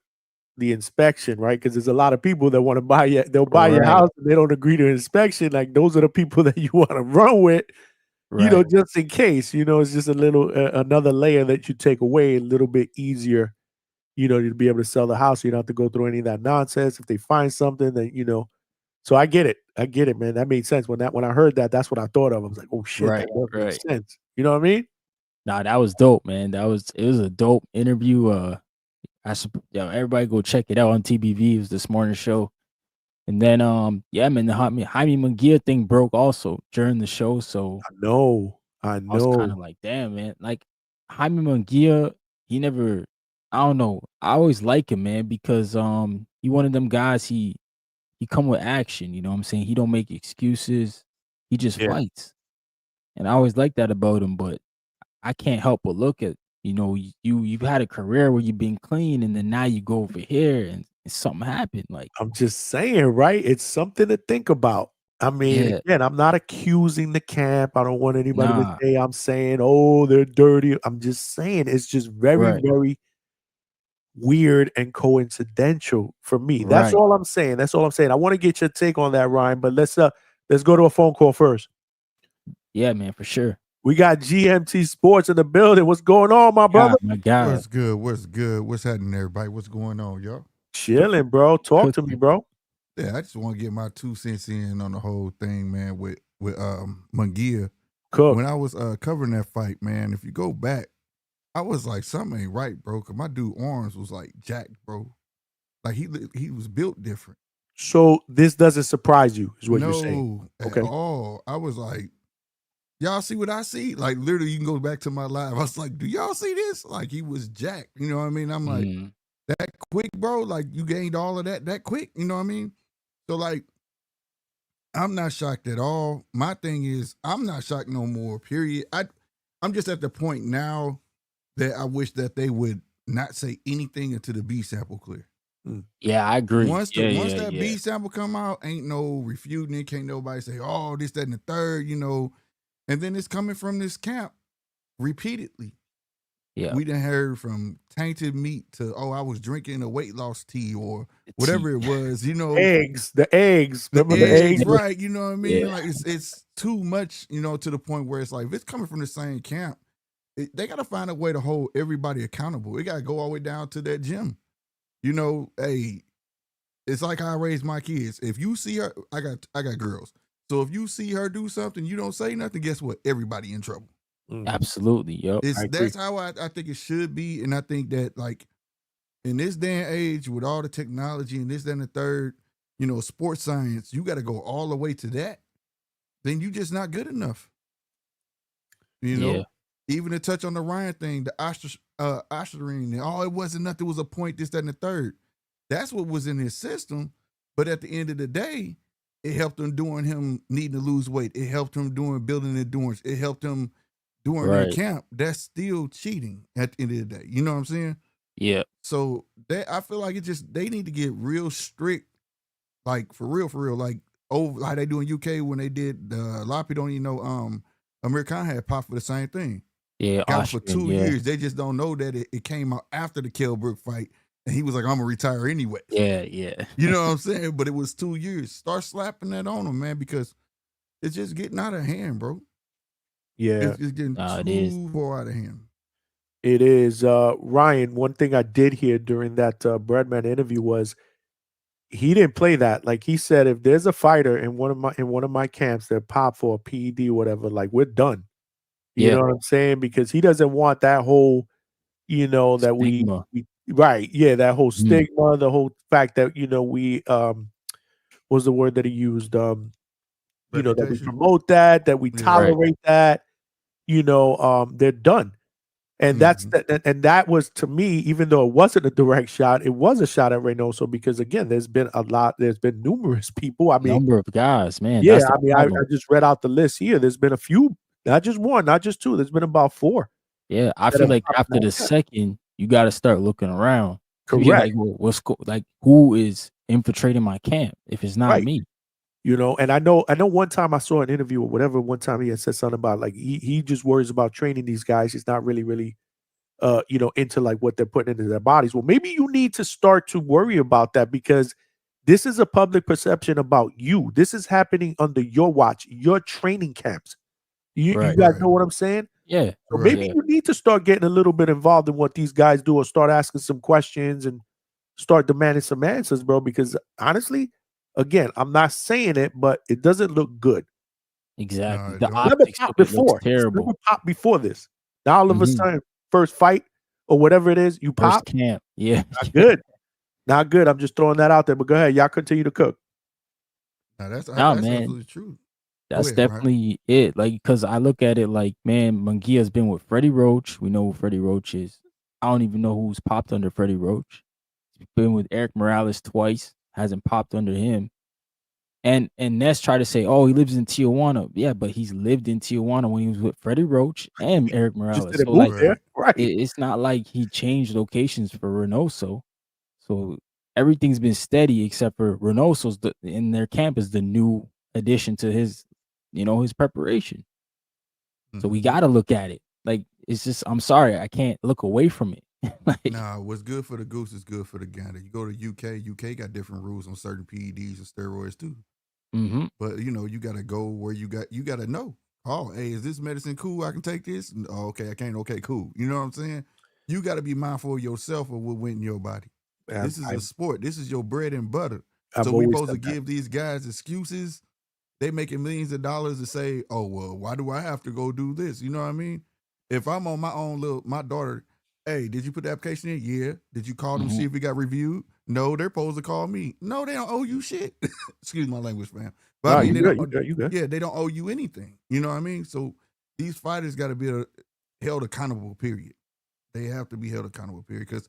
the inspection, right? Because there's a lot of people that want to buy it. They'll buy your house and they don't agree to inspection. Like those are the people that you want to run with, just in case. It's just a little another layer that you take away, a little bit easier, to be able to sell the house. You don't have to go through any of that nonsense. If they find something that so I get it, man. That made sense when I heard that. That's what I thought of. I was like, oh shit, that does make sense. You know what I mean? Nah, that was dope, man. It was a dope interview. Everybody go check it out on TBV. It was this morning's show. And then man, the Jaime Munguia thing broke also during the show. So I know. I was kind of like, damn, man. Like Jaime Munguia, he never. I don't know. I always like him, man, because he one of them guys. He come with action. You know what I'm saying? He don't make excuses. He just Yeah. fights, and I always like that about him. But I can't help but look at you've had a career where you've been clean, and then now you go over here and something happened. Like, I'm just saying, right? It's something to think about. I mean, yeah, again, I'm not accusing the camp. I don't want anybody to nah, say I'm saying, oh, they're dirty. I'm just saying it's just very, right, very weird and coincidental for me. That's right. all I'm saying. That's all I'm saying. I want to get your take on that, Ryan, but let's go to a phone call first. Yeah, man, for sure. We got GMT Sports in the building. What's going on, my brother? My God, What's good? What's good? What's happening, everybody? What's going on, y'all? Chilling, bro. Talk to me, cooking. bro. Yeah, I just want to get my 2 cents in on the whole thing, man. With Munguia, Cook. when I was covering that fight, man. If you go back, I was like, something ain't right, bro. Cause my dude arms was like jacked, bro. Like he was built different. So this doesn't surprise you, is what you're saying. No, at Okay. all. I was like, y'all see what I see? Like literally, you can go back to my live. I was like, do y'all see this? Like he was jacked. You know what I mean? I'm like, Mm, that quick, bro. Like you gained all of that quick. You know what I mean? So like, I'm not shocked at all. My thing is, I'm not shocked no more. Period. I'm just at the point now that I wish that they would not say anything until the B sample clear. yeah, I agree. Once Yeah, that yeah. B sample come out, ain't no refuting it. Can't nobody say, oh, this, that, and the third, you know. And then it's coming from this camp repeatedly. Yeah. We done heard from tainted meat to, oh, I was drinking a weight loss tea or whatever it was, you know. The eggs. Remember the eggs? Right, you know what I mean? Yeah. Like it's too much, you know, to the point where it's like, if it's coming from the same camp, they got to find a way to hold everybody accountable. It got to go all the way down to that gym. You know, hey, it's like how I raise my kids. If you see her, I got girls. So if you see her do something, you don't say nothing, guess what? Everybody in trouble. Absolutely. Yep. That's how I think it should be. And I think that like in this day and age with all the technology and this, that, and the third, you know, sports science, you got to go all the way to that. Then you just not good enough. You know, even to touch on the Ryan thing, the Osterine, oh, it wasn't nothing, it was a point, this, that, and the third. That's what was in his system. But at the end of the day, it helped him doing him needing to lose weight. It helped him doing building endurance. It helped him during the camp. That's still cheating at the end of the day. You know what I'm saying? Yeah. So that I feel like they need to get real strict, like for real, like over like they do in UK when they did a lot of people don't even know Amir Khan had popped for the same thing. Yeah, got for 2 years. They just don't know that it came out after the Kell Brook fight, and he was like, "I'm gonna retire anyway." Yeah. You know what I'm saying? But it was 2 years. Start slapping that on him, man, because it's just getting out of hand, bro. Yeah. It's getting too far out of hand. It is. Ryan, one thing I did hear during that Breadman interview was he didn't play that. Like he said, if there's a fighter in one of my camps that pop for a PED or whatever, like we're done. You know what I'm saying? Because he doesn't want that whole, you know, that stigma. we right. Yeah, that whole stigma, the whole fact that, you know, we what was the word that he used? You know, that we promote that we tolerate that, you know, they're done. And that's that was, to me, even though it wasn't a direct shot, it was a shot at Reynoso because again, there's been numerous people. I mean, number of guys, man. Yeah, That's the I mean, I just read out the list here. There's been a few, not just one, not just two. There's been about 4. Yeah, I feel like after the second, you got to start looking around. Correct. Like, who is infiltrating my camp if it's not me? You know, and I know one time I saw an interview or whatever, one time he had said something about like he just worries about training these guys. He's not really you know, into like what they're putting into their bodies. Well, maybe you need to start to worry about that because this is a public perception about you. This is happening under your watch, your training camps. You guys know what I'm saying? Yeah. So maybe you need to start getting a little bit involved in what these guys do or start asking some questions and start demanding some answers, bro, because honestly, again, I'm not saying it, but it doesn't look good. Exactly. The never optics popped looks before. terrible. Never popped before this. Now all of a sudden, first fight or whatever it is, you pop. First camp. Yeah. Not good. Not good. I'm just throwing that out there. But go ahead. Y'all continue to cook. That's man. absolutely true. That's definitely it. Like, because I look at it like, man, Munguia's been with Freddie Roach. We know who Freddie Roach is. I don't even know who's popped under Freddie Roach. He's been with Eric Morales twice, hasn't popped under him. And Ness tried to say, "Oh, he lives in Tijuana." Yeah, but he's lived in Tijuana when he was with Freddie Roach and Eric Just Morales. didn't So move like, there, right? it's not like he changed locations for Reynoso. So everything's been steady except for Reynoso's in their camp is the new addition to his, his preparation. So we got to look at it. Like, it's just, I'm sorry, I can't look away from it. Like, Nah, what's good for the goose is good for the gander. You go to UK got different rules on certain PEDs and steroids too. mhm. But you gotta go where you gotta know. Oh, hey, is this medicine cool? I can take this? Oh, okay, I can't. Okay, cool. You know what I'm saying? You gotta be mindful of yourself of what went in your body. This is a sport. This is your bread and butter. I've So we always supposed to said that. give these guys excuses. They making millions of dollars to say, oh, well, why do I have to go do this? You know what I mean? If I'm on my own my daughter, hey, did you put the application in? Yeah. Did you call them, see if it got reviewed? No, they're supposed to call me. No, they don't owe you shit. Excuse my language, fam. But No, I mean, you good. You good. yeah, they don't owe you anything. You know what I mean? So these fighters got to be held accountable, period. They have to be held accountable, period. Because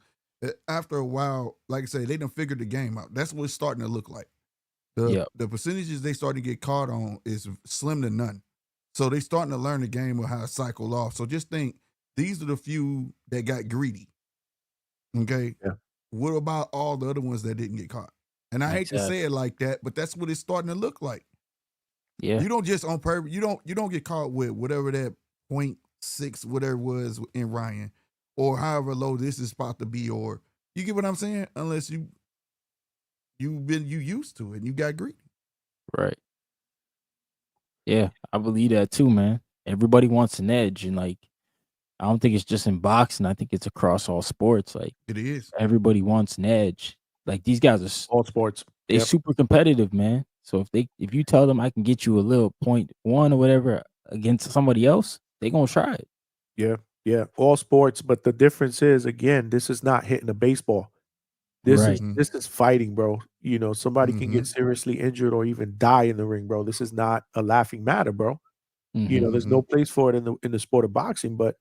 after a while, like I say, they done figured the game out. That's what it's starting to look like. The percentages they starting to get caught on is slim to none. So they starting to learn the game of how to cycle off. So just think, these are the few that got greedy. Okay? Yeah. What about all the other ones that didn't get caught? And I hate to say it like that, but that's what it's starting to look like. Yeah. You don't just on purpose, you don't get caught with whatever that 0.6, whatever it was in Ryan, or however low this is about to be, or you get what I'm saying? Unless you used to it and you got greedy. Right. Yeah, I believe that too, man. Everybody wants an edge, and like, I don't think it's just in boxing. I think it's across all sports. Like, it is. Everybody wants an edge. Like, these guys are all sports. They're super competitive, man. So if you tell them I can get you a little 0.1 or whatever against somebody else, they gonna try it. Yeah, all sports. But the difference is, again, this is not hitting a baseball. This is fighting, bro. Somebody can get seriously injured or even die in the ring, bro. This is not a laughing matter, bro. There's no place for it in the sport of boxing. But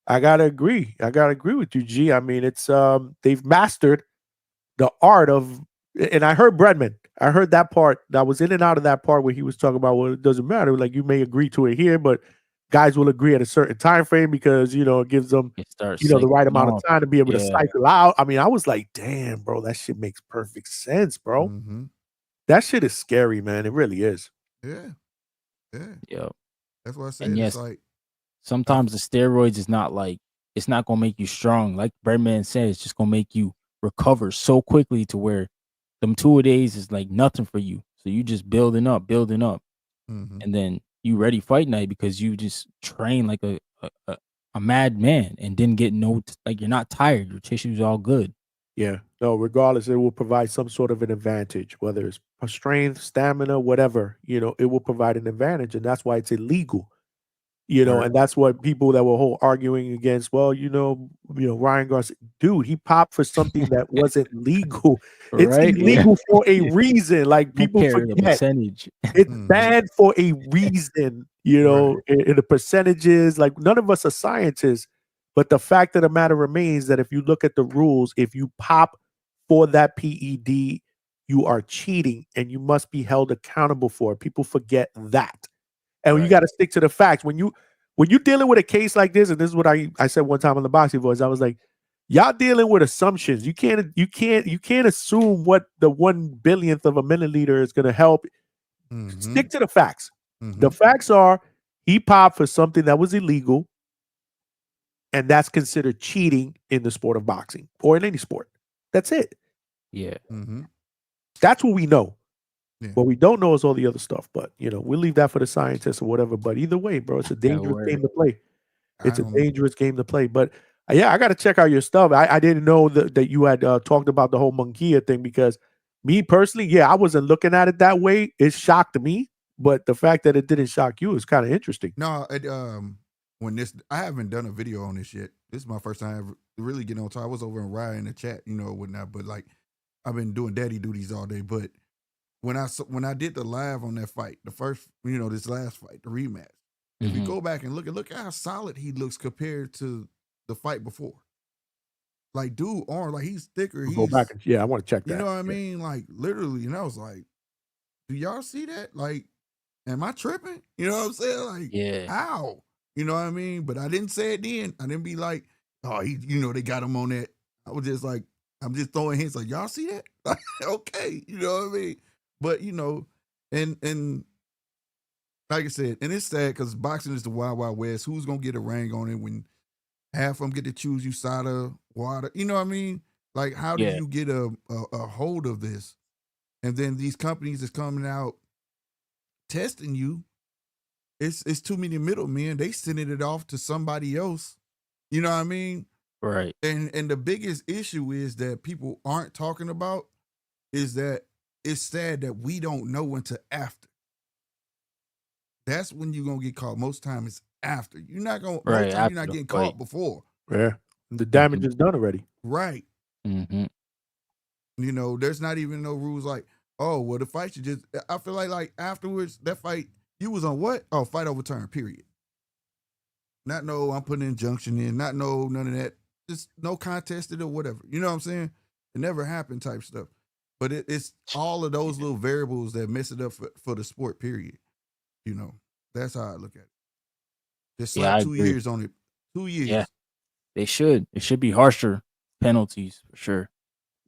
I gotta agree. With you, G. I mean, it's they've mastered the art of. And I heard Bredman. I heard that part. I was in and out of that part where he was talking about, well, it doesn't matter. Like, you may agree to it here, but guys will agree at a certain time frame because it gives them the right amount of time to be able to cycle out. I mean, I was like, damn, bro, that shit makes perfect sense, bro. That shit is scary, man. It really is. Yeah. Yeah. That's what I said. And yes, it's like sometimes the steroids is not like, it's not gonna make you strong. Like Birdman said, it's just gonna make you recover so quickly to where them 2 days is like nothing for you. So you just building up, and then you ready fight night because you just train like a madman and didn't get like you're not tired. Your tissue's all good. Yeah. No, regardless, it will provide some sort of an advantage, whether it's strength, stamina, whatever. It will provide an advantage, and that's why it's illegal. And that's what people that were arguing against. Well, Ryan Garcia, dude, he popped for something that wasn't legal. It's illegal for a reason. Like, people forget the percentage. it's banned for a reason. In the percentages. Like, none of us are scientists, but the fact of the matter remains that if you look at the rules, if you pop for that PED, you are cheating, and you must be held accountable for it. People forget that. And you got to stick to the facts. When you're dealing with a case like this, and this is what I said one time on the Boxing Voice, I was like, y'all dealing with assumptions. You can't assume what the 1/1000th of a milliliter is going to help. Stick to the facts. The facts are, he popped for something that was illegal, and that's considered cheating in the sport of boxing or in any sport. That's it. Yeah. That's what we know. Yeah. What we don't know is all the other stuff, but we'll leave that for the scientists or whatever. But either way, bro, it's a dangerous game to play. It's a dangerous game to play. But I got to check out your stuff. I didn't know that you had talked about the whole Munguia thing, because me personally, I wasn't looking at it that way. It shocked me, but the fact that it didn't shock you is kind of interesting. No, I haven't done a video on this yet. This is my first time ever really getting on top. I was over in Ryan in the chat, whatnot. But like, I've been doing daddy duties all day. But when I did the live on that fight, the first, this last fight, the rematch, if you go back and look at how solid he looks compared to the fight before. Like, dude, arm, like he's thicker. Go back He's, and yeah, I want to check that. you know what I Yeah. mean? Like literally, and I was like, do y'all see that? Like, am I tripping? You know what I'm saying? Like, Yeah. how? You know what I mean? But I didn't say it then. I didn't be like, oh, they got him on that. I was just like, I'm just throwing hints like, y'all see that? Like, okay, you know what I mean? But and like I said, and it's sad because boxing is the wild, wild west. Who's gonna get a ring on it when half of them get to choose USADA, water? You know what I mean? Like, how do Yeah. you get a hold of this? And then these companies is coming out testing you. It's too many middlemen. They sending it off to somebody else. You know what I mean? Right. And the biggest issue is that people aren't talking about is that it's sad that we don't know until after. That's when you're gonna get caught. Most time it's after. You're not gonna Right. most time you're After not the getting fight. caught before. Yeah. The damage is done already. Right. Mm-hmm. You know, there's not even no rules like, oh, well, the fight should just I feel like afterwards, that fight, you was on what? Oh, fight overturned, period. Not no, I'm putting an injunction in, not no, none of that. Just no contested or whatever. You know what I'm saying? It never happened type stuff. But it's all of those little variables that mess it up for the sport, period. You know, that's how I look at it. Just Yeah, I slap 2 agree. years on it. 2 years. Yeah. They should. It should be harsher penalties for sure.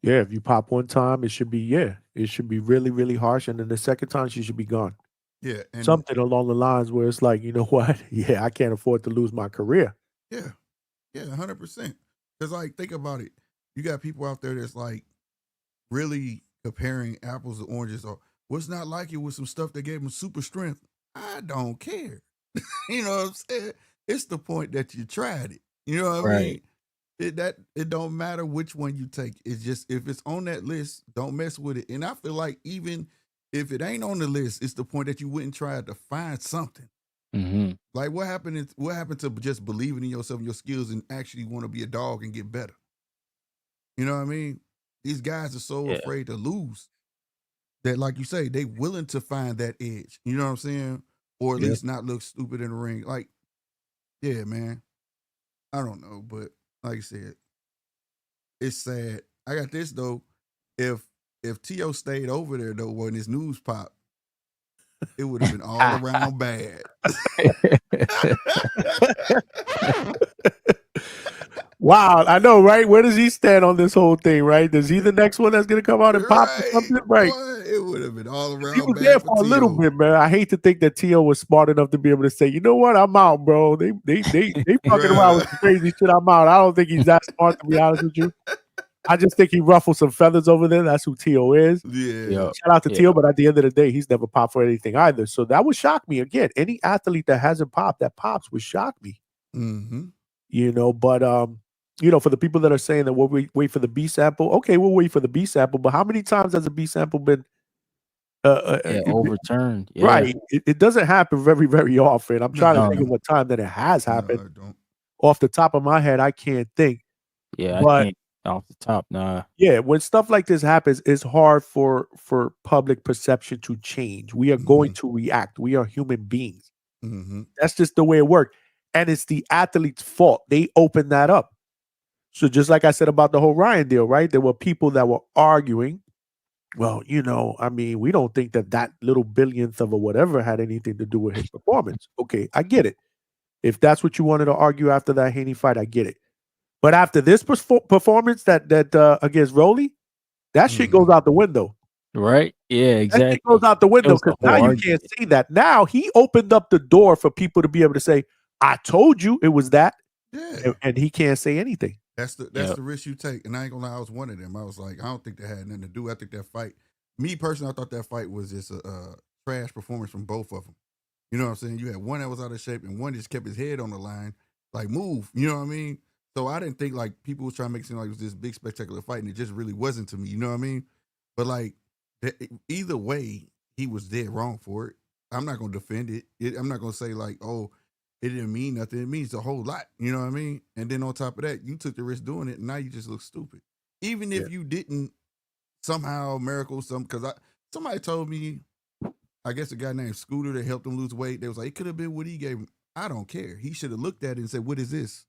Yeah, if you pop one time, it should be really, really harsh. And then the second time, she should be gone. Yeah. And Something along the lines where it's like, you know what? Yeah, I can't afford to lose my career. yeah. Yeah, 100%. Because, like, think about it. You got people out there that's, like, really comparing apples to oranges. Or what's not like it with some stuff that gave them super strength. I don't care. You know what I'm saying? It's the point that you tried it. You know what I mean? It don't matter which one you take. It's just if it's on that list, don't mess with it. And I feel like even if it ain't on the list, it's the point that you wouldn't try to find something. Mm-hmm. Like what happened to just believing in yourself and your skills and actually want to be a dog and get better? You know what I mean? These guys are so afraid to lose that, like you say, they willing to find that edge. You know what I'm saying? Or at least not look stupid in the ring. Like, yeah, man. I don't know, but like I said, it's sad. I got this though. If T.O. stayed over there though when his news popped, it would have been all around bad. Wow, I know, right? Where does he stand on this whole thing, right? Is he the next one that's gonna come out and pop or something? Right. Boy, it would have been all around He was bad there for for a little bit, man. I hate to think that T.O. was smart enough to be able to say, you know what, I'm out, bro. They fucking around with crazy shit. I'm out. I don't think he's that smart, to be honest with you. I just think he ruffled some feathers over there. That's who T.O. is. Yeah. Shout out to T.O., but at the end of the day, he's never popped for anything either. So that would shock me. Again, any athlete that hasn't popped, that pops would shock me. Mm-hmm. You know, but you know, for the people that are saying that we'll wait for the B sample, okay, we'll wait for the B sample. But how many times has the B sample been overturned? Yeah. Right. It doesn't happen very, very often. I'm trying to think of a time that it has happened. Off the top of my head, I can't think. Yeah, but I can't off the top. Nah. Yeah, when stuff like this happens, it's hard for public perception to change. We are going to react. We are human beings. Mm-hmm. That's just the way it works. And it's the athlete's fault. They opened that up. So just like I said about the whole Ryan deal, right? There were people that were arguing. Well, you know, I mean, we don't think that little billionth of or whatever had anything to do with his performance. Okay, I get it. If that's what you wanted to argue after that Haney fight, I get it. But after this performance that against Rolly, that shit goes out the window. Right? Yeah, exactly. That shit goes out the window because now you argument. can't see that. Now he opened up the door for people to be able to say, I told you it was that. Yeah. And he can't say anything. That's the risk you take. And I ain't gonna lie, I was one of them. I was like, I don't think that had nothing to do. I think that fight, me personally, I thought that fight was just a trash performance from both of them. You know what I'm saying? You had one that was out of shape and one just kept his head on the line, like move. You know what I mean? So I didn't think like people was trying to make it seem like it was this big spectacular fight, and it just really wasn't to me. You know what I mean? But like either way, he was dead wrong for it. I'm not gonna defend it. I'm not gonna say like, oh, it didn't mean nothing. It means a whole lot. You know what I mean? And then on top of that, you took the risk doing it, and now you just look stupid. Even if you didn't somehow miracle because somebody told me, I guess a guy named Scooter that helped him lose weight. They was like, it could have been what he gave him. I don't care. He should have looked at it and said, what is this?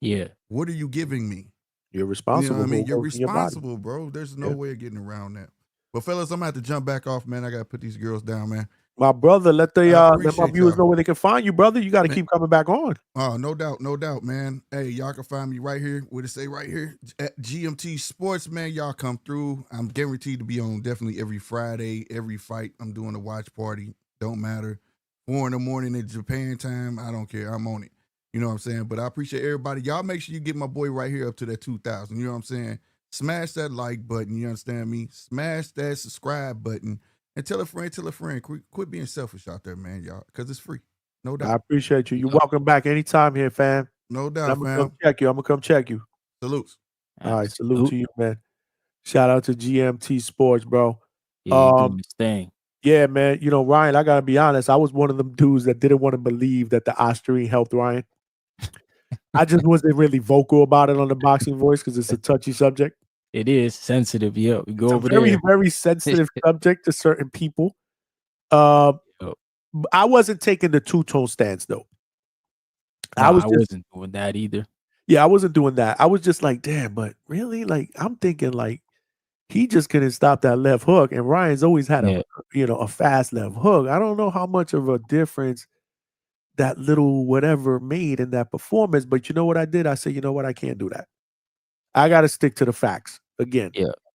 Yeah. What are you giving me? You're You responsible. know what I mean? for You're what goes in your body. responsible, bro. There's no Yeah. way of getting around that. But fellas, I'm gonna have to jump back off, man. I gotta put these girls down, man. My brother, let I my appreciate viewers y'all. know where they can find you, brother. You got to Man. keep coming back on. Oh, no doubt, man. Hey, y'all can find me right here. What it say right here at GMT Sports, man. Y'all come through. I'm guaranteed to be on definitely every Friday, every fight. I'm doing a watch party. Don't matter. 4 a.m. in Japan time. I don't care. I'm on it. You know what I'm saying? But I appreciate everybody. Y'all make sure you get my boy right here up to that 2,000. You know what I'm saying? Smash that like button. You understand me? Smash that subscribe button. And tell a friend. Quit being selfish out there, man, y'all, because it's free. No doubt. I appreciate you. You're welcome back anytime here, fam. No I'm doubt, gonna come fam. check you. I'm gonna come check you. Salutes. All right, salute to you, man. Shout out to GMT Sports, bro. Yeah, you doing this thing. Yeah, man. You know, Ryan, I gotta be honest. I was one of them dudes that didn't want to believe that the Osterine helped Ryan. I just wasn't really vocal about it on the Boxing Voice because it's a touchy subject. It is sensitive. Yeah, we go It's over a very, there. very sensitive subject to certain people. I wasn't taking the two-tone stance though. I wasn't doing that either. Yeah, I wasn't doing that. I was just like, damn, but really? Like, I'm thinking like he just couldn't stop that left hook. And Ryan's always had a fast left hook. I don't know how much of a difference that little whatever made in that performance. But you know what I did? I said, you know what? I can't do that. I got to stick to the facts. Again,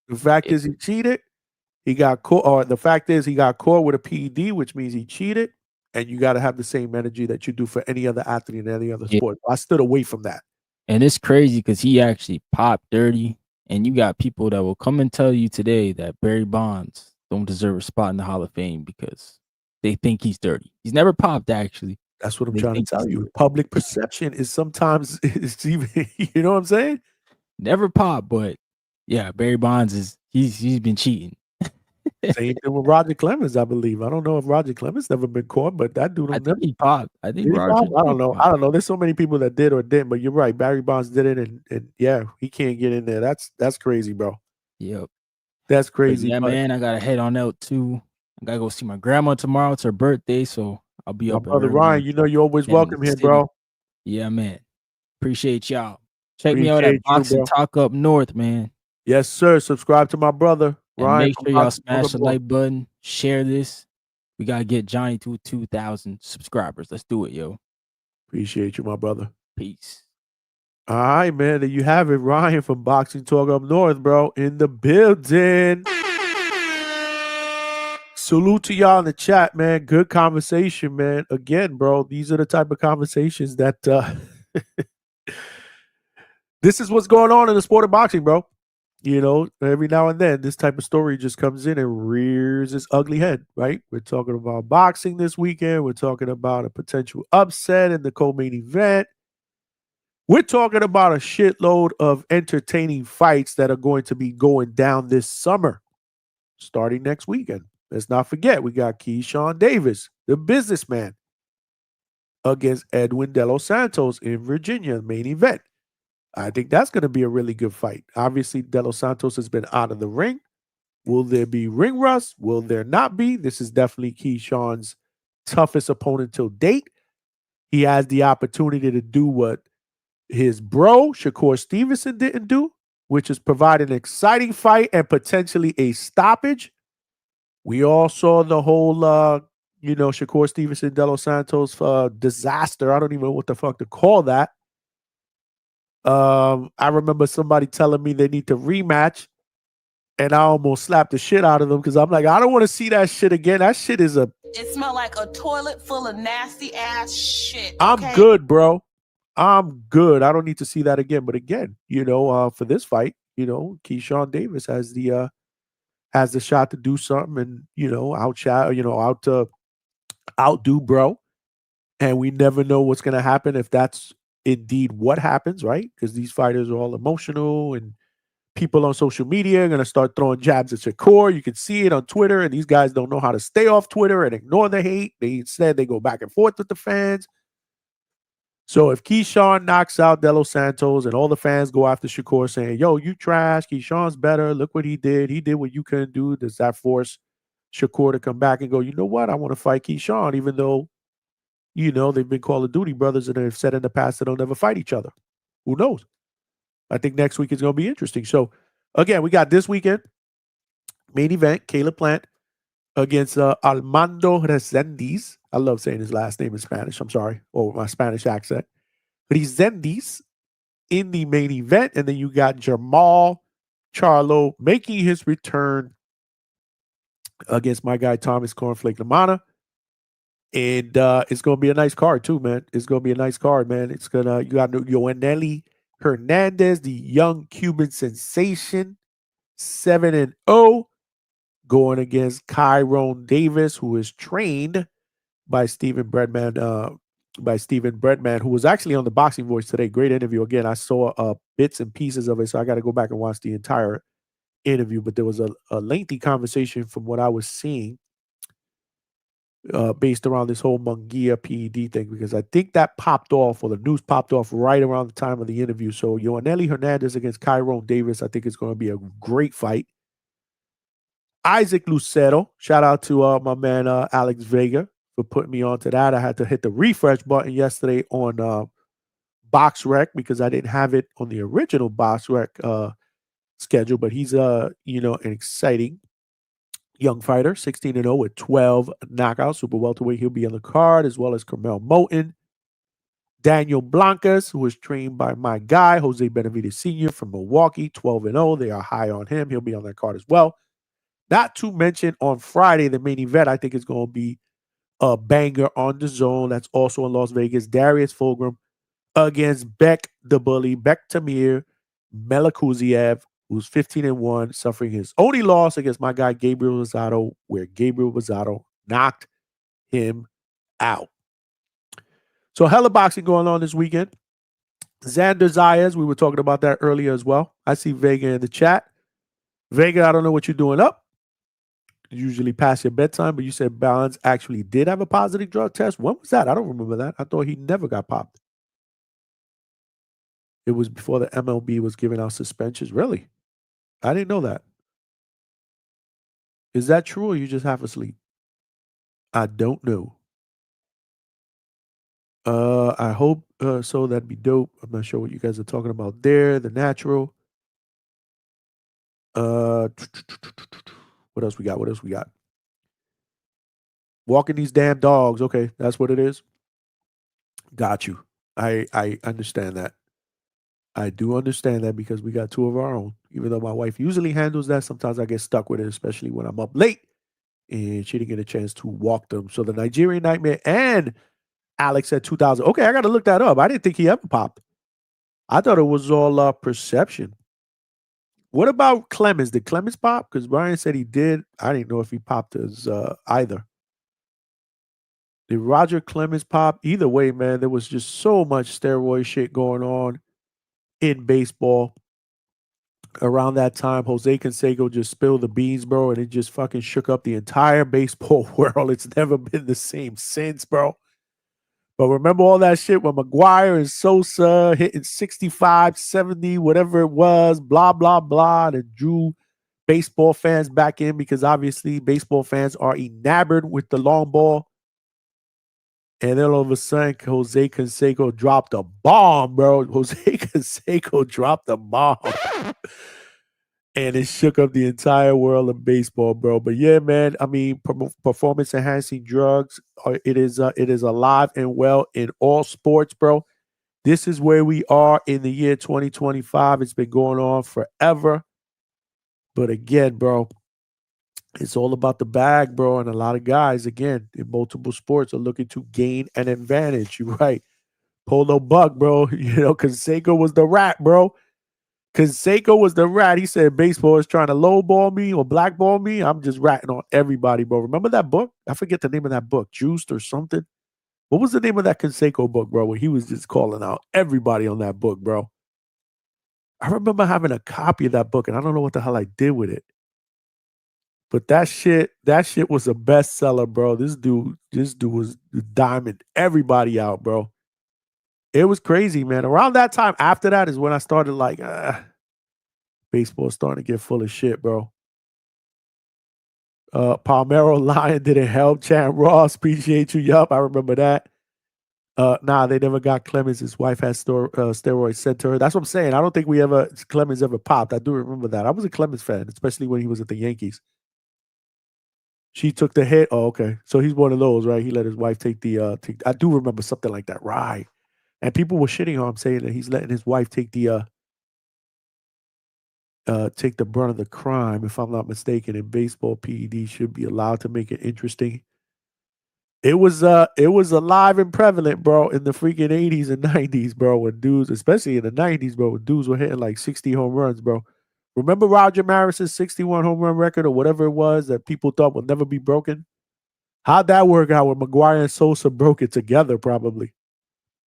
the fact is he cheated. He got caught, or the fact is he got caught with a PED, which means he cheated. And you got to have the same energy that you do for any other athlete in any other sport. I stood away from that. And it's crazy because he actually popped dirty. And you got people that will come and tell you today that Barry Bonds don't deserve a spot in the Hall of Fame because they think he's dirty. He's never popped, actually. That's what I'm trying to tell you. Public perception is sometimes it's even, you know what I'm saying? Never popped, but yeah, Barry Bonds he's been cheating. Same thing with Roger Clemens, I believe. I don't know if Roger Clemens never been caught, but that dude I think he popped. I think Roger. I don't know. I don't know. There's so many people that did or didn't, but you're right. Barry Bonds did it, and yeah, he can't get in there. That's crazy, bro. Yep. That's crazy. But yeah, man, I gotta head on out too. I gotta go see my grandma tomorrow. It's her birthday, so I'll be up. Brother Ryan, you know you're always welcome here, bro. Yeah, man. Appreciate y'all. Check me out at Boxing Talk Up North, man. Yes, sir. Subscribe to my brother. And Ryan, make sure y'all smash the like button, share this. We gotta get Johnny to 2,000 subscribers. Let's do it, yo. Appreciate you, my brother. Peace. All right, man. There you have it. Ryan from Boxing Talk Up North, bro, in the building. Salute to y'all in the chat, man. Good conversation, man. Again, bro, these are the type of conversations that this is what's going on in the sport of boxing, bro. You know, every now and then, this type of story just comes in and rears its ugly head, right? We're talking about boxing this weekend. We're talking about a potential upset in the co-main event. We're talking about a shitload of entertaining fights that are going to be going down this summer, starting next weekend. Let's not forget, we got Keyshawn Davis, the businessman, against Edwin De Los Santos in Virginia, main event. I think that's going to be a really good fight. Obviously, De Los Santos has been out of the ring. Will there be ring rust? Will there not be? This is definitely Keyshawn's toughest opponent till date. He has the opportunity to do what his bro, Shakur Stevenson, didn't do, which is provide an exciting fight and potentially a stoppage. We all saw the whole, Shakur Stevenson, De Los Santos disaster. I don't even know what the fuck to call that. I remember somebody telling me they need to rematch, and I almost slapped the shit out of them because I'm like, I don't want to see that shit again. That shit is It smelled like a toilet full of nasty ass shit. I'm good, bro. I'm good. I don't need to see that again. But again, for this fight, Keyshawn Davis has the shot to do something and outdo bro. And we never know what's gonna happen if that's indeed what happens, right? Because these fighters are all emotional, and people on social media are going to start throwing jabs at Shakur. You can see it on Twitter, and these guys don't know how to stay off Twitter and ignore the hate. They go back and forth with the fans. So if Keyshawn knocks out De Los Santos and all the fans go after Shakur saying, yo, you trash, Keyshawn's better, look what he did what you couldn't do, does that force Shakur to come back and go, you know what, I want to fight Keyshawn, even though they've been Call of Duty brothers and they've said in the past that they'll never fight each other. Who knows? I think next week is going to be interesting. So, again, we got this weekend, main event, Caleb Plant against Armando Resendiz. I love saying his last name in Spanish. I'm sorry. Or my Spanish accent. Resendiz in the main event. And then you got Jamal Charlo making his return against my guy, Thomas Cornflake Lamana. And it's going to be a nice card, too, man. It's going to be a nice card, man. You got Yoanelli Hernandez, the young Cuban sensation, 7-0, going against Kyron Davis, who is trained by Stephen Breadman, who was actually on the Boxing Voice today. Great interview. Again, I saw bits and pieces of it, so I got to go back and watch the entire interview. But there was a lengthy conversation from what I was seeing based around this whole Munguia PED thing, because I think that popped off, or the news popped off right around the time of the interview. So Yoanelli Hernandez against Kyron Davis, I think it's going to be a great fight. Isaac Lucero, shout out to my man Alex Vega for putting me onto that. I had to hit the refresh button yesterday on BoxRec because I didn't have it on the original BoxRec schedule, but he's an exciting young fighter, 16-0 with 12 knockouts, super welterweight. He'll be on the card, as well as Carmel Moten. Daniel Blancas, who is trained by my guy, Jose Benavides Sr. from Milwaukee, 12-0. They are high on him. He'll be on that card as well. Not to mention on Friday, the main event, I think is going to be a banger on the zone. That's also in Las Vegas. Darius Fulgram against Beck the Bully, Beck Tamir Melakuziev, who's 15-1, suffering his only loss against my guy Gabriel Rosado, where Gabriel Rosado knocked him out. So hella boxing going on this weekend. Xander Zayas, we were talking about that earlier as well. I see Vega in the chat. Vega, I don't know what you're doing up. Usually past your bedtime, but you said Balance actually did have a positive drug test. When was that? I don't remember that. I thought he never got popped. It was before the MLB was giving out suspensions. Really? I didn't know that. Is that true, or you just half asleep? I don't know. I hope so. That'd be dope. I'm not sure what you guys are talking about there. The natural. What else we got? What else we got? Walking these damn dogs. Okay, that's what it is. Got you. I understand that. I do understand that because we got two of our own. Even though my wife usually handles that, sometimes I get stuck with it, especially when I'm up late and she didn't get a chance to walk them. So the Nigerian Nightmare and Alex said 2000. Okay, I got to look that up. I didn't think he ever popped. I thought it was all perception. What about Clemens? Did Clemens pop? Because Brian said he did. I didn't know if he popped as either. Did Roger Clemens pop? Either way, man, there was just so much steroid shit going on in baseball. Around that time, Jose Canseco just spilled the beans, bro, and it just fucking shook up the entire baseball world. It's never been the same since, bro. But remember all that shit with McGuire and Sosa hitting 65, 70, whatever it was, blah, blah, blah, that drew baseball fans back in because obviously baseball fans are enamored with the long ball. And then all of a sudden, Jose Canseco dropped a bomb, bro. Jose Canseco dropped a bomb. And it shook up the entire world of baseball, bro. But yeah, man, I mean, performance-enhancing drugs, it is alive and well in all sports, bro. This is where we are in the year 2025. It's been going on forever. But again, bro, it's all about the bag, bro. And a lot of guys, again, in multiple sports are looking to gain an advantage. You're right. Polo Buck, bro. You know, Canseco was the rat, bro. Canseco was the rat. He said baseball is trying to lowball me or blackball me. I'm just ratting on everybody, bro. Remember that book? I forget the name of that book. Juiced or something. What was the name of that Canseco book, bro? Where he was just calling out everybody on that book, bro. I remember having a copy of that book, and I don't know what the hell I did with it. But that shit was a bestseller, bro. This dude was diamond everybody out, bro. It was crazy, man. Around that time, after that is when I started like, baseball's starting to get full of shit, bro. Palmero Lion didn't help. Chan Ross, appreciate you. Yup, I remember that. Nah, they never got Clemens. His wife had steroids sent to her. That's what I'm saying. I don't think Clemens ever popped. I do remember that. I was a Clemens fan, especially when he was at the Yankees. She took the hit. Oh, okay. So he's one of those, right? He let his wife take the I do remember something like that, right? And people were shitting on him, saying that he's letting his wife take the brunt of the crime. If I'm not mistaken, in baseball, PED should be allowed to make it interesting. It was alive and prevalent, bro, in the freaking 80s and 90s, bro, when dudes, especially in the 90s, bro, when dudes were hitting like 60 home runs, bro. Remember Roger Maris's 61 home run record or whatever it was that people thought would never be broken? How'd that work out when McGuire and Sosa broke it together, probably?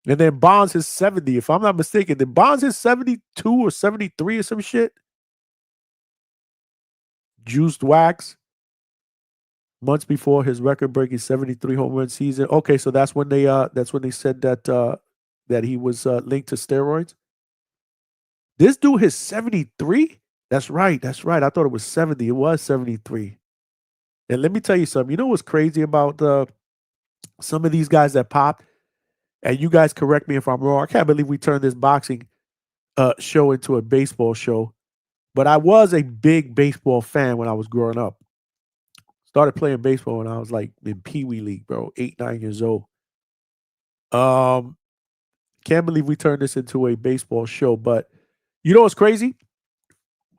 And then Bonds his 70, if I'm not mistaken. Did Bonds his 72 or 73 or some shit? Juiced Wax. Months before his record-breaking 73 home run season. Okay, so that's when they said that that he was linked to steroids. This dude his 73? That's right. I thought it was 70. It was 73. And let me tell you something. You know what's crazy about some of these guys that popped? And you guys correct me if I'm wrong. I can't believe we turned this boxing show into a baseball show. But I was a big baseball fan when I was growing up. Started playing baseball when I was like in Pee Wee League, bro, 8, 9 years old. Can't believe we turned this into a baseball show. But you know what's crazy?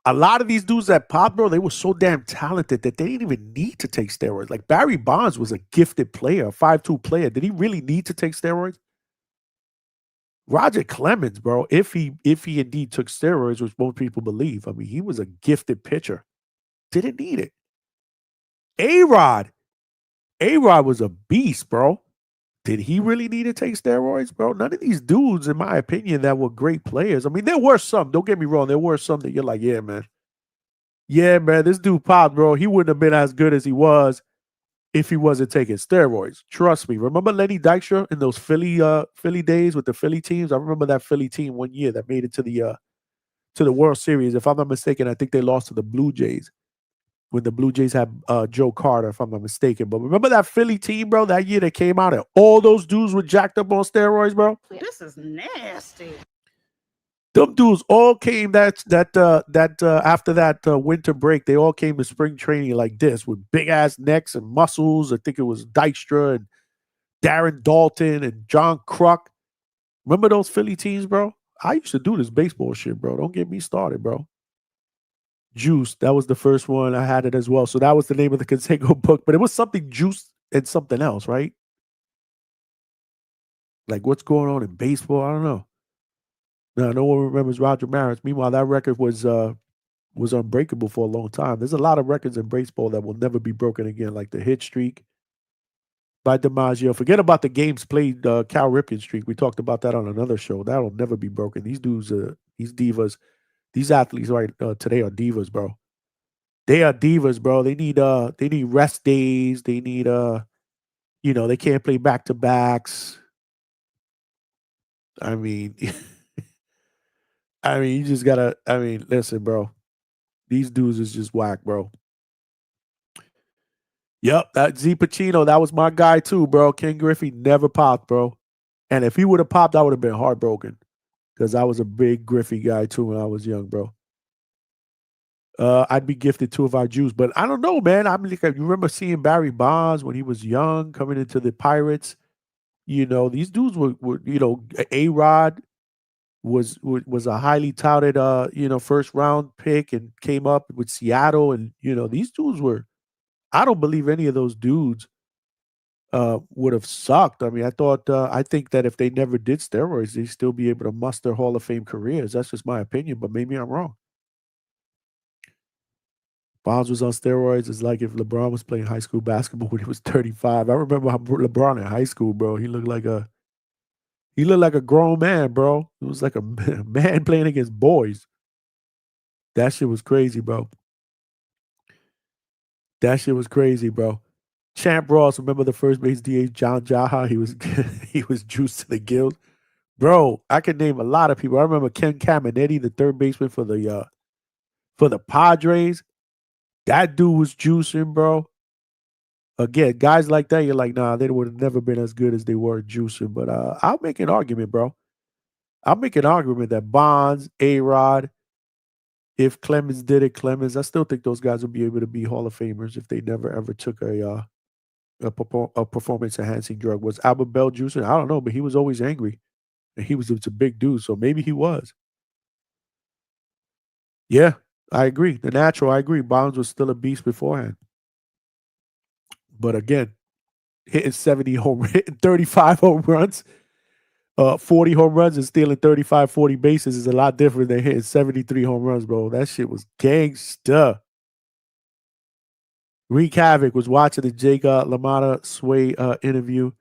A lot of these dudes that popped, bro, they were so damn talented that they didn't even need to take steroids. Like Barry Bonds was a gifted player, a 5'2" player. Did he really need to take steroids? Roger Clemens, bro, if he indeed took steroids, which most people believe, I mean, he was a gifted pitcher. Didn't need it. A-Rod was a beast, bro. Did he really need to take steroids, bro? None of these dudes, in my opinion, that were great players. I mean, there were some. Don't get me wrong. There were some that you're like, yeah, man. Yeah, man, this dude popped, bro. He wouldn't have been as good as he was if he wasn't taking steroids. Trust me. Remember Lenny Dykstra in those Philly days with the Philly teams? I remember that Philly team one year that made it to the World Series. If I'm not mistaken, I think they lost to the Blue Jays when the Blue Jays had Joe Carter, if I'm not mistaken. But remember that Philly team, bro, that year that came out and all those dudes were jacked up on steroids, bro? This is nasty. Them dudes all came after that winter break. They all came to spring training like this with big ass necks and muscles. I think it was Dykstra and Darren Dalton and John Kruk. Remember those Philly teams, bro? I used to do this baseball shit, bro. Don't get me started, bro. Juice, that was the first one. I had it as well. So that was the name of the Consejo book, but it was something Juice and something else, right? Like what's going on in baseball? I don't know. No, no one remembers Roger Maris. Meanwhile, that record was unbreakable for a long time. There's a lot of records in baseball that will never be broken again, like the hit streak by DiMaggio. Forget about the games played Cal Ripken streak. We talked about that on another show. That'll never be broken. These dudes, these divas, these athletes right today are divas, bro. They are divas, bro. They need rest days. They need they can't play back-to-backs. I mean, you just gotta, listen, bro. These dudes is just whack, bro. Yep, that Z Pacino, that was my guy too, bro. Ken Griffey never popped, bro. And if he would have popped, I would have been heartbroken. Because I was a big Griffey guy too when I was young, bro. I'd be gifted two of our Jews. But I don't know, man. I mean, you remember seeing Barry Bonds when he was young, coming into the Pirates. You know, these dudes were A-Rod was a highly touted first round pick and came up with Seattle. And these dudes were, I don't believe any of those dudes would have sucked. I mean, I think that if they never did steroids, they'd still be able to muster Hall of Fame careers. That's just my opinion, but maybe I'm wrong. Bonds was on steroids. It's like if LeBron was playing high school basketball when he was 35. I remember how LeBron in high school, bro. He looked like a grown man, bro. It was like a man playing against boys. That shit was crazy, bro. Champ Ross, remember the first base DH John Jaha? He was juiced to the gills. Bro, I can name a lot of people. I remember Ken Caminetti, the third baseman for the Padres. That dude was juicing, bro. Again, guys like that, you're like, nah, they would have never been as good as they were juicing. But I'll make an argument, bro. I'll make an argument that Bonds, A-Rod, if Clemens did it, Clemens, I still think those guys would be able to be Hall of Famers if they never ever took a performance enhancing drug. Was Albert Bell juicing? I don't know, but he was always angry. And he was a big dude, so maybe he was. Yeah, I agree. The natural, I agree. Bonds was still a beast beforehand. But again, hitting 35 home runs, 40 home runs and stealing 35, 40 bases is a lot different than hitting 73 home runs, bro. That shit was gangsta. Wreak Havoc was watching the Jake LaMotta Sway interview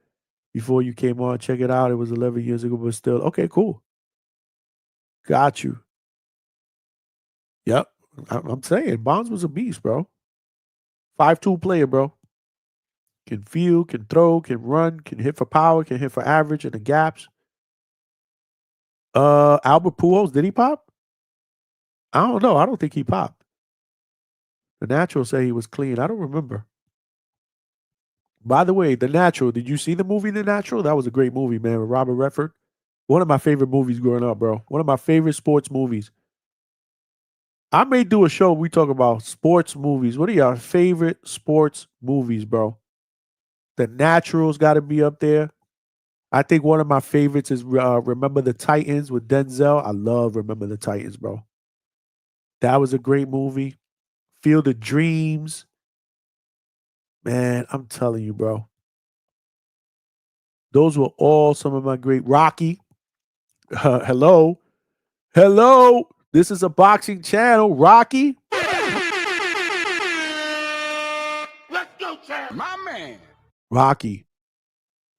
before you came on. Check it out. It was 11 years ago, but still. Okay, cool. Got you. Yep. I'm saying Bonds was a beast, bro. 5'2" player, bro. Can field, can throw, can run, can hit for power, can hit for average in the gaps. Albert Pujols, did he pop? I don't know. I don't think he popped. The Natural say he was clean. I don't remember. By the way, The Natural, did you see the movie The Natural? That was a great movie, man, with Robert Redford. One of my favorite movies growing up, bro. One of my favorite sports movies. I may do a show we talk about sports movies. What are your favorite sports movies, bro? The Natural's got to be up there. I think one of my favorites is Remember the Titans with Denzel. I love Remember the Titans, bro. That was a great movie. Field of Dreams. Man, I'm telling you, bro. Those were all some of my great. Rocky. Hello. Hello. This is a boxing channel. Rocky. Let's go, champ. My man. Rocky.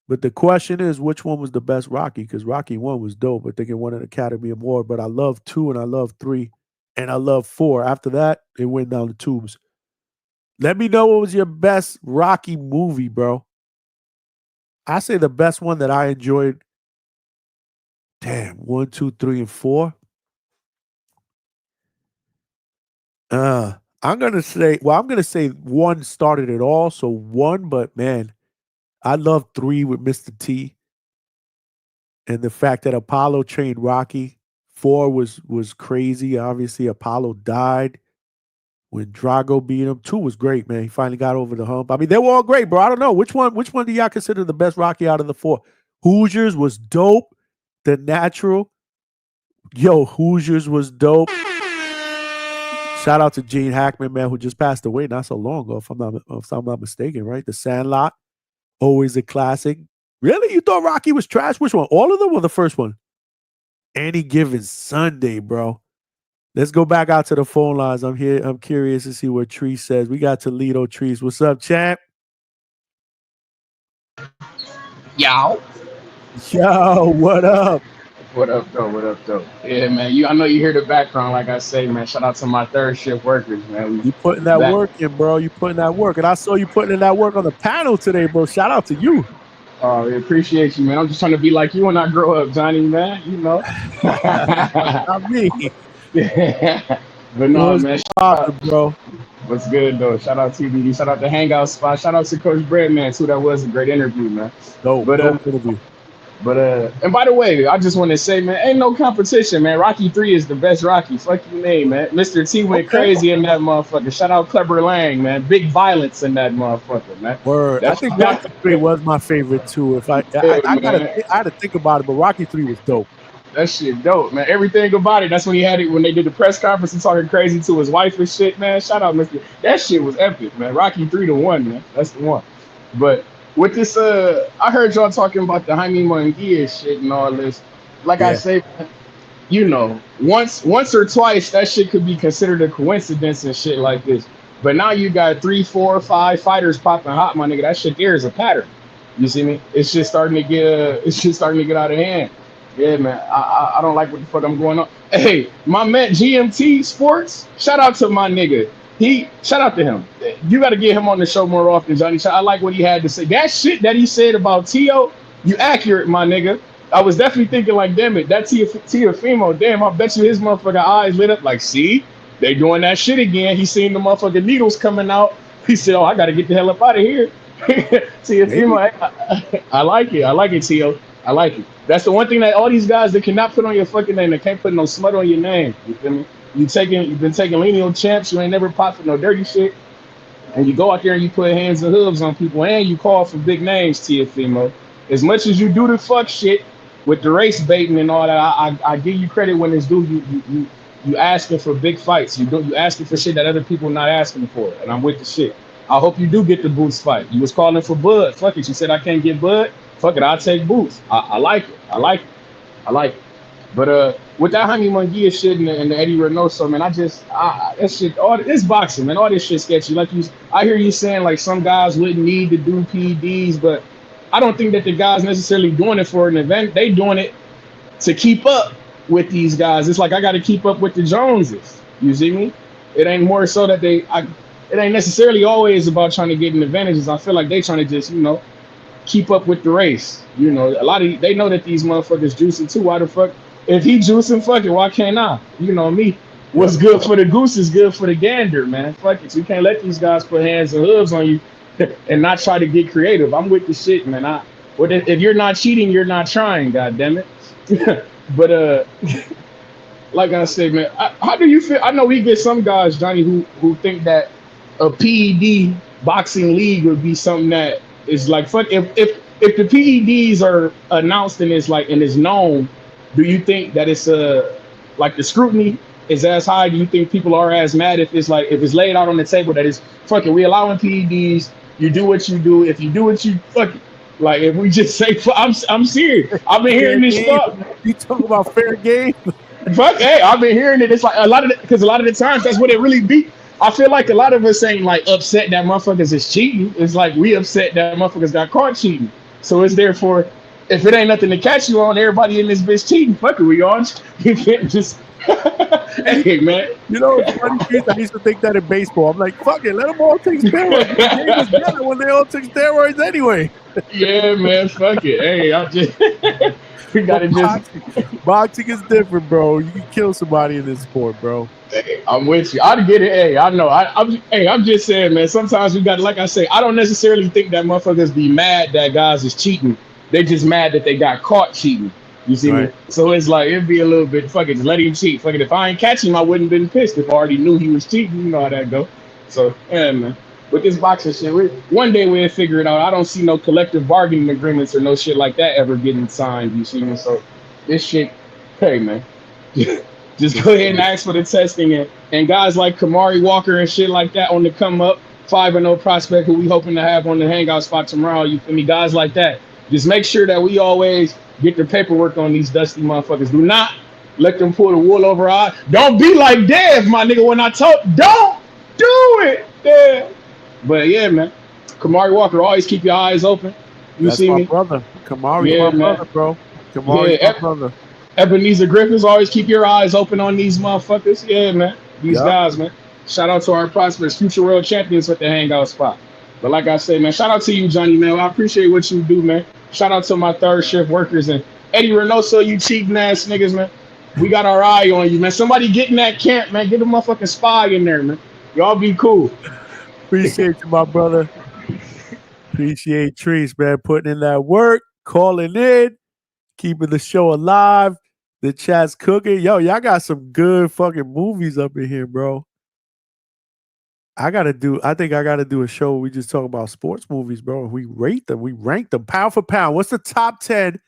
But the question is, which one was the best Rocky? Because Rocky 1 was dope. I think it won an Academy Award. But I love 2 and I love 3 and I love 4. After that, it went down the tubes. Let me know what was your best Rocky movie, bro. I say the best one that I enjoyed. Damn, 1, 2, 3, and 4. I'm gonna say 1 started it all. So 1, but man, I love 3 with Mr. T. And the fact that Apollo trained Rocky. 4 was crazy. Obviously, Apollo died when Drago beat him. 2 was great, man. He finally got over the hump. I mean, they were all great, bro. I don't know. Which one do y'all consider the best Rocky out of the 4? Hoosiers was dope. The Natural. Yo, Hoosiers was dope. Shout out to Gene Hackman, man, who just passed away not so long ago, if I'm not mistaken, right? The Sandlot. Always a classic. Really? You thought Rocky was trash? Which one? All of them or the first one? Any Given Sunday, bro. Let's go back out to the phone lines. I'm here. I'm curious to see what Treese says. We got Toledo Treese. What's up, champ? Yo. Yo, what up? What up, though? What up, though? Yeah, man. I know you hear the background, like I say, man. Shout out to my third shift workers, man. You putting that work in, bro. You putting that work. And I saw you putting in that work on the panel today, bro. Shout out to you. Oh, we appreciate you, man. I'm just trying to be like you when I grow up, Johnny, man. You know. Not me. Yeah. But no, man. Bro. What's good, though? Shout out TBD. Shout out to Hangout Spot. Shout out to Coach Brett, man, too. That was a great interview, man. Dope interview. But and by the way, I just want to say, man, ain't no competition, man. Rocky 3 is the best Rocky. Fuck your name, man. Mr. T went crazy in that motherfucker. Shout out Clever Lang, man. Big violence in that motherfucker, man. Word. I think Rocky 3 was my favorite too. If I had to think about it, but Rocky 3 was dope. That shit dope, man. Everything about it. That's when he had it when they did the press conference and talking crazy to his wife and shit, man. Shout out, Mr. That shit was epic, man. Rocky 3 to 1, man. That's the one. But with this, I heard y'all talking about the Jaime Munguia shit and all this. Like I say, you know, once or twice that shit could be considered a coincidence and shit like this. But now you got 3, 4, 5 fighters popping hot, my nigga. That shit there is a pattern. You see me? It's just starting to get out of hand. Yeah, man. I don't like what the fuck I'm going on. Hey, my man GMT Sports. Shout out to my nigga. Shout out to him. You got to get him on the show more often, Johnny. I like what he had to say. That shit that he said about Tio, you accurate, my nigga. I was definitely thinking like, damn it, that Tiafimo, damn, I bet you his motherfucking eyes lit up like, see, they doing that shit again. He seen the motherfucking needles coming out. He said, oh, I got to get the hell up out of here. Maybe. I like it. I like it, Tio. I like it. That's the one thing that all these guys that cannot put on your fucking name, they can't put no smut on your name. You feel me? You've been taking lineal champs. You ain't never popped for no dirty shit. And you go out there and you put hands and hooves on people, and you call for big names, Tiafimo. As much as you do the fuck shit with the race baiting and all that, I give you credit when it's due. You asking for big fights. You asking for shit that other people not asking for, and I'm with the shit. I hope you do get the Boots fight. You was calling for Bud. Fuck it. You said I can't get Bud. Fuck it. I'll take Boots. I like it. I like it. I like it. But with that Jaime Munguia shit and the Eddie Reynoso, man, that shit, all this boxing, man, all this shit sketchy. I hear you saying like some guys wouldn't need to do PEDs, but I don't think that the guys necessarily doing it for an event. They doing it to keep up with these guys. It's like I got to keep up with the Joneses. You see me? It ain't more so that it ain't necessarily always about trying to get an advantages. I feel like they trying to just, keep up with the race. They know that these motherfuckers juicing too. Why the fuck? If he juicing, fuck it, why can't I? You know me. What's good for the goose is good for the gander, man. Fuck it. You can't let these guys put hands and hooves on you and not try to get creative. I'm with the shit, man. If you're not cheating, you're not trying, god damn it. But like I said, man, how do you feel? I know we get some guys, Johnny, who think that a PED boxing league would be something that is like fuck. If the PEDs are announced and is known, do you think that it's like the scrutiny is as high? Do you think people are as mad if it's laid out on the table that it's fucking we allowing PEDs? You do what you do. If you do what you fuck it. Like if we just say I'm serious. I've been hearing this stuff. You talking about fair game? Fuck, hey, I've been hearing it. It's like a lot of the times that's what it really be. I feel like a lot of us ain't like upset that motherfuckers is cheating. It's like we upset that motherfuckers got caught cheating. So it's therefore, if it ain't nothing to catch you on, everybody in this bitch cheating. Fuck it, we all you can't just. Hey man, it's funny. Chris, I used to think that in baseball. I'm like, fuck it, let them all take steroids. The game is better when they all take steroids anyway. Yeah, man, fuck it. Hey, I'm just. We gotta boxing is different, bro. You can kill somebody in this sport, bro. Hey, I'm with you. I get it. Hey, I know. I'm just saying, man. Sometimes we got, like I say, I don't necessarily think that motherfuckers be mad that guys is cheating. They just mad that they got caught cheating. You see me? So it's like it'd be a little bit fuck it, just let him cheat. Fuck it. If I ain't catch him, I wouldn't been pissed if I already knew he was cheating. You know how that go. So yeah, man. With this boxing shit, one day we'll figure it out. I don't see no collective bargaining agreements or no shit like that ever getting signed. You see me? So this shit, hey man, just go ahead and ask for the testing and guys like Kamari Walker and shit like that on the come up, 5-0 prospect who we hoping to have on the hangout spot tomorrow. You feel me? Guys like that. Just make sure that we always get the paperwork on these dusty motherfuckers. Do not let them pull the wool over our eyes. Don't be like Dev, my nigga. When I talk, don't do it, Dev. But yeah, man, Kamari Walker, always keep your eyes open. That's see my me, brother. Kamari, my brother, bro. Kamari, my brother. Ebenezer Griffiths, always keep your eyes open on these motherfuckers. Yeah, man, these guys, man. Shout out to our prospects, future world champions with the hangout spot. But like I said, man, shout out to you, Johnny, man. I appreciate what you do, man. Shout out to my third shift workers and Eddie Reynoso, you cheating ass niggas, man. We got our eye on you, man. Somebody get in that camp, man. Get a motherfucking spy in there, man. Y'all be cool. Appreciate you, my brother. Appreciate Trees, man, putting in that work, calling in, keeping the show alive. The chat's cooking. Yo, y'all got some good fucking movies up in here, bro. I think I gotta do a show where we just talk about sports movies, bro. We rate them, we rank them pound for pound. What's the top 10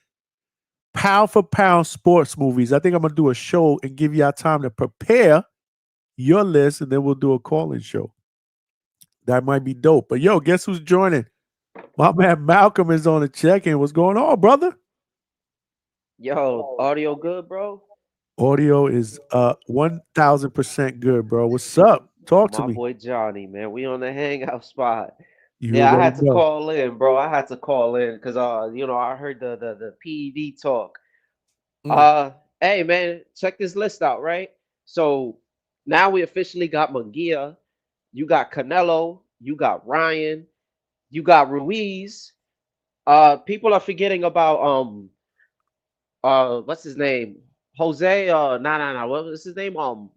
pound for pound sports movies? I think I'm gonna do a show and give y'all time to prepare your list, and then we'll do a call-in show. That might be dope. But yo, guess who's joining? My man Malcolm is on the check-in. What's going on, brother? Yo, audio good, bro? Audio is 1000% good, bro. What's up? Talk to me. My boy Johnny, man. We on the hangout spot. You I had to know. call in, bro. I had to call in because I heard the PED talk. Hey man, check this list out, right? So now we officially got Munguia, you got Canelo, you got Ryan, you got Ruiz. People are forgetting about what's his name? Jose, what was his name?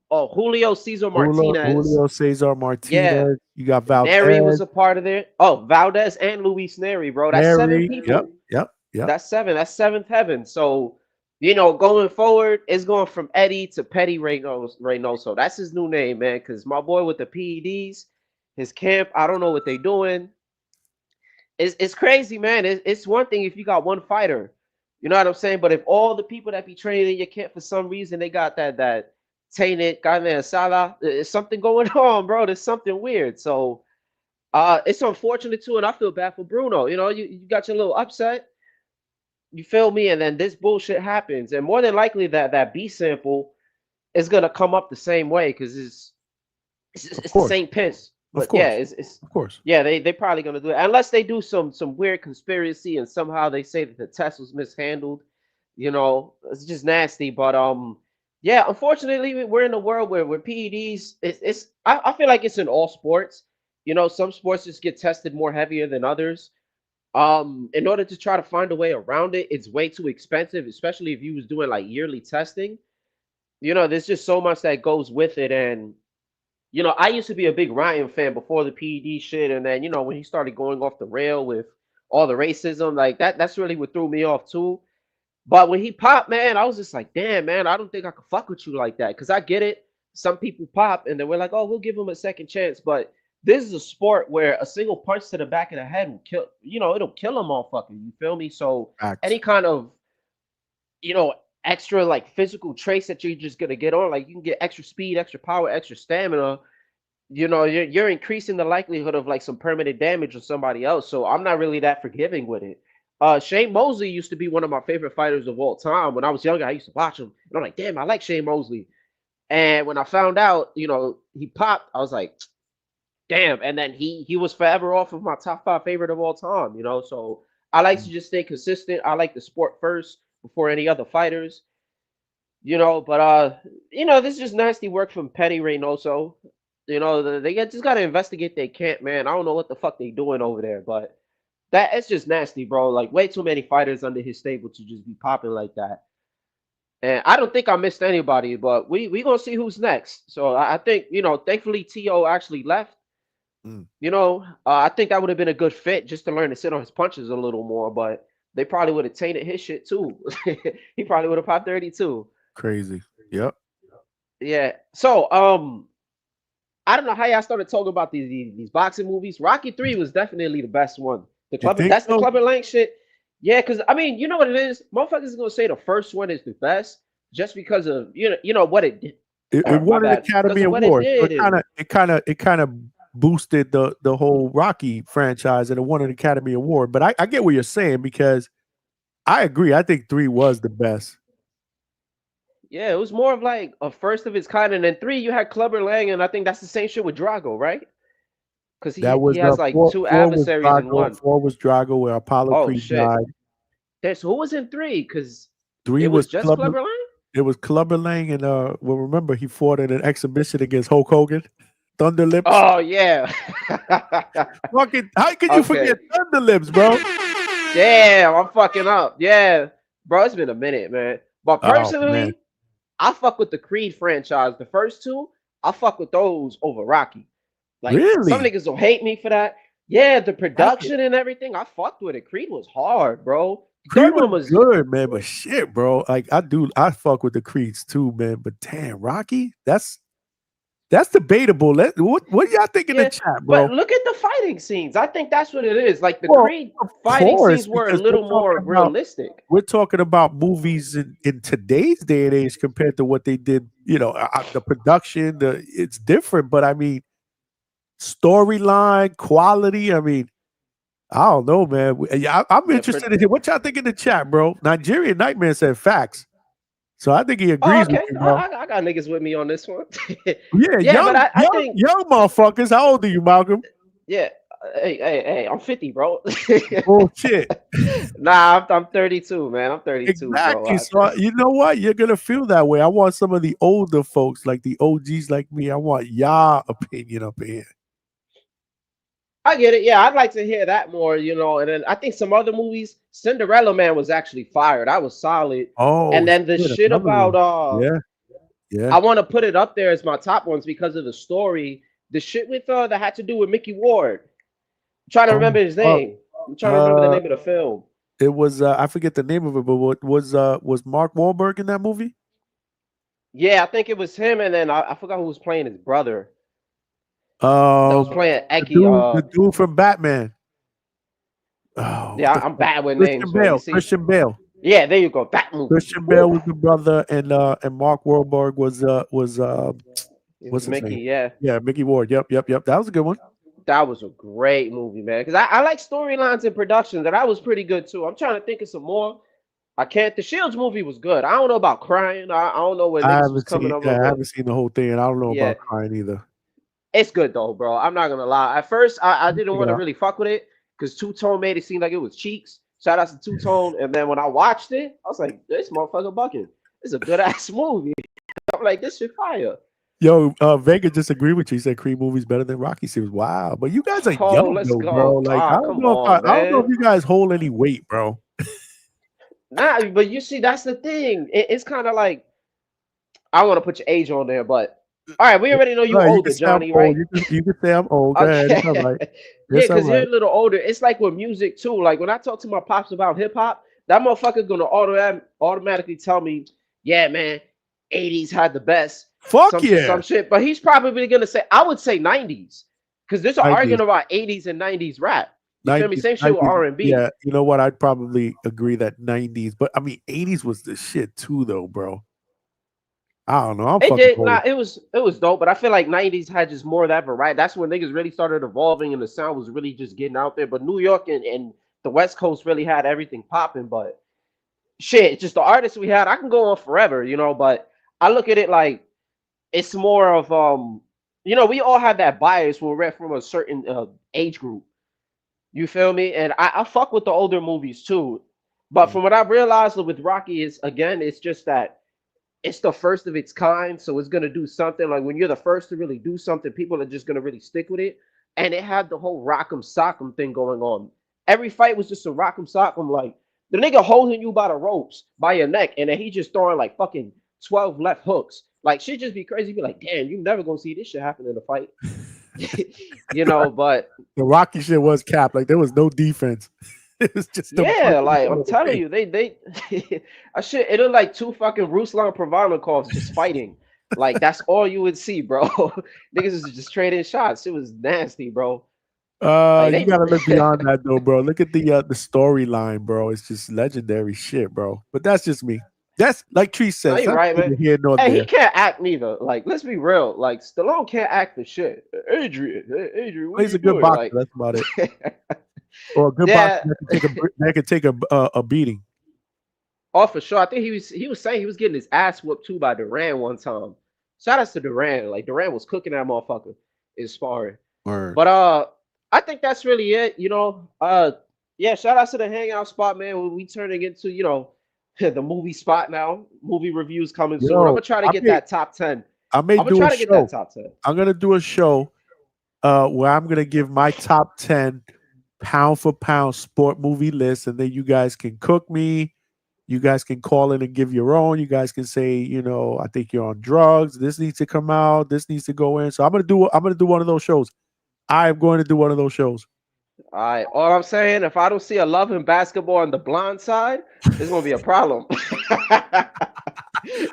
Julio Cesar Julio, Martinez. Cesar Yeah, Martinez. You got Neri was Valdez, a part of it. Oh, Valdez and Luis Neri, bro. That's 7 Mary. Yep, people. yep. That's 7. That's seventh heaven. So, going forward, it's going from Eddie to Petty Reynoso. That's his new name, man. Because my boy with the PEDs, his camp, I don't know what they doing. It's crazy, man. It's one thing if you got one fighter, you know what I'm saying. But if all the people that be training in your camp for some reason they got that tainted carne asada, there's something going on, bro. There's something weird. So, it's unfortunate too, and I feel bad for Bruno. You got your little upset. You feel me? And then this bullshit happens, and more than likely that B sample is gonna come up the same way because it's the same piss. But yeah, it's of course. Yeah, they probably gonna do it unless they do some weird conspiracy and somehow they say that the test was mishandled. It's just nasty. But yeah, unfortunately, we're in a world where PEDs. I feel like it's in all sports. Some sports just get tested more heavier than others. In order to try to find a way around it, it's way too expensive, especially if you was doing like yearly testing. There's just so much that goes with it. And I used to be a big Ryan fan before the PED shit, and then when he started going off the rail with all the racism, like that's really what threw me off too. But when he popped, man, I was just like, damn, man, I don't think I could fuck with you like that. Because I get it. Some people pop and then we're like, oh, we'll give him a second chance. But this is a sport where a single punch to the back of the head will kill, it'll kill a motherfucker. You feel me? So any kind of, extra like physical traits that you're just going to get on, like you can get extra speed, extra power, extra stamina, you're increasing the likelihood of like some permanent damage on somebody else. So I'm not really that forgiving with it. Shane Mosley used to be one of my favorite fighters of all time. When I was younger, I used to watch him. And I'm like, damn, I like Shane Mosley. And when I found out, he popped, I was like, damn. And then he was forever off of my top 5 favorite of all time, So I like to just stay consistent. I like the sport first before any other fighters, But this is just nasty work from Petty Reynoso. They just got to investigate their camp, man. I don't know what the fuck they doing over there, but it's just nasty, bro. Like way too many fighters under his stable to just be popping like that. And I don't think I missed anybody, but we gonna see who's next. So I think thankfully T.O. actually left. I think that would have been a good fit just to learn to sit on his punches a little more. But they probably would have tainted his shit too. He probably would have popped 32. Crazy. Yep. Yeah. So I don't know how y'all started talking about these boxing movies. Rocky 3 was definitely the best one. The Clubber Lang shit. Yeah, because I mean, you know what it is? Motherfuckers is gonna say the first one is the best just because of what it did. It won an Academy Award. It kind of boosted the whole Rocky franchise, and it won an Academy Award. But I get what you're saying because I agree. I think 3 was the best. Yeah, it was more of like a first of its kind, and then 3 you had Clubber Lang, and I think that's the same shit with Drago, right? Because he has like 2 adversaries in one. 4 was Drago, where Apollo Creed died. So who was in 3? Because 3 was just Clubber Lang? It was Clubber Lang, and well, remember he fought in an exhibition against Hulk Hogan, Thunder Lips. Oh yeah. Fucking, how can you forget Thunder Lips, bro? Damn, I'm fucking up. Yeah, bro, it's been a minute, man. But personally, I fuck with the Creed franchise. The first 2, I fuck with those over Rocky. Like some niggas will hate me for that. Yeah, the production and everything, I fucked with it. Creed was hard, bro. Creed was good, man, but shit, bro. Like I fuck with the Creeds too, man. But damn, Rocky, that's debatable. What y'all think in the chat, bro? But look at the fighting scenes. I think that's what it is. Like the Creed fighting scenes were a little more realistic. We're talking about movies in today's day and age compared to what they did. The production, it's different. But I mean, storyline, quality. I mean, I don't know, man. I'm interested in what y'all think in the chat, bro. Nigerian Nightmare said facts. So I think he agrees with me, bro. I got niggas with me on this one. Young, but I think young motherfuckers. How old are you, Malcolm? Yeah. Hey, I'm 50, bro. Oh shit. Nah, I'm 32, man. I'm 32. Exactly. Bro. So you know what? You're gonna feel that way. I want some of the older folks, like the OGs like me. I want y'all opinion up here. I get it. Yeah, I'd like to hear that more, And then I think some other movies, Cinderella Man was actually fire. That was solid. And Oh then the shit, shit another about one. Yeah, yeah. I want to put it up there as my top ones because of the story. The shit with that had to do with Mickey Ward. I'm trying to Oh remember his fuck. name. I'm trying to remember the Uh, name of the film. it was I forget the name of it, but what was Mark Wahlberg in that movie? Yeah, I think it was him, and then I forgot who was playing his brother. That was Um, playing the Eki. dude from Batman. Oh, what Yeah, the I'm fuck? bad with names, Christian man. You Bale. see? Christian Bale. Yeah, there you go. That movie. Christian Bale Woo! was the brother, and Mark Wahlberg was It what's was his Mickey. name? Yeah, Yeah, Mickey Ward. Yep. That was a good one. that was a great movie, man. Because I like storylines and production. That was pretty good too. I'm trying to think of some more. I can't. The Shields movie was good. I don't know about crying. I don't know where niggas was coming up I with, but haven't seen the whole thing, and I don't know yeah, about crying either. it's good though, bro. I'm not gonna lie. At first, I didn't Check want it to out. really fuck with it because Two Tone made it seem like it was cheeks. Shout out to Two Tone. And then when I watched it, I was like, this motherfucker bucking. It's a good ass movie. I'm like, this shit fire. Yo, Vega just agreed with you. He said Creed movie's better than Rocky series. Wow, but you guys are Oh, young let's though, bro. go. Like I Ah, don't come know if on, I don't know man. if you guys hold any weight, bro. Nah, but you see, that's the thing. It's kind of like I want to put your age on there, but all right, we already know you Right, you can older, say I'm Johnny, old. right? You can say I'm old. Go ahead. It's all Okay. right. Yeah, It's all because you're right. a little older. It's like with music too. Like when I talk to my pops about hip hop, that motherfucker gonna automatically tell me, yeah, man, 80s had the best. Fuck Some yeah. shit. But he's probably gonna say, I would say 90s. Because there's an 90s. argument about 80s and 90s rap. You feel me? 90s, Same shit with 90s. R&B. Yeah, you know what? I'd probably agree that 90s, but I mean 80s was the shit too, though, bro. I don't know. I'm It fucking did old. not. It was dope, but I feel like 90s had just more of that variety. That's when niggas really started evolving and the sound was really just getting out there. But New York and the West Coast really had everything popping. But shit, just the artists we had, I can go on forever, but I look at it like it's more of we all have that bias when we're from a certain age group. You feel me? And I fuck with the older movies too. But from what I've realized with Rocky is again, it's just that it's the first of its kind, so it's gonna do something. Like when you're the first to really do something, people are just gonna really stick with it. And it had the whole rock'em sock'em thing going on. Every fight was just a rock'em sock'em, like the nigga holding you by the ropes, by your neck, and then he just throwing like fucking 12 left hooks. Like shit just be crazy. Be like, damn, you never gonna see this shit happen in a fight. But The Rocky shit was capped. Like there was no defense. It was just the yeah, like I'm punches. telling you, they I shit, it looked like two fucking Ruslan Pravarnikovs just fighting. Like that's all you would see, bro. Niggas is just trading shots. It was nasty, bro. Like You gotta look beyond that though, bro. Look at the storyline, bro. It's just legendary shit, bro. But that's just me. That's like Tree No, says. you're That's right, neither man. here nor Hey, he there. can't act neither. Like, let's be real. Like, Stallone can't act for shit. Adrian, what are He's you a good doing? boxer. Like, That's about it. Or a good yeah. boxer that can take a beating. Oh, for sure. I think he was saying he was getting his ass whooped too by Duran one time. Shout outs to Duran. Like Duran was cooking that motherfucker in sparring. Word. But I think that's really it. Yeah, shout outs to the hangout spot, man. We turning into, the movie spot now. Movie reviews coming soon. I'm Yo, gonna try to get that top 10. I may I'm gonna do try a to get that show. top 10. I'm gonna do a show where I'm gonna give my top 10 pound for pound sport movie list, and then you guys can cook me. You guys can call in and give your own. You guys can say, I think you're on drugs. This needs to come out. This needs to go in. So I'm gonna do one of those shows. I am going to do one of those shows. All right. All I'm saying, if I don't see a Love and Basketball on the blonde side, it's gonna be a problem.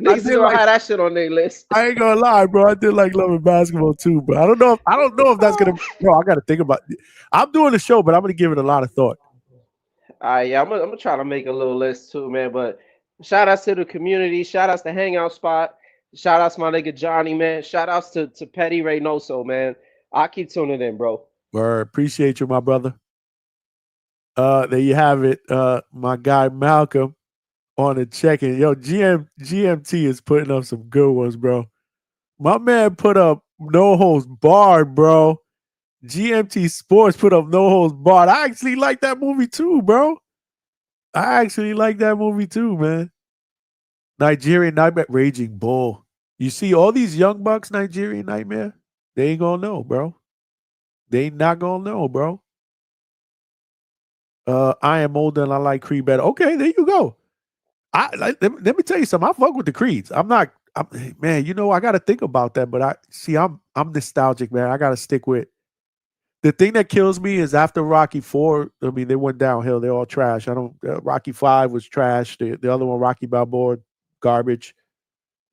Niggas is gonna have that shit on their list. I ain't gonna lie, bro. I did like Love and Basketball too, but I don't know if that's gonna. Bro, I gotta think about it. I'm doing the show, but I'm gonna give it a lot of thought. All right, yeah, I'm gonna try to make a little list too, man. But shout outs to the community, shout outs to Hangout Spot, shout outs to my nigga Johnny, man. Shout outs to Petty Reynoso, man. I'll keep tuning in, bro. Word. Appreciate you, my brother. There you have it. My guy Malcolm on the check-in. Yo, GMT is putting up some good ones, bro. My man put up No Holds Barred, bro. GMT Sports put up No Holds Barred. I actually like that movie too, bro. Man. Nigerian Nightmare, Raging Bull. You see all these young bucks, Nigerian Nightmare, they ain't gonna know, bro. They not gonna know, bro. I am older and I like Creed better. Okay, there you go. Let me tell you something. I fuck with the Creeds. Man, you know, I gotta think about that, but I'm nostalgic, man. I gotta stick with the thing that kills me is after Rocky 4, I mean, they went downhill. They're all trash. Rocky 5 was trash. The other one, Rocky Balboa, garbage.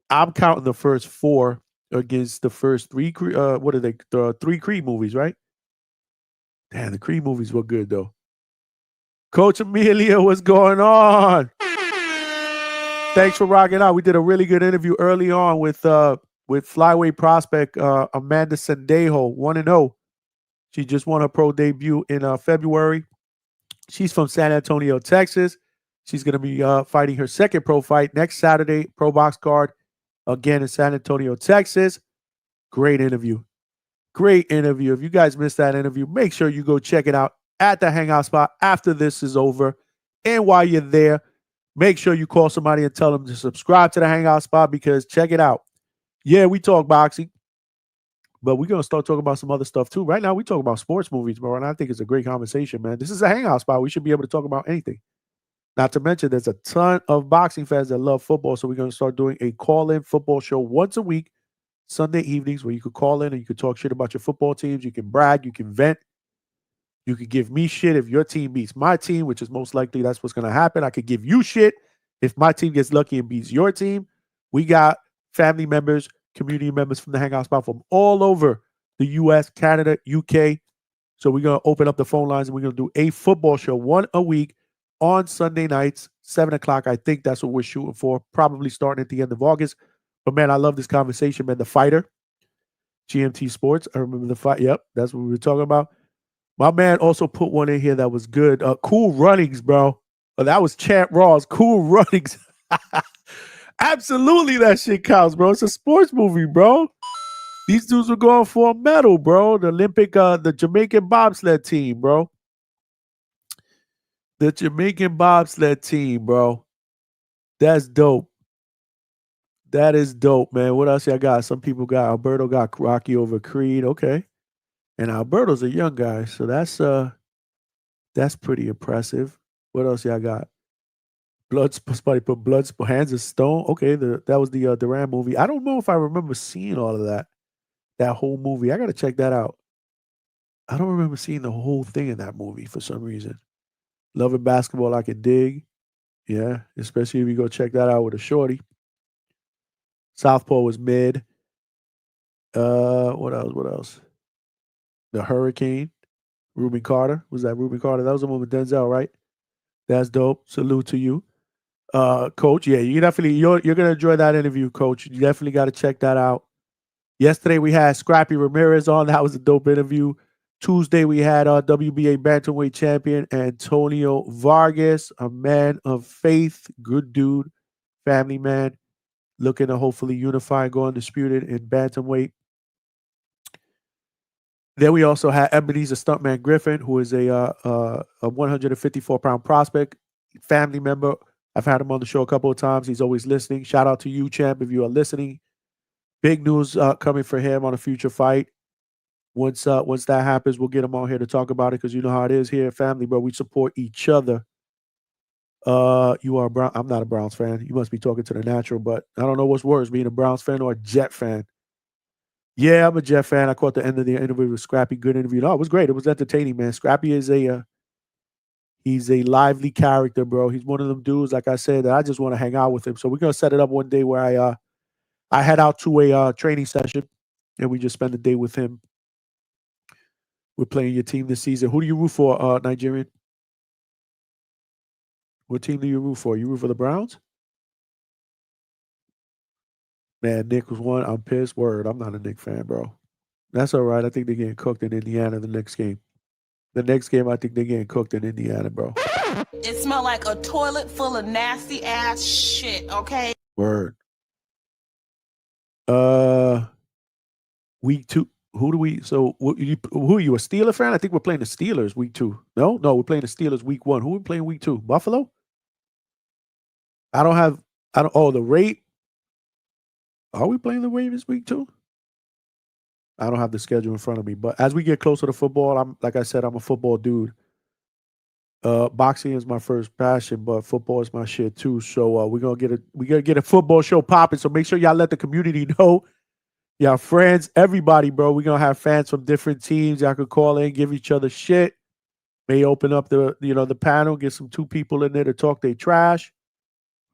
I'm counting the first 4 against the first 3 what are they? The 3 Creed movies, right? Damn, the Creed movies were good though. Coach Amelia, what's going on? Thanks for rocking out. We did a really good interview early on with flyweight prospect Amanda Sendejo, 1-0. She just won her pro debut in February. She's from San Antonio, Texas. She's going to be fighting her second pro fight next Saturday, pro box card, again in San Antonio, Texas. Great interview. Great interview. If you guys missed that interview, make sure you go check it out at the Hangout spot after this is over. And while you're there, make sure you call somebody and tell them to subscribe to the Hangout spot because check it out. Yeah, we talk boxing, but we're going to start talking about some other stuff too. Right now, we talk about sports movies, bro, and I think it's a great conversation, man. This is a Hangout spot. We should be able to talk about anything. Not to mention, there's a ton of boxing fans that love football, so we're going to start doing a call-in football show once a week, Sunday evenings, where you could call in and you could talk shit about your football teams. You can brag. You can vent. You could give me shit if your team beats my team, which is most likely that's what's going to happen. I could give you shit if my team gets lucky and beats your team. We got family members, community members from the Hangout spot from all over the U.S., Canada, UK. So we're going to open up the phone lines and we're going to do a football show, one a week on Sunday nights, 7 o'clock. I think that's what we're shooting for, probably starting at the end of August. But, man, I love this conversation, man. The Fighter, GMT Sports. I remember the fight. Yep, that's what we were talking about. My man also put one in here that was good. Cool Runnings, bro. That was Champ Raw's Cool Runnings. Absolutely, that shit counts, bro. It's a sports movie, bro. These dudes were going for a medal, bro. The Jamaican bobsled team, bro. The Jamaican bobsled team, bro. That's dope. That is dope, man. What else y'all got? Some people got Alberto got Rocky over Creed. Okay. And Alberto's a young guy, so that's pretty impressive. What else y'all got? Somebody put Hands of Stone. Okay, that was the Duran movie. I don't know if I remember seeing all of that whole movie. I got to check that out. I don't remember seeing the whole thing in that movie for some reason. Love and Basketball I can dig. Yeah, especially if you go check that out with a shorty. Southpaw was mid. What else? The Hurricane. Reuben Carter. Was that Reuben Carter? That was the one with Denzel, right? That's dope. Salute to you. Coach, yeah, you're gonna enjoy that interview, Coach. You definitely got to check that out. Yesterday we had Scrappy Ramirez on. That was a dope interview. Tuesday we had our WBA bantamweight champion Antonio Vargas, a man of faith, good dude, family man, looking to hopefully unify and go undisputed in bantamweight. Then we also had Ebenezer Stuntman Griffin, who is a 154-pound prospect, family member. I've had him on the show a couple of times. He's always listening. Shout out to you, champ, if you are listening. Big news coming for him on a future fight. Once that happens, we'll get him on here to talk about it because you know how it is here, family, bro. We support each other. You are a Brown. I'm not a Browns fan. You must be talking to the natural, but I don't know what's worse, being a Browns fan or a Jet fan. Yeah, I'm a Jet fan. I caught the end of the interview with Scrappy. Good interview. No, it was great. It was entertaining, man. Scrappy is he's a lively character, bro. He's one of them dudes, like I said, that I just want to hang out with him. So we're gonna set it up one day where I head out to a training session and we just spend the day with him. We're playing your team this season. Who do you root for, Nigerian? What team do you root for? You root for the Browns? Man, Nick was one. I'm pissed. Word. I'm not a Nick fan, bro. That's all right. I think they're getting cooked in Indiana the next game. The next game, I think they're getting cooked in Indiana, bro. It smelled like a toilet full of nasty ass shit, okay? Word. Week 2. Who are you, a Steeler fan? I think we're playing the Steelers week 2. No, we're playing the Steelers week 1. Who are we playing week 2? Buffalo? The rate. Are we playing the Ravens week 2? I don't have the schedule in front of me. But as we get closer to football, like I said, I'm a football dude. Boxing is my first passion, but football is my shit too. So we're gonna get a football show popping. So make sure y'all let the community know. Y'all friends, everybody, bro. We're gonna have fans from different teams. Y'all could call in, give each other shit. May open up the panel, get some 2 people in there to talk their trash.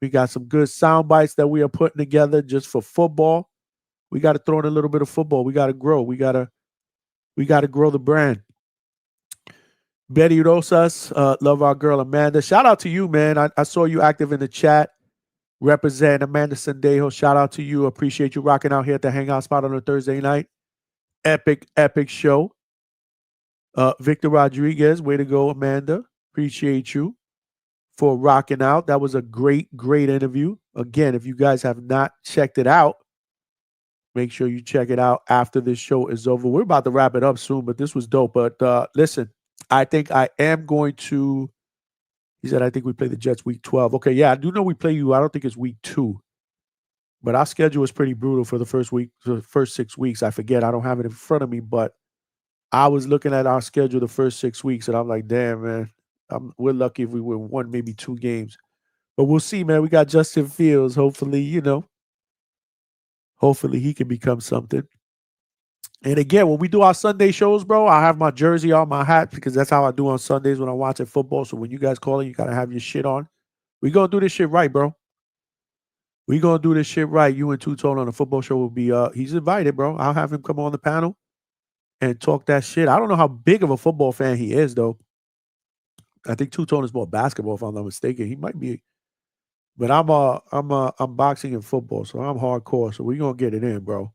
We got some good sound bites that we are putting together just for football. We got to throw in a little bit of football. We got to grow. We got to grow the brand. Betty Rosas, love our girl Amanda. Shout out to you, man. I saw you active in the chat. Represent Amanda Sendejo. Shout out to you. Appreciate you rocking out here at the Hangout spot on a Thursday night. Epic show. Victor Rodriguez, way to go, Amanda. Appreciate you for rocking out. That was a great interview. Again, if you guys have not checked it out, make sure you check it out after this show is over. We're about to wrap it up soon, but this was dope. But listen, I think I am going to. He said, I think we play the Jets week 12. Okay, yeah, I do know we play you. I don't think it's week 2. But our schedule is pretty brutal for the first 6 weeks. I forget. I don't have it in front of me, but I was looking at our schedule the first 6 weeks, and I'm like, damn, man, we're lucky if we win 1, maybe 2 games. But we'll see, man. We got Justin Fields. Hopefully, hopefully he can become something. And again, when we do our Sunday shows, bro, I have my jersey on, my hat, because that's how I do on Sundays when I'm watching football. So when you guys call in, you got to have your shit on. We going to do this shit right, bro. We going to do this shit right. You and Two-Tone on the football show will be, he's invited, bro. I'll have him come on the panel and talk that shit. I don't know how big of a football fan he is, though. I think Two-Tone is more basketball, if I'm not mistaken. He might be. But I'm boxing and football, so I'm hardcore. So we going to get it in, bro.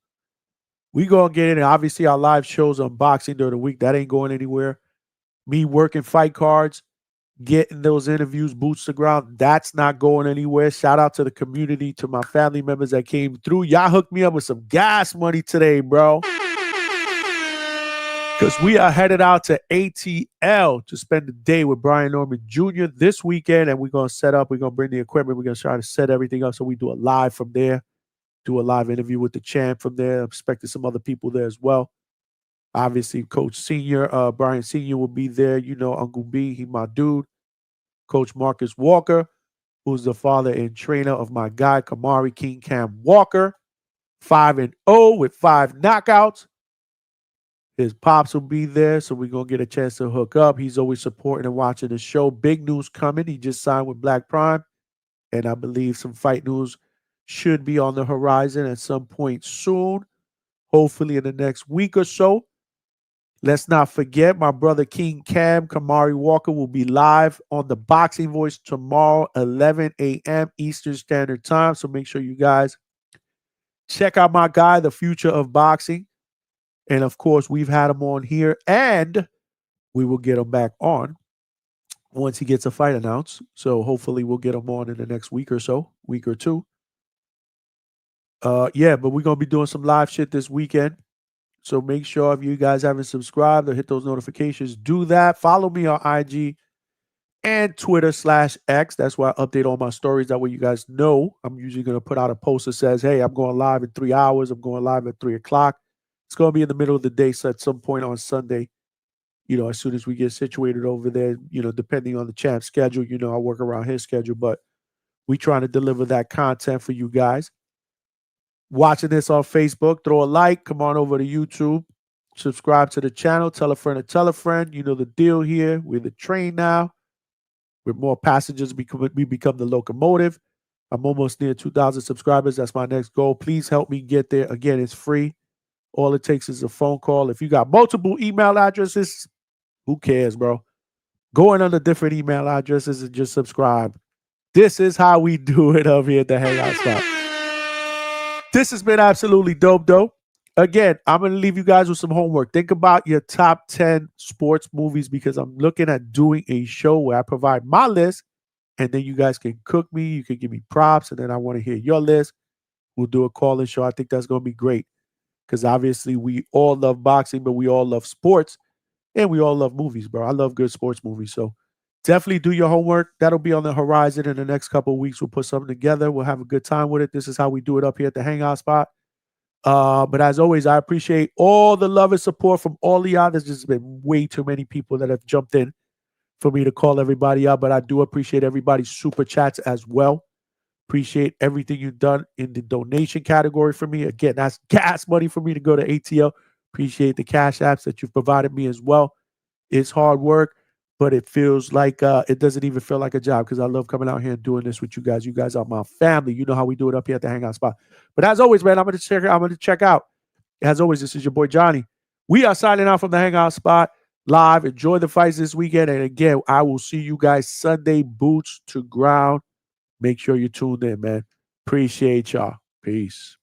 We going to get in. Obviously, our live shows on boxing during the week, that ain't going anywhere. Me working fight cards, getting those interviews, boots to ground, that's not going anywhere. Shout out to the community, to my family members that came through. Y'all hooked me up with some gas money today, bro. Because we are headed out to ATL to spend the day with Brian Norman Jr. this weekend, and we're going to set up. We're going to bring the equipment. We're going to try to set everything up so we do a live from there. Do a live interview with the champ from there. I'm expecting some other people there as well. Obviously, Coach Senior, Brian Senior will be there. You know, Uncle B, he my dude. Coach Marcus Walker, who's the father and trainer of my guy, Kamari King Cam Walker. 5-0 with 5 knockouts. His pops will be there, so we're going to get a chance to hook up. He's always supporting and watching the show. Big news coming. He just signed with Black Prime, and I believe some fight news should be on the horizon at some point soon, hopefully in the next week or so. Let's not forget, my brother King Cam, Kamari Walker, will be live on the Boxing Voice tomorrow, 11 a.m. Eastern Standard Time. So make sure you guys check out my guy, The Future of Boxing. And, of course, we've had him on here, and we will get him back on once he gets a fight announced. So hopefully we'll get him on in the next week or so, week or two. Yeah, but we're going to be doing some live shit this weekend. So make sure if you guys haven't subscribed or hit those notifications, do that. Follow me on IG and Twitter/X. That's why I update all my stories. That way you guys know I'm usually going to put out a post that says, hey, I'm going live in 3 hours. I'm going live at 3 o'clock. It's going to be in the middle of the day, so at some point on Sunday, as soon as we get situated over there, depending on the champ's schedule, I work around his schedule, but we trying to deliver that content for you guys. Watching this on Facebook, throw a like, come on over to YouTube, subscribe to the channel, tell a friend to tell a friend. You know the deal here. We're the train now. With more passengers, we become the locomotive. I'm almost near 2,000 subscribers. That's my next goal. Please help me get there. Again, it's free. All it takes is a phone call. If you got multiple email addresses, who cares, bro? Go in under different email addresses and just subscribe. This is how we do it up here at the Hangout spot. This has been absolutely dope, though. Again, I'm going to leave you guys with some homework. Think about your top 10 sports movies, because I'm looking at doing a show where I provide my list, and then you guys can cook me. You can give me props, and then I want to hear your list. We'll do a call-in show. I think that's going to be great, because obviously we all love boxing, but we all love sports, and we all love movies, bro. I love good sports movies, so definitely do your homework. That'll be on the horizon in the next couple of weeks. We'll put something together. We'll have a good time with it. This is how we do it up here at the Hangout spot. But as always, I appreciate all the love and support from all of y'all. There's just been way too many people that have jumped in for me to call everybody out, but I do appreciate everybody's super chats as well. Appreciate everything you've done in the donation category for me. Again, that's gas money for me to go to ATL. Appreciate the cash apps that you've provided me as well. It's hard work, but it feels like it doesn't even feel like a job because I love coming out here and doing this with you guys. You guys are my family. You know how we do it up here at the Hangout spot. But as always, man, I'm gonna check out. As always, this is your boy Johnny. We are signing out from the Hangout spot live. Enjoy the fights this weekend. And again, I will see you guys Sunday, boots to ground. Make sure you're tuned in, man. Appreciate y'all. Peace.